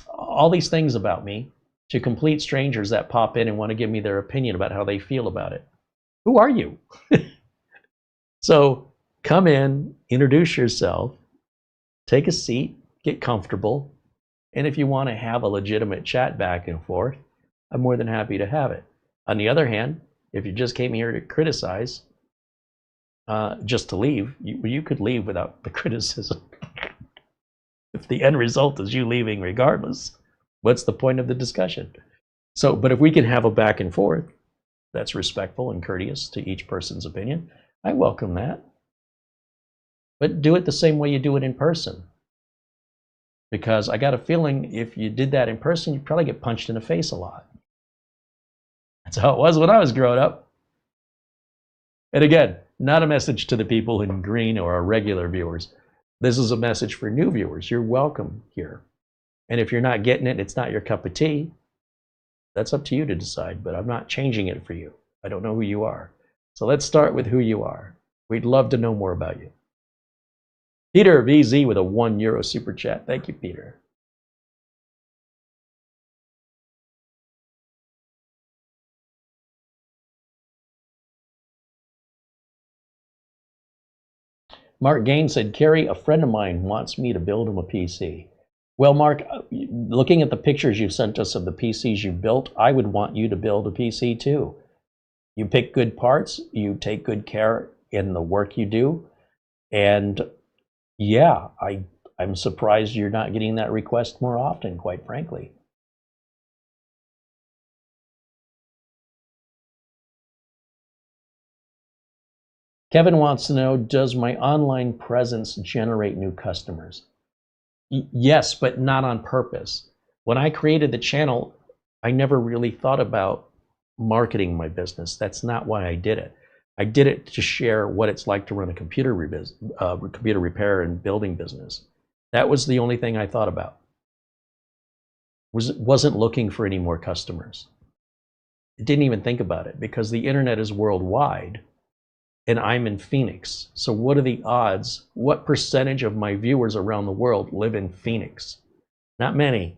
all these things about me to complete strangers that pop in and want to give me their opinion about how they feel about it. Who are you? So come in, introduce yourself, take a seat, get comfortable, and if you want to have a legitimate chat back and forth, I'm more than happy to have it. On the other hand, if you just came here to criticize, just to leave, you could leave without the criticism. If the end result is you leaving regardless, what's the point of the discussion? So, but if we can have a back and forth that's respectful and courteous to each person's opinion, I welcome that. But do it the same way you do it in person. Because I got a feeling if you did that in person, you'd probably get punched in the face a lot. That's how it was when I was growing up. And again, not a message to the people in green or our regular viewers. This is a message for new viewers. You're welcome here. And if you're not getting it, it's not your cup of tea, That's up to you to decide, but I'm not changing it for you. I don't know who you are. So let's start with who you are. We'd love to know more about you. Peter VZ with a €1 super chat. Thank you, Peter. Mark Gaines said, Carey, a friend of mine wants me to build him a PC. Well, Mark, looking at the pictures you've sent us of the PCs you built, I would want you to build a PC too. You pick good parts, you take good care in the work you do, and yeah, I'm surprised you're not getting that request more often, quite frankly. Kevin wants to know, does my online presence generate new customers? Yes, but not on purpose. When I created the channel, I never really thought about marketing my business. That's not why I did it. I did it to share what it's like to run a computer repair and building business. That was the only thing I thought about. Wasn't looking for any more customers. Didn't even think about it because the internet is worldwide and I'm in Phoenix. So what are the odds? What percentage of my viewers around the world live in Phoenix? Not many.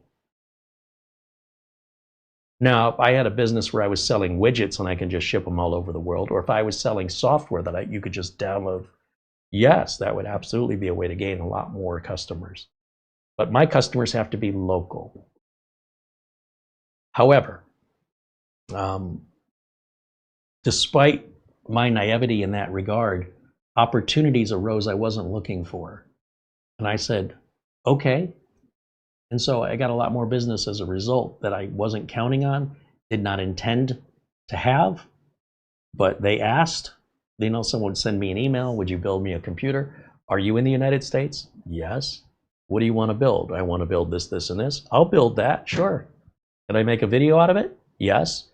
Now, if I had a business where I was selling widgets and I can just ship them all over the world, or if I was selling software that you could just download, yes, that would absolutely be a way to gain a lot more customers. But my customers have to be local. However, despite my naivety in that regard, opportunities arose I wasn't looking for. And I said, okay. And so I got a lot more business as a result that I wasn't counting on, did not intend to have, but they asked. You know, someone would send me an email, would you build me a computer? Are you in the United States? Yes. What do you want to build? I want to build this, this, and this. I'll build that, sure. Can I make a video out of it? Yes.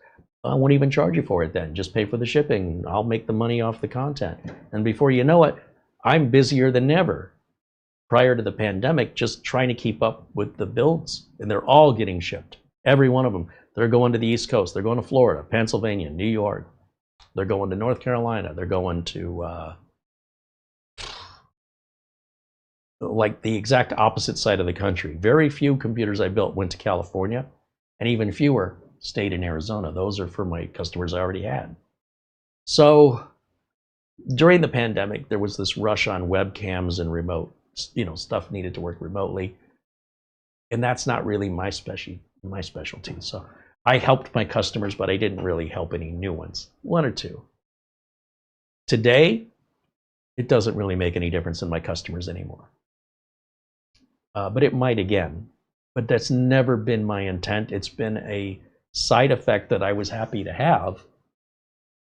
I won't even charge you for it then. Just pay for the shipping. I'll make the money off the content. And before you know it, I'm busier than ever. Prior to the pandemic, just trying to keep up with the builds, and they're all getting shipped. Every one of them. They're going to the East Coast. They're going to Florida, Pennsylvania, New York. They're going to North Carolina. They're going to like the exact opposite side of the country. Very few computers I built went to California, and even fewer stayed in Arizona. Those are for my customers I already had. So during the pandemic, there was this rush on webcams and remote, stuff needed to work remotely. And that's not really my specialty. So I helped my customers, but I didn't really help any new ones, one or two. Today, it doesn't really make any difference in my customers anymore. But it might again. But that's never been my intent. It's been a side effect that I was happy to have,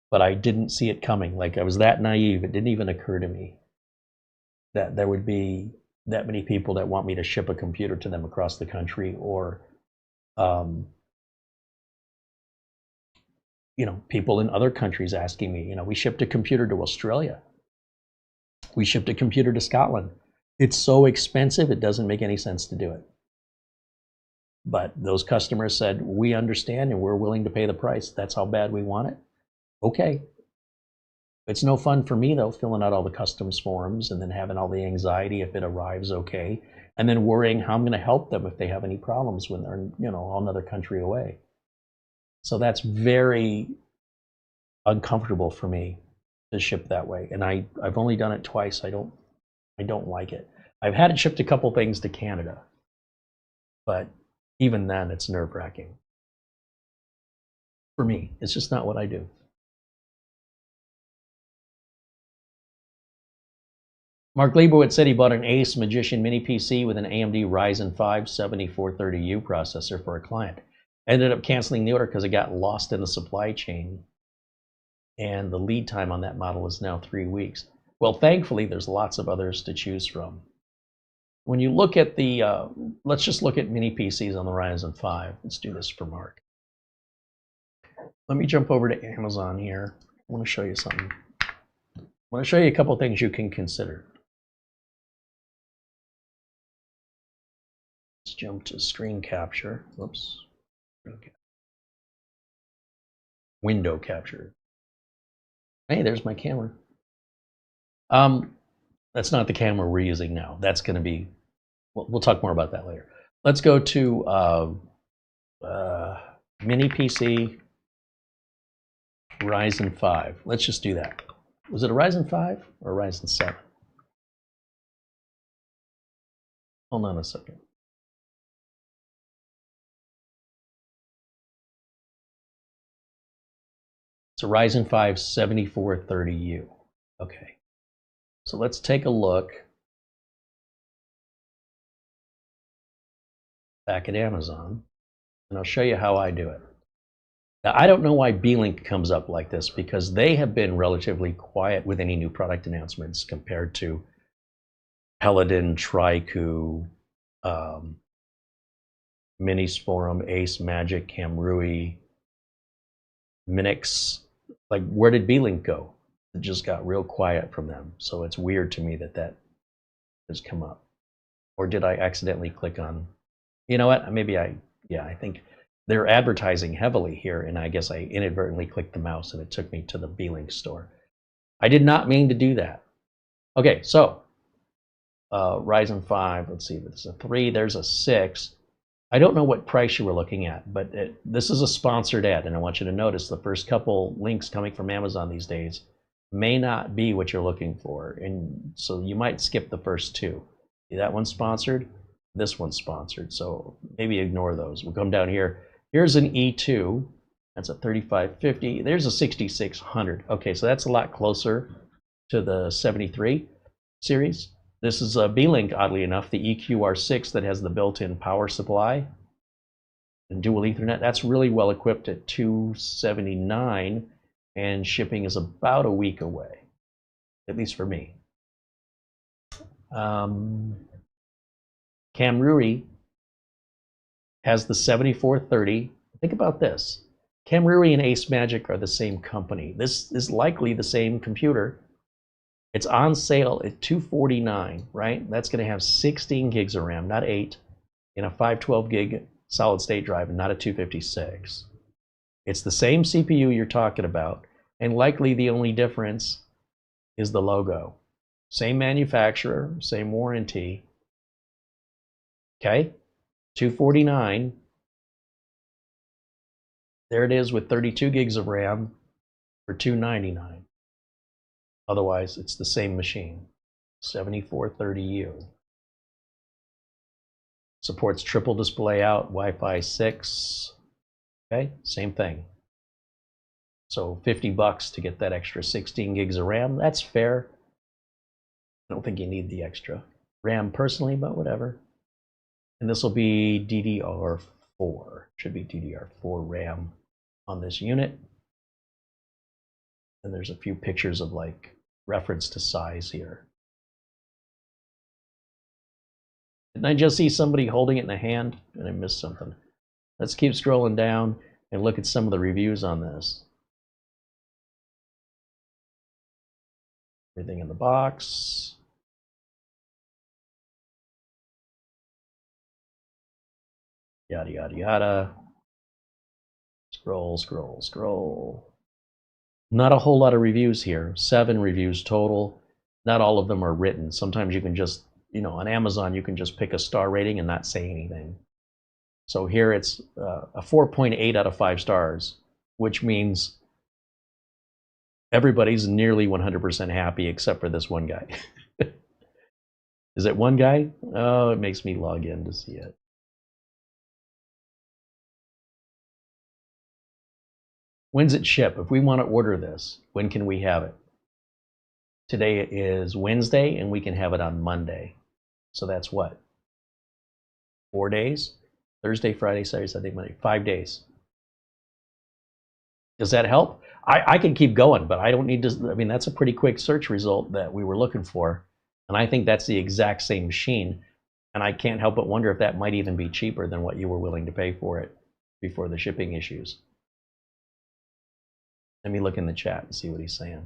but I didn't see it coming. Like, I was that naive, it didn't even occur to me that there would be that many people that want me to ship a computer to them across the country, or people in other countries asking me. We shipped a computer to Australia. We shipped a computer to Scotland. It's so expensive, it doesn't make any sense to do it. But those customers said, we understand and we're willing to pay the price. That's how bad we want it. Okay. It's no fun for me, though, filling out all the customs forms and then having all the anxiety if it arrives okay, and then worrying how I'm going to help them if they have any problems when they're, another country away. So that's very uncomfortable for me to ship that way. And I've only done it twice. I don't like it. I've had it shipped a couple things to Canada, but even then it's nerve-wracking. For me, it's just not what I do. Mark Leibowitz said he bought an Ace Magician Mini PC with an AMD Ryzen 5 7430U processor for a client. Ended up canceling the order because it got lost in the supply chain. And the lead time on that model is now 3 weeks. Well, thankfully, there's lots of others to choose from. When you look at the, let's just look at mini PCs on the Ryzen 5. Let's do this for Mark. Let me jump over to Amazon here. I want to show you something. I want to show you a couple things you can consider. Let's jump to screen capture. Whoops. Okay. window capture. Hey, there's my camera. That's not the camera we're using now. That's going to be, we'll talk more about that later. Let's go to mini PC Ryzen 5. Let's just do that. Was it a Ryzen 5 or a Ryzen 7? Hold on a second. It's a Ryzen 5 7430U. Okay. So let's take a look back at Amazon, and I'll show you how I do it. Now, I don't know why B-Link comes up like this, because they have been relatively quiet with any new product announcements compared to Paladin, Triku, Minisforum, Ace, Magic, Camrui, Minix. Like, where did B-Link go? It just got real quiet from them. So it's weird to me that that has come up. Or did I accidentally click on, you know what, maybe I think they're advertising heavily here, and I guess I inadvertently clicked the mouse and it took me to the B-Link store. I did not mean to do that. Okay, so Ryzen 5, let's see, there's a 3, there's a 6. I don't know what price you were looking at, but this is a sponsored ad, and I want you to notice the first couple links coming from Amazon these days may not be what you're looking for, and so you might skip the first two. See, that one's sponsored, this one's sponsored, so maybe ignore those. We'll come down here. Here's an E2, that's a 3550. There's a 6600. Okay, so that's a lot closer to the 73 series. This is a B-Link, oddly enough, the EQR6 that has the built-in power supply and dual Ethernet. That's really well equipped at $279, and shipping is about a week away, at least for me. Camrui has the 7430. Think about this. Camrui and Ace Magic are the same company. This is likely the same computer. It's on sale at $249, right? That's going to have 16 gigs of RAM, not 8, in a 512 gig solid state drive, and not a 256. It's the same CPU you're talking about, and likely the only difference is the logo. Same manufacturer, same warranty. Okay, $249. There it is with 32 gigs of RAM for $299. Otherwise, it's the same machine, 7430U. Supports triple display out, Wi-Fi 6. Okay, same thing. So $50 to get that extra 16 gigs of RAM. That's fair. I don't think you need the extra RAM personally, but whatever. And this will be DDR4. Should be DDR4 RAM on this unit. And there's a few pictures of like reference to size here. Didn't I just see somebody holding it in a hand? And I missed something. Let's keep scrolling down and look at some of the reviews on this. Everything in the box. Yada, yada, yada. Scroll, scroll, scroll. Not a whole lot of reviews here. 7 reviews total. Not all of them are written. Sometimes you can just, you know, on Amazon, you can just pick a star rating and not say anything. So here it's a 4.8 out of 5 stars, which means everybody's nearly 100% happy except for this one guy. Is it one guy? Oh, it makes me log in to see it. When's it ship? If we want to order this, when can we have it? Today is Wednesday, and we can have it on Monday. So that's what? 4 days? Thursday, Friday, Saturday, Sunday, Monday. 5 days. Does that help? I can keep going, but I don't need to. I mean, that's a pretty quick search result that we were looking for. And I think that's the exact same machine. And I can't help but wonder if that might even be cheaper than what you were willing to pay for it before the shipping issues. Let me look in the chat and see what he's saying.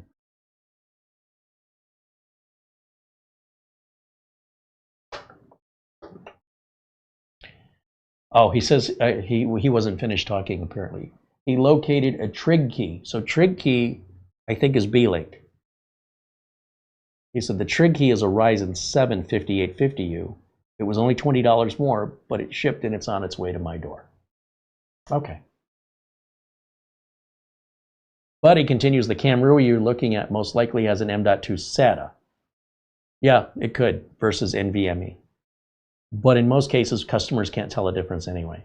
Oh, he says he wasn't finished talking, apparently. he located a trig key. So trig key, I think, is B-Link. He said the trig key is a Ryzen 7 5850U. It was only $20 more, but it shipped and it's on its way to my door. Okay. But he continues, the Camrui you're looking at most likely has an M.2 SATA. Yeah, it could, versus NVMe. But in most cases, customers can't tell a difference anyway.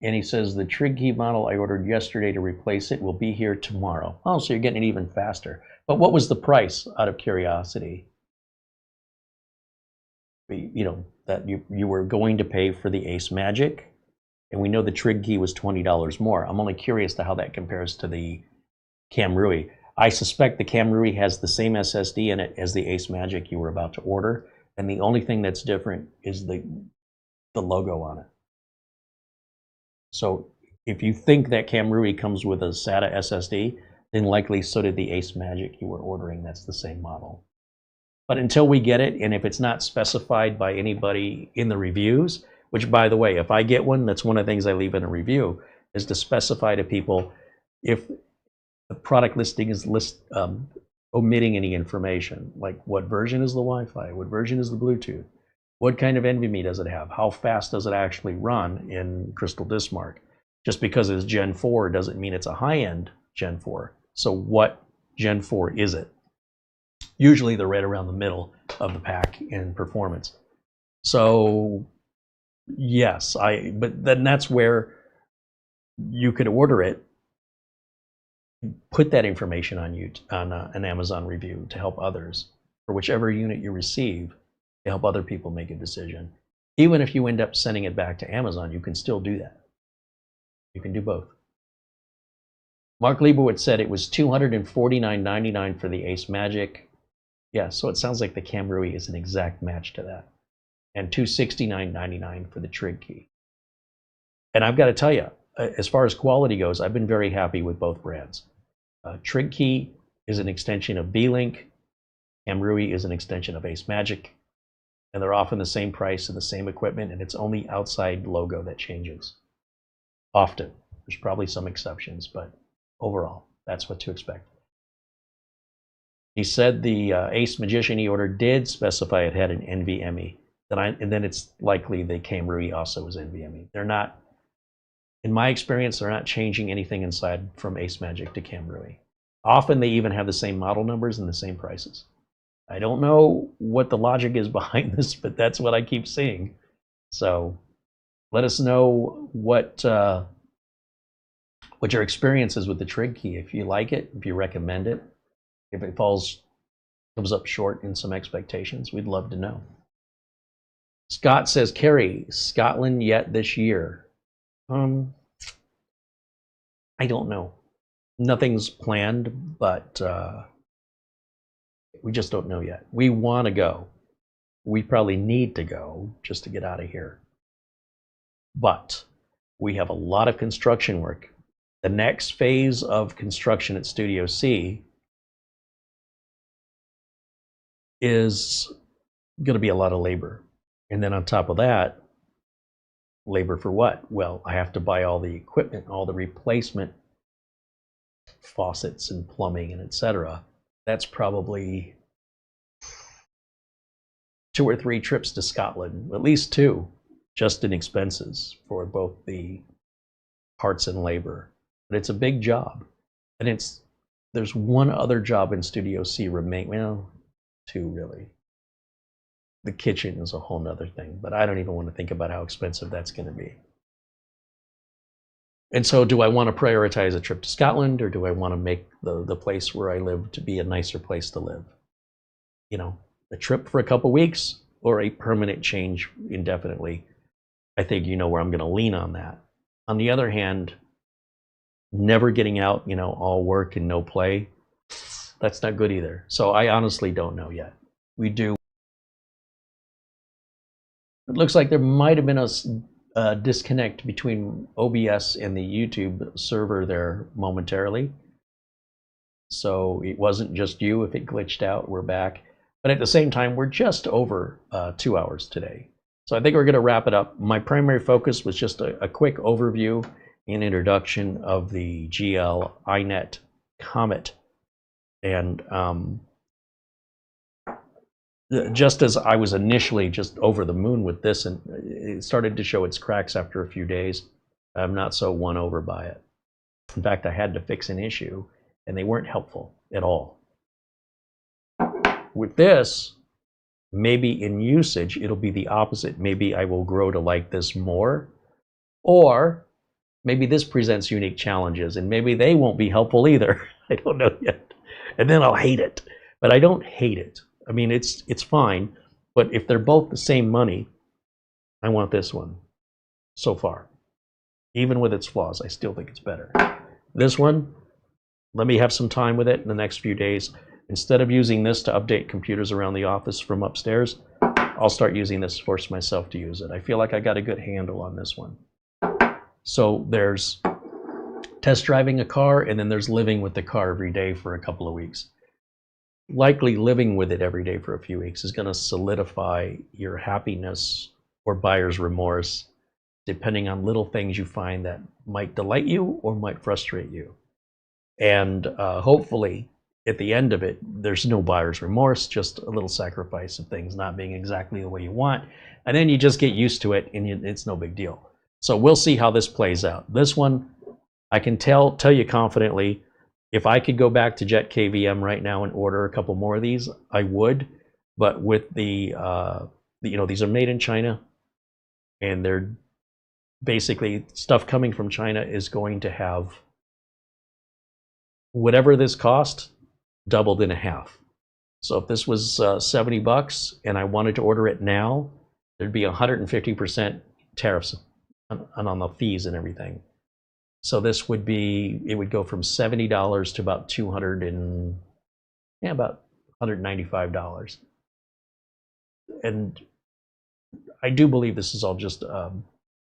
And he says, the trig key model I ordered yesterday to replace it will be here tomorrow. Oh, so you're getting it even faster. But what was the price, out of curiosity? You know, that you were going to pay for the Ace Magic, and we know the trig key was $20 more. I'm only curious to how that compares to the Camrui. I suspect the Camrui has the same SSD in it as the Ace Magic you were about to order, and the only thing that's different is the logo on it. So if you think that Camrui comes with a SATA SSD, then likely so did the Ace Magic you were ordering. That's the same model. But until we get it, and if it's not specified by anybody in the reviews, which, by the way, if I get one, that's one of the things I leave in a review, is to specify to people if the product listing is omitting any information, like what version is the Wi-Fi, what version is the Bluetooth, what kind of NVMe does it have, how fast does it actually run in Crystal Disk Mark. Just because it's Gen 4 doesn't mean it's a high-end Gen 4. So what Gen 4 is it? Usually they're right around the middle of the pack in performance. So yes, but then that's where you could order it, put that information on an Amazon review to help others for whichever unit you receive, to help other people make a decision. Even if you end up sending it back to Amazon, you can still do that. You can do both. Mark Leibowitz said it was $249.99 for the Ace Magic. Yeah, so it sounds like the Camrui is an exact match to that. And $269.99 for the trig key. And I've got to tell you, as far as quality goes, I've been very happy with both brands. Trig key is an extension of B-Link. Camrui is an extension of Ace Magic. And they're often the same price and the same equipment, and it's only outside logo that changes. Often. There's probably some exceptions, but overall, that's what to expect. He said the Ace Magician he ordered did specify it had an NVMe. And then it's likely the Camrui also is NVMe. They're not, in my experience, they're not changing anything inside from Ace Magic to Camrui. Often they even have the same model numbers and the same prices. I don't know what the logic is behind this, but that's what I keep seeing. So let us know what your experience is with the trig key. If you like it, if you recommend it, if it comes up short in some expectations, we'd love to know. Scott says, Carey, Scotland yet this year? I don't know. Nothing's planned, but we just don't know yet. We want to go. We probably need to go just to get out of here. But we have a lot of construction work. The next phase of construction at Studio C is going to be a lot of labor. And then on top of that, labor for what? Well, I have to buy all the equipment, all the replacement faucets and plumbing and etc. That's probably 2 or 3 trips to Scotland, at least 2, just in expenses for both the parts and labor. But it's a big job. And there's one other job in Studio C remaining. Well, 2 really. The kitchen is a whole nother thing, but I don't even want to think about how expensive that's going to be. And so do I want to prioritize a trip to Scotland, or do I want to make the place where I live to be a nicer place to live? You know, a trip for a couple weeks or a permanent change indefinitely. I think you know where I'm going to lean on that. On the other hand, never getting out, you know, all work and no play, that's not good either. So I honestly don't know yet. We do. It looks like there might have been a disconnect between OBS and the YouTube server there momentarily. So it wasn't just you. If it glitched out, we're back. But at the same time, we're just over 2 hours today. So I think we're going to wrap it up. My primary focus was just a quick overview and introduction of the GL.iNet Comet. And just as I was initially just over the moon with this, and it started to show its cracks after a few days, I'm not so won over by it. In fact, I had to fix an issue, and they weren't helpful at all. With this, maybe in usage, it'll be the opposite. Maybe I will grow to like this more, or maybe this presents unique challenges, and maybe they won't be helpful either. I don't know yet. And then I'll hate it. But I don't hate it. I mean, it's fine, but if they're both the same money, I want this one so far. Even with its flaws, I still think it's better. This one, let me have some time with it in the next few days. Instead of using this to update computers around the office from upstairs, I'll start using this to force myself to use it. I feel like I got a good handle on this one. So there's test driving a car, and then there's living with the car every day for a couple of weeks. Likely living with it every day for a few weeks is going to solidify your happiness or buyer's remorse, depending on little things you find that might delight you or might frustrate you. And hopefully, at the end of it, there's no buyer's remorse, just a little sacrifice of things not being exactly the way you want. And then you just get used to it, and it's no big deal. So we'll see how this plays out. This one, I can tell you confidently, if I could go back to Jet KVM right now and order a couple more of these, I would. But with these are made in China, and they're basically stuff coming from China is going to have whatever this cost doubled in half. So if this was $70 and I wanted to order it now, there'd be 150% tariffs on the fees and everything. So this would be, it would go from $70 to about about $195. And I do believe this is all just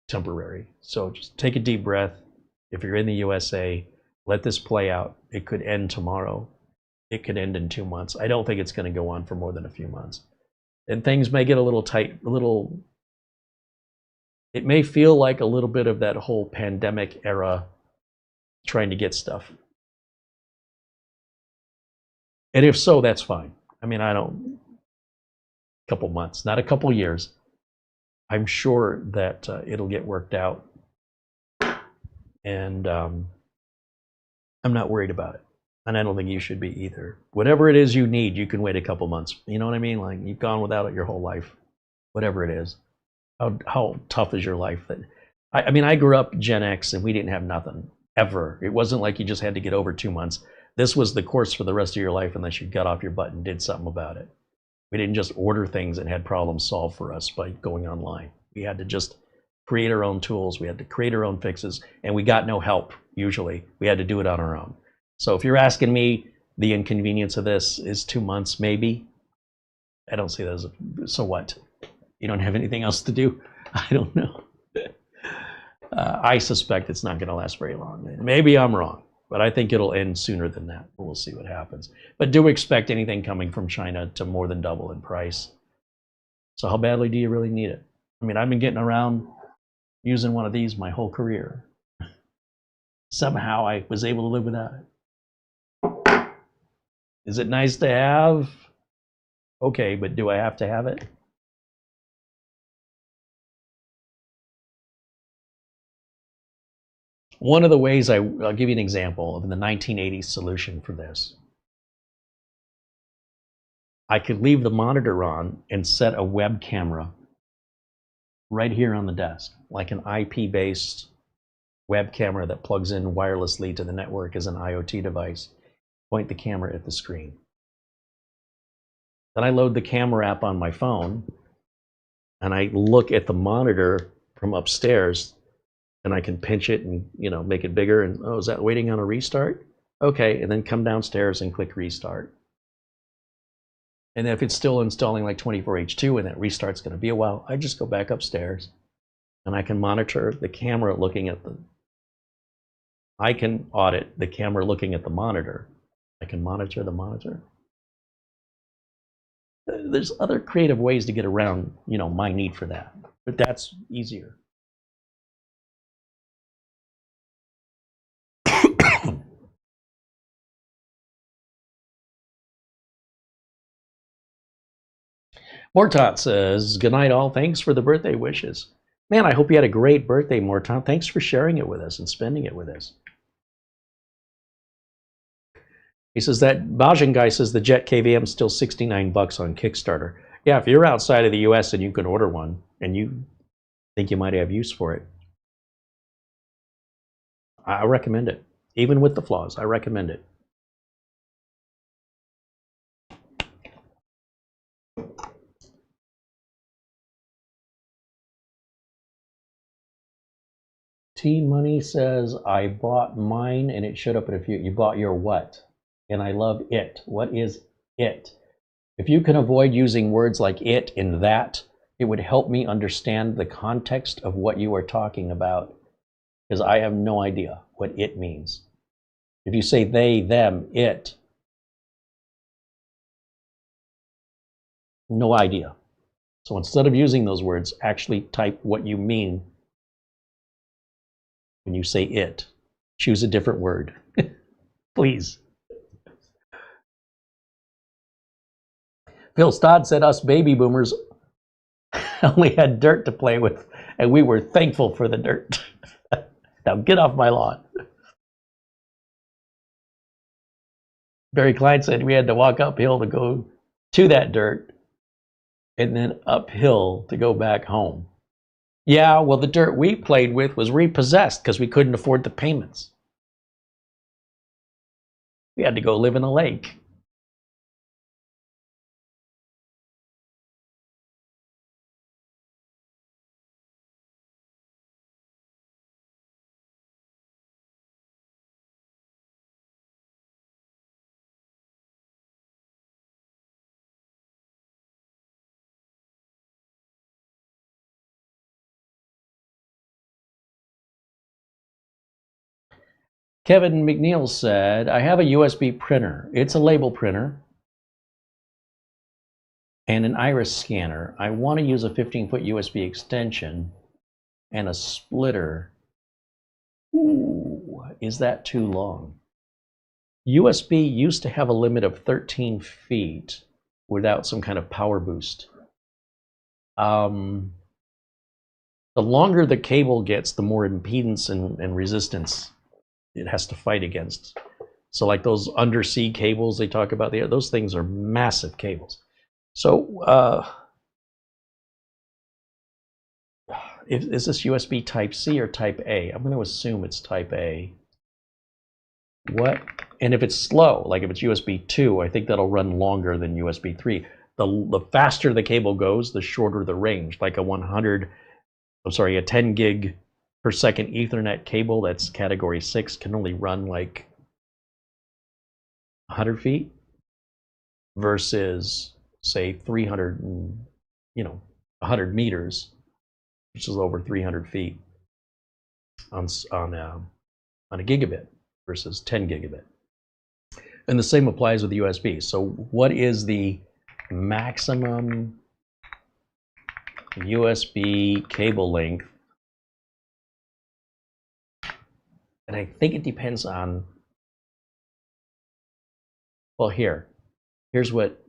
temporary. So just take a deep breath. If you're in the USA, let this play out. It could end tomorrow. It could end in 2 months. I don't think it's going to go on for more than a few months. And things may get a little tight, it may feel like a little bit of that whole pandemic era trying to get stuff. And if so, that's fine. I mean, a couple months, not a couple years. I'm sure that it'll get worked out. And I'm not worried about it. And I don't think you should be either. Whatever it is you need, you can wait a couple months. You know what I mean? Like, you've gone without it your whole life. Whatever it is. How tough is your life? I mean, I grew up Gen X and we didn't have nothing, ever. It wasn't like you just had to get over 2 months. This was the course for the rest of your life unless you got off your butt and did something about it. We didn't just order things and had problems solved for us by going online. We had to just create our own tools. We had to create our own fixes, and we got no help, usually. We had to do it on our own. So if you're asking me, the inconvenience of this is 2 months, maybe. I don't see that as so what? You don't have anything else to do? I don't know. I suspect it's not going to last very long. Maybe I'm wrong, but I think it'll end sooner than that. We'll see what happens. But do expect anything coming from China to more than double in price. So how badly do you really need it? I mean, I've been getting around using one of these my whole career. Somehow I was able to live without it. Is it nice to have? Okay, but do I have to have it? One of the ways, I'll give you an example of the 1980s solution for this. I could leave the monitor on and set a web camera right here on the desk, like an IP-based web camera that plugs in wirelessly to the network as an IoT device. Point the camera at the screen. Then I load the camera app on my phone, and I look at the monitor from upstairs, and I can pinch it and make it bigger. And oh, is that waiting on a restart? Okay, and then come downstairs and click restart. And if it's still installing like 24H2 and that restart's going to be a while, I just go back upstairs, and I can monitor the camera looking at I can audit the camera looking at the monitor. I can monitor the monitor. There's other creative ways to get around, my need for that, but that's easier. Mortot says, good night all. Thanks for the birthday wishes. Man, I hope you had a great birthday, Mortot. Thanks for sharing it with us and spending it with us. He says that Bajan guy says the Jet KVM is still $69 on Kickstarter. Yeah, if you're outside of the US and you can order one and you think you might have use for it, I recommend it. Even with the flaws, I recommend it. T Money says, I bought mine and it showed up in a few. You bought your what? And I love it. What is it? If you can avoid using words like it and that, it would help me understand the context of what you are talking about, because I have no idea what it means. If you say they, them, it, no idea. So instead of using those words, actually type what you mean when you say it. Choose a different word, please. Phil Stodd said us baby boomers only had dirt to play with, and we were thankful for the dirt. Now get off my lawn. Barry Klein said we had to walk uphill to go to that dirt and then uphill to go back home. Yeah, well, the dirt we played with was repossessed because we couldn't afford the payments. We had to go live in a lake. Kevin McNeil said, I have a USB printer. It's a label printer and an iris scanner. I want to use a 15-foot USB extension and a splitter. Ooh, is that too long? USB used to have a limit of 13 feet without some kind of power boost. The longer the cable gets, the more impedance and resistance it has to fight against. So like those undersea cables they talk about there, those things are massive cables. So is this USB type C or type A? I'm going to assume it's type A. What? And if it's slow, like if it's USB 2, I think that'll run longer than USB 3. The faster the cable goes, the shorter the range. Like a 10 gig per second Ethernet cable that's category 6 can only run like 100 feet versus say 300 and 100 meters, which is over 300 feet on a gigabit versus 10 gigabit. And the same applies with USB. So what is the maximum USB cable length? And I think it depends on, well, here's what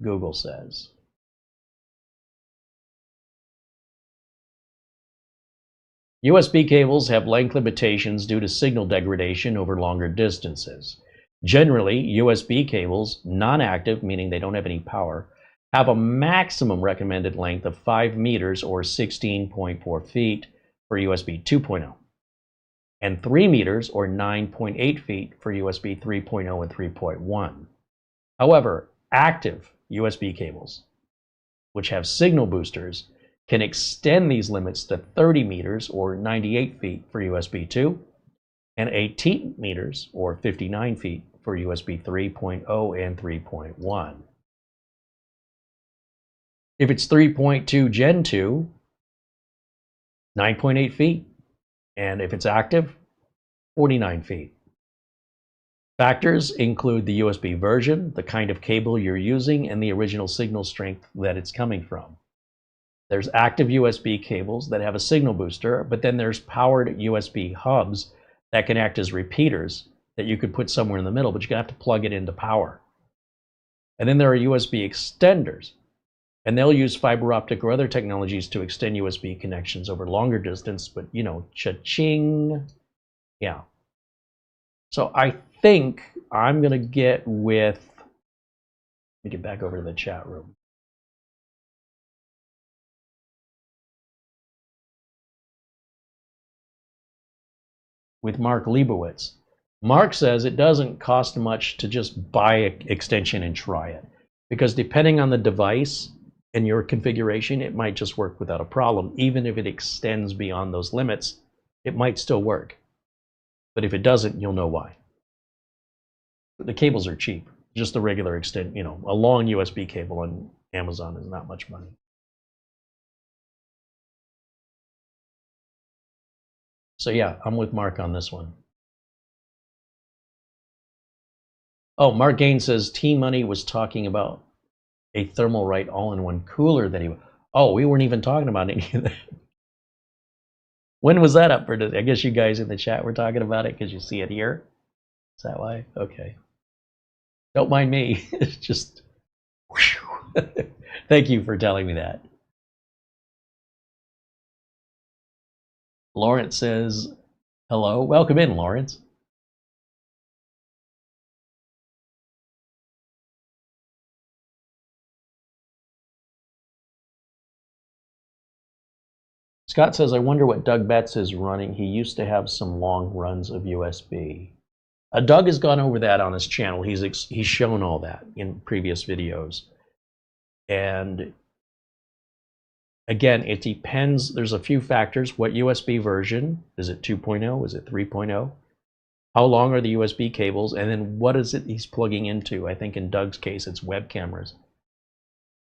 Google says. USB cables have length limitations due to signal degradation over longer distances. Generally, USB cables, non-active, meaning they don't have any power, have a maximum recommended length of 5 meters or 16.4 feet for USB 2.0, and 3 meters or 9.8 feet for USB 3.0 and 3.1. However, active USB cables, which have signal boosters, can extend these limits to 30 meters or 98 feet for USB 2 and 18 meters or 59 feet for USB 3.0 and 3.1. If it's 3.2 Gen 2, 9.8 feet. And if it's active, 49 feet. Factors include the USB version, the kind of cable you're using, and the original signal strength that it's coming from. There's active USB cables that have a signal booster, but then there's powered USB hubs that can act as repeaters that you could put somewhere in the middle, but you have to plug it into power. And then there are USB extenders, and they'll use fiber optic or other technologies to extend USB connections over longer distance, but you know, cha-ching. Yeah. So I think I'm going to get with, let me get back over to the chat room. With Mark Leibowitz. Mark says it doesn't cost much to just buy an extension and try it, because depending on the device and your configuration, it might just work without a problem. Even if it extends beyond those limits, it might still work. But if it doesn't, you'll know why. The cables are cheap. Just a regular extend, you know, a long USB cable on Amazon is not much money. So yeah, I'm with Mark on this one. Oh, Mark Gaines says T-Money was talking about a Thermalright all-in-one cooler that he... Oh, we weren't even talking about any of that. When was that up for? I guess you guys in the chat were talking about it because you see it here. Is that why? Okay. Don't mind me. It's just... Thank you for telling me that. Lawrence says, hello. Welcome in, Lawrence. Scott says, I wonder what Doug Betts is running. He used to have some long runs of USB. Doug has gone over that on his channel. He's shown all that in previous videos. And again, it depends. There's a few factors. What USB version? Is it 2.0? Is it 3.0? How long are the USB cables? And then what is it he's plugging into? I think in Doug's case, it's web cameras.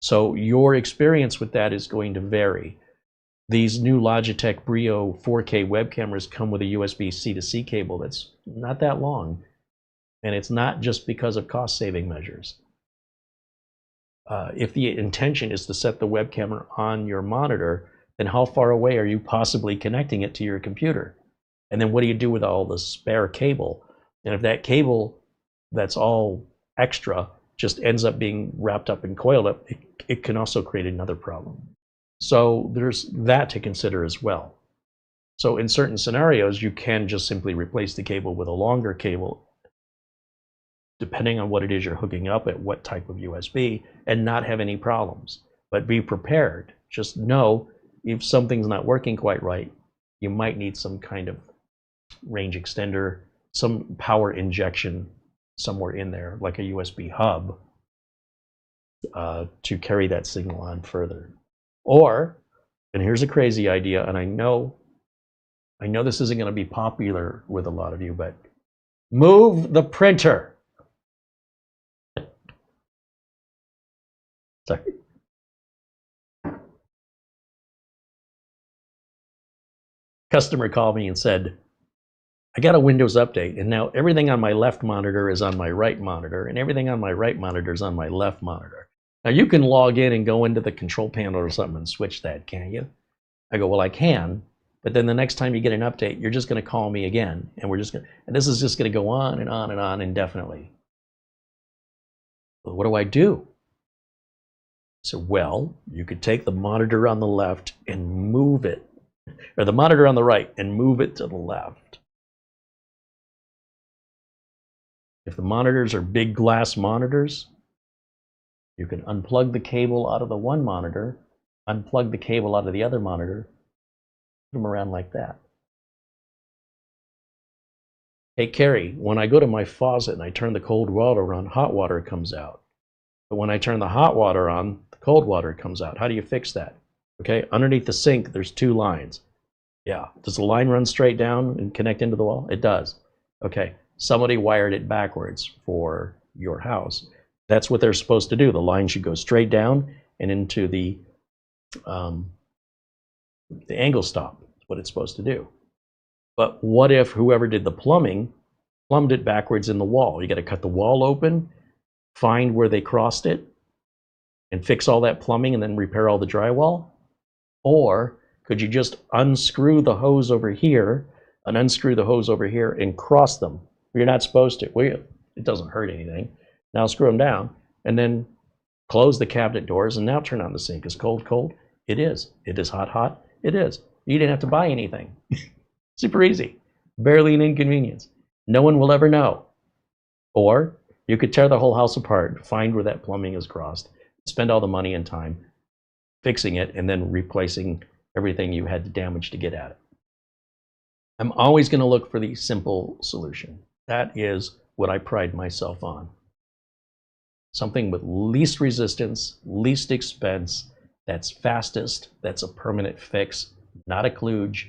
So your experience with that is going to vary. These new Logitech Brio 4K web cameras come with a USB C-to-C cable that's not that long. And it's not just because of cost-saving measures. If the intention is to set the web camera on your monitor, then how far away are you possibly connecting it to your computer? And then what do you do with all the spare cable? And if that cable that's all extra just ends up being wrapped up and coiled up, it can also create another problem. So there's that to consider as well. So in certain scenarios, you can just simply replace the cable with a longer cable, depending on what it is you're hooking up at, what type of USB, and not have any problems. But be prepared. Just know if something's not working quite right, you might need some kind of range extender, some power injection somewhere in there, like a USB hub, to carry that signal on further. Or, and here's a crazy idea, and I know this isn't going to be popular with a lot of you, but move the printer. Sorry. Customer called me and said, I got a Windows update, and now everything on my left monitor is on my right monitor, and everything on my right monitor is on my left monitor. Now you can log in and go into the control panel or something and switch that, can't you? I go, well, I can, but then the next time you get an update, you're just going to call me again, and and this is just going to go on and on and on indefinitely. Well, what do I do? So, well, you could take the monitor on the left and move it, or the monitor on the right and move it to the left. If the monitors are big glass monitors, you can unplug the cable out of the one monitor, unplug the cable out of the other monitor, put them around like that. Hey, Carey, when I go to my faucet and I turn the cold water on, hot water comes out. But when I turn the hot water on, the cold water comes out. How do you fix that? Okay, underneath the sink, there's two lines. Yeah, does the line run straight down and connect into the wall? It does. Okay, somebody wired it backwards for your house. That's what they're supposed to do. The line should go straight down and into the angle stop. That's what it's supposed to do. But what if whoever did the plumbing plumbed it backwards in the wall. You got to cut the wall open, find where they crossed it, and fix all that plumbing and then repair all the drywall? Or could you just unscrew the hose over here and unscrew the hose over here and cross them? You're not supposed to. Well, it doesn't hurt anything. Now screw them down and then close the cabinet doors and now turn on the sink. Is cold, cold? It is. It is hot, hot? It is. You didn't have to buy anything. Super easy. Barely an inconvenience. No one will ever know. Or you could tear the whole house apart, find where that plumbing is crossed, spend all the money and time fixing it, and then replacing everything you had to damage to get at it. I'm always going to look for the simple solution. That is what I pride myself on. Something with least resistance, least expense, that's fastest, that's a permanent fix, not a kludge.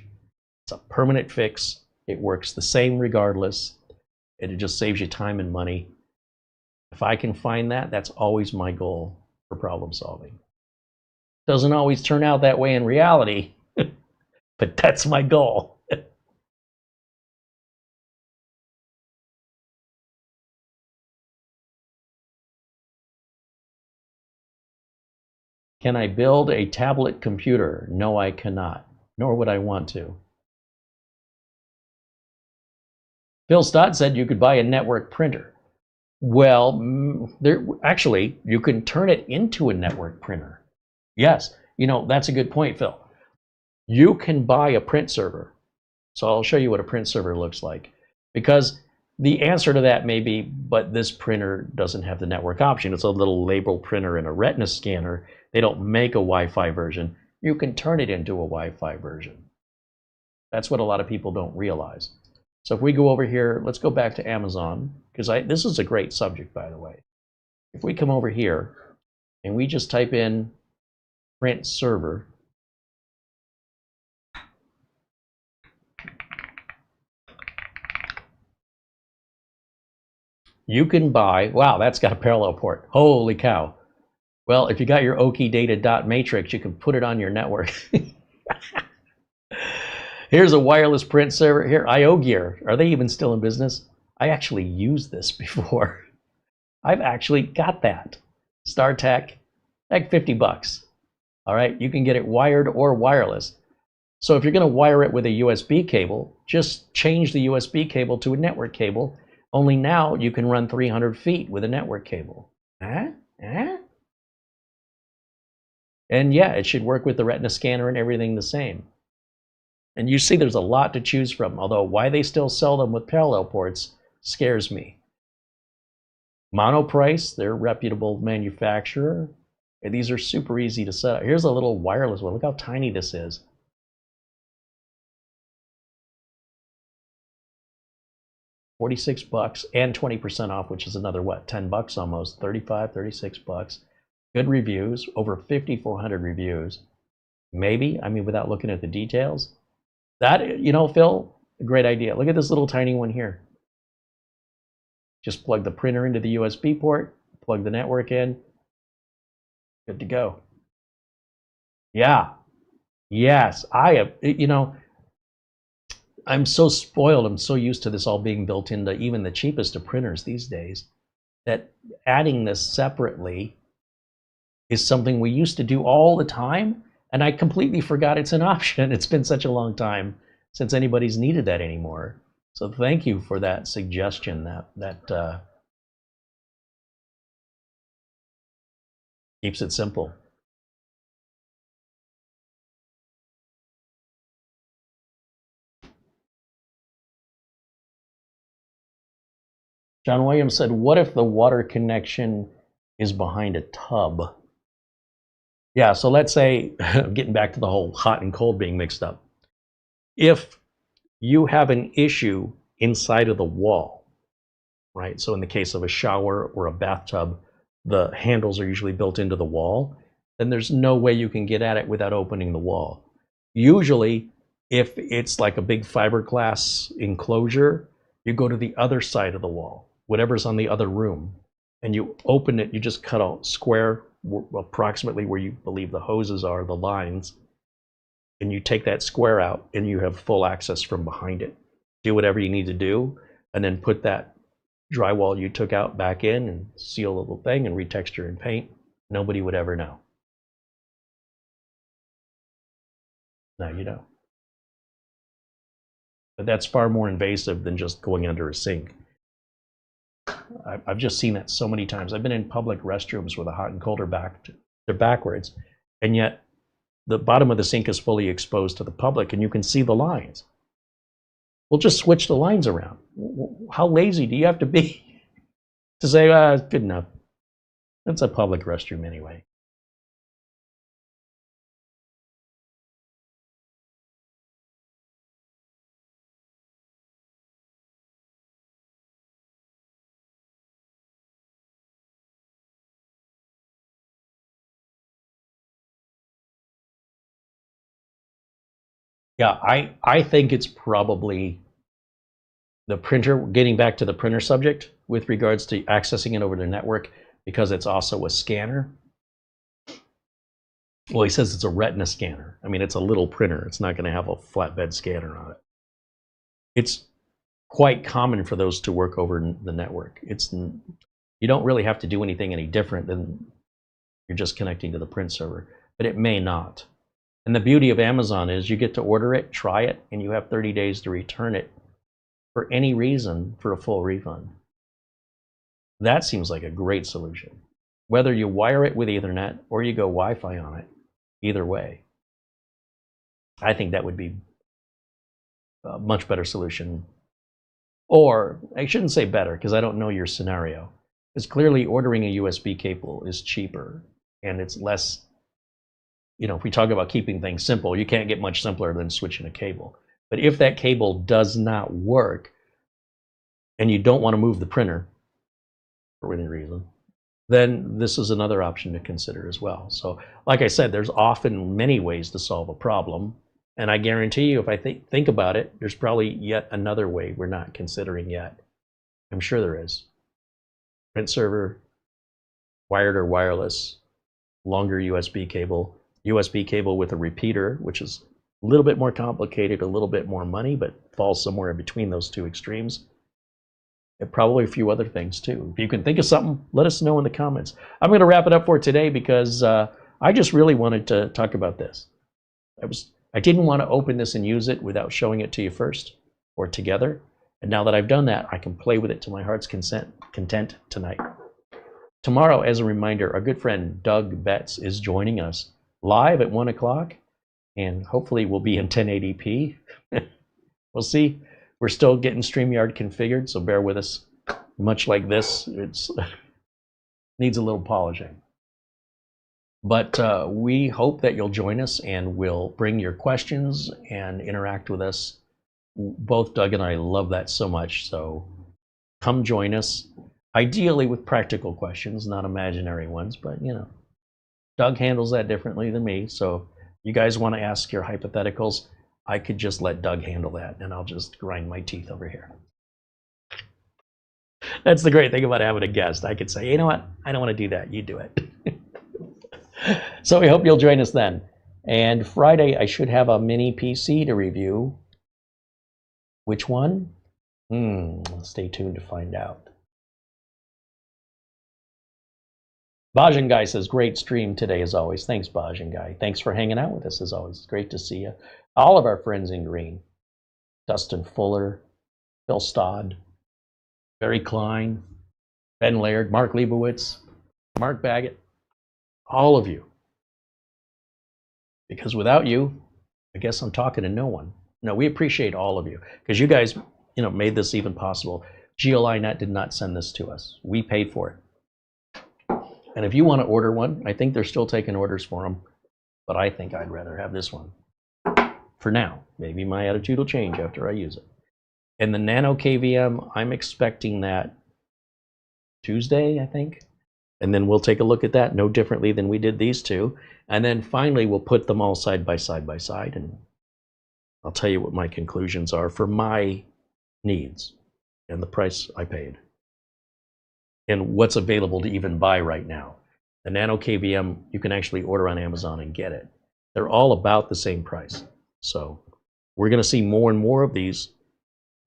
It's a permanent fix. It works the same regardless, and it just saves you time and money. If I can find that, that's always my goal for problem solving. Doesn't always turn out that way in reality, but that's my goal. Can I build a tablet computer? No, I cannot, nor would I want to. Phil Stott said you could buy a network printer. Well, actually, you can turn it into a network printer. Yes, you know, that's a good point, Phil. You can buy a print server. So I'll show you what a print server looks like. Because the answer to that may be, but this printer doesn't have the network option. It's a little label printer and a retina scanner. They don't make a Wi-Fi version. You can turn it into a Wi-Fi version. That's what a lot of people don't realize. So if we go over here, let's go back to Amazon, because this is a great subject, by the way. If we come over here and we just type in print server, you can buy, wow, that's got a parallel port. Holy cow. Well, if you got your okidata.matrix, you can put it on your network. Here's a wireless print server. Here, IO Gear. Are they even still in business? I actually used this before. I've actually got that. StarTech, like 50 bucks. All right, you can get it wired or wireless. So if you're going to wire it with a USB cable, just change the USB cable to a network cable. Only now you can run 300 feet with a network cable. And yeah, it should work with the retina scanner and everything the same. And you see there's a lot to choose from, although why they still sell them with parallel ports scares me. Monoprice, they're a reputable manufacturer. And these are super easy to set up. Here's a little wireless one. Look how tiny this is. $46 and 20% off, which is another, what, 10 bucks almost, 35, 36 bucks. Good reviews, over 5,400 reviews. Maybe, I mean, without looking at the details. That, you know, Phil, a great idea. Look at this little tiny one here. Just plug the printer into the USB port, plug the network in, good to go. Yeah, yes, I have, you know, I'm so spoiled, I'm so used to this all being built into even the cheapest of printers these days, that adding this separately is something we used to do all the time, and I completely forgot it's an option. It's been such a long time since anybody's needed that anymore. So thank you for that suggestion. That keeps it simple. John Williams said, what if the water connection is behind a tub? Yeah, so let's say, getting back to the whole hot and cold being mixed up. If you have an issue inside of the wall, right? So in the case of a shower or a bathtub, the handles are usually built into the wall, then there's no way you can get at it without opening the wall. Usually, if it's like a big fiberglass enclosure, you go to the other side of the wall, whatever's on the other room, and you open it, you just cut a square approximately where you believe the hoses are, the lines, and you take that square out and you have full access from behind it. Do whatever you need to do. and then put that drywall you took out back in and seal the little thing and retexture and paint. Nobody would ever know. Now you know. But that's far more invasive than just going under a sink. I've just seen that so many times. I've been in public restrooms where the hot and cold are they're backwards, and yet the bottom of the sink is fully exposed to the public, and you can see the lines. We'll just switch the lines around. How lazy do you have to be to say, good enough? That's a public restroom anyway. Yeah, I think it's probably the printer, getting back to the printer subject with regards to accessing it over the network, because it's also a scanner. Well, he says it's a retina scanner. I mean, it's a little printer. It's not going to have a flatbed scanner on it. It's quite common for those to work over the network. You don't really have to do anything any different than you're just connecting to the print server, but it may not. And the beauty of Amazon is you get to order it, try it, and you have 30 days to return it for any reason for a full refund. That seems like a great solution. Whether you wire it with Ethernet or you go Wi-Fi on it, either way, I think that would be a much better solution. Or I shouldn't say better, because I don't know your scenario. Because clearly ordering a USB cable is cheaper and it's less, if we talk about keeping things simple, you can't get much simpler than switching a cable. But if that cable does not work and you don't want to move the printer for any reason, then this is another option to consider as well. So like I said, there's often many ways to solve a problem. And I guarantee you, if I think about it, there's probably yet another way we're not considering yet. I'm sure there is. Print server, wired or wireless, longer USB cable with a repeater, which is a little bit more complicated, a little bit more money, but falls somewhere in between those two extremes. And probably a few other things too. If you can think of something, let us know in the comments. I'm going to wrap it up for today because I just really wanted to talk about this. I didn't want to open this and use it without showing it to you first or together. And now that I've done that, I can play with it to my heart's content tonight. Tomorrow, as a reminder, our good friend Doug Betts is joining us live at 1 o'clock, and hopefully we'll be in 1080p. We'll see. We're still getting StreamYard configured, so bear with us. Much like this, it needs a little polishing. But we hope that you'll join us and we'll bring your questions and interact with us. Both Doug and I love that so much, so come join us. Ideally with practical questions, not imaginary ones, but Doug handles that differently than me. So you guys want to ask your hypotheticals, I could just let Doug handle that and I'll just grind my teeth over here. That's the great thing about having a guest. I could say, you know what, I don't want to do that, you do it. So we hope you'll join us then. And Friday, I should have a mini PC to review. Which one? Stay tuned to find out. Bajan Guy says, great stream today as always. Thanks, Bajan Guy. Thanks for hanging out with us as always. It's great to see you. All of our friends in green. Dustin Fuller, Phil Stodd, Barry Klein, Ben Laird, Mark Leibowitz, Mark Baggett. All of you. Because without you, I guess I'm talking to no one. No, we appreciate all of you because you guys, made this even possible. GL.iNet did not send this to us. We paid for it. And if you want to order one, I think they're still taking orders for them, but I think I'd rather have this one for now. Maybe my attitude will change after I use it. And the Nano KVM, I'm expecting that Tuesday, I think. And then we'll take a look at that, no differently than we did these two. And then finally, we'll put them all side by side, and I'll tell you what my conclusions are for my needs and the price I paid and what's available to even buy right now. The Nano KVM, you can actually order on Amazon and get it. They're all about the same price. So we're going to see more and more of these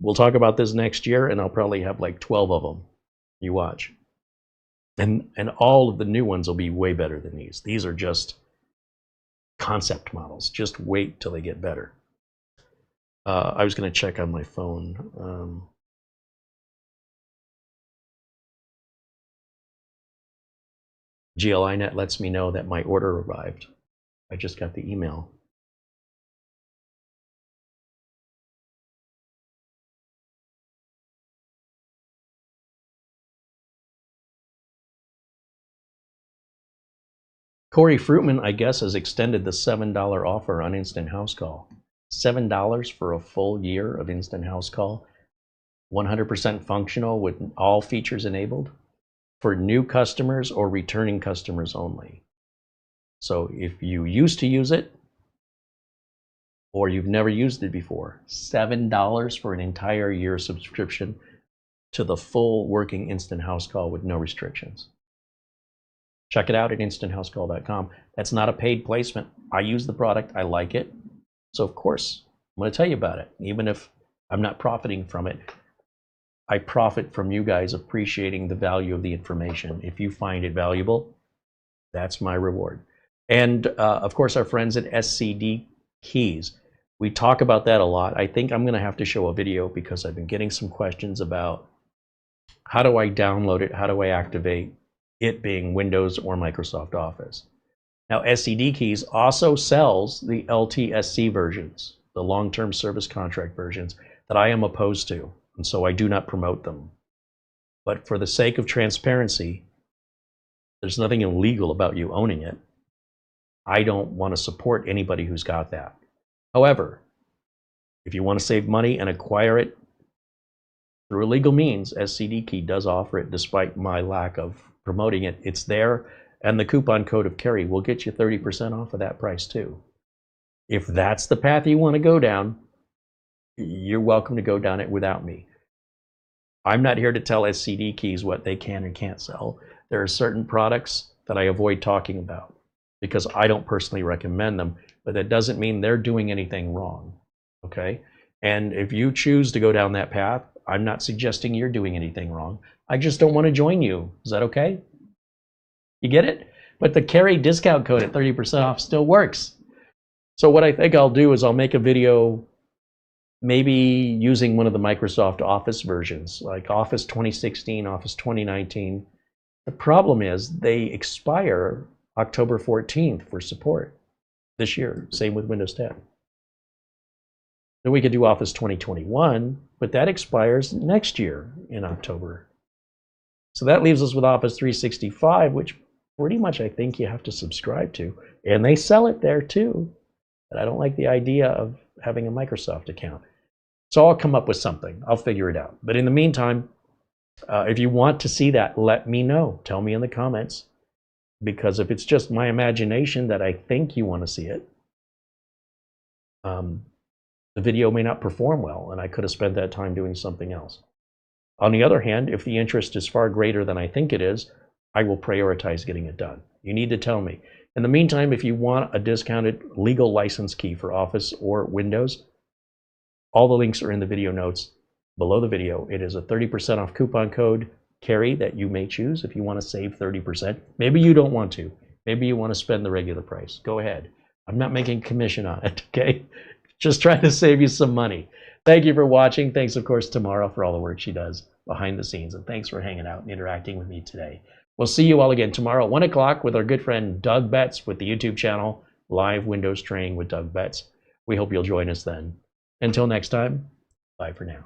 We'll talk about this next year, and I'll probably have like 12 of them. You watch. And all of the new ones will be way better than these. These are just concept models. Just wait till they get better. I was going to check on my phone. GL.iNet lets me know that my order arrived. I just got the email. Corey Fruitman, I guess, has extended the $7 offer on Instant House Call. $7 for a full year of Instant House Call, 100% functional with all features enabled for new customers or returning customers only. So if you used to use it or you've never used it before, $7 for an entire year subscription to the full working Instant House Call with no restrictions. Check it out at instanthousecall.com. That's not a paid placement. I use the product. I like it. So, of course, I'm going to tell you about it. Even if I'm not profiting from it, I profit from you guys appreciating the value of the information. If you find it valuable, that's my reward. And, of course, our friends at SCD Keys. We talk about that a lot. I think I'm going to have to show a video because I've been getting some questions about how do I download it? How do I activate it, being Windows or Microsoft Office? Now, SCD Keys also sells the LTSC versions, the long-term service contract versions, that I am opposed to, and so I do not promote them. But for the sake of transparency, there's nothing illegal about you owning it. I don't want to support anybody who's got that. However, if you want to save money and acquire it through illegal means, SCD Key does offer it despite my lack of promoting it. It's there, and the coupon code of Carey will get you 30% off of that price too. If that's the path you want to go down, you're welcome to go down it without me. I'm not here to tell SCD Keys what they can and can't sell. There are certain products that I avoid talking about because I don't personally recommend them, but that doesn't mean they're doing anything wrong, okay? And if you choose to go down that path, I'm not suggesting you're doing anything wrong. I just don't want to join you. Is that okay? You get it? But the Carey discount code at 30% off still works. So what I think I'll do is I'll make a video maybe using one of the Microsoft Office versions, like Office 2016, Office 2019. The problem is they expire October 14th for support this year. Same with Windows 10. Then we could do Office 2021, but that expires next year in October. So that leaves us with Office 365, which pretty much I think you have to subscribe to. And they sell it there too. But I don't like the idea of having a Microsoft account. So I'll come up with something. I'll figure it out. But in the meantime, if you want to see that, let me know. Tell me in the comments. Because if it's just my imagination that I think you want to see it, the video may not perform well, and I could have spent that time doing something else. On the other hand, if the interest is far greater than I think it is, I will prioritize getting it done. You need to tell me. In the meantime, if you want a discounted legal license key for Office or Windows, all the links are in the video notes below the video. It is a 30% off coupon code, Carey, that you may choose if you want to save 30%. Maybe you don't want to. Maybe you want to spend the regular price. Go ahead. I'm not making commission on it, okay? Just trying to save you some money. Thank you for watching. Thanks, of course, to Mara for all the work she does behind the scenes. And thanks for hanging out and interacting with me today. We'll see you all again tomorrow at 1 o'clock with our good friend Doug Betts with the YouTube channel, Live Windows Training with Doug Betts. We hope you'll join us then. Until next time, bye for now.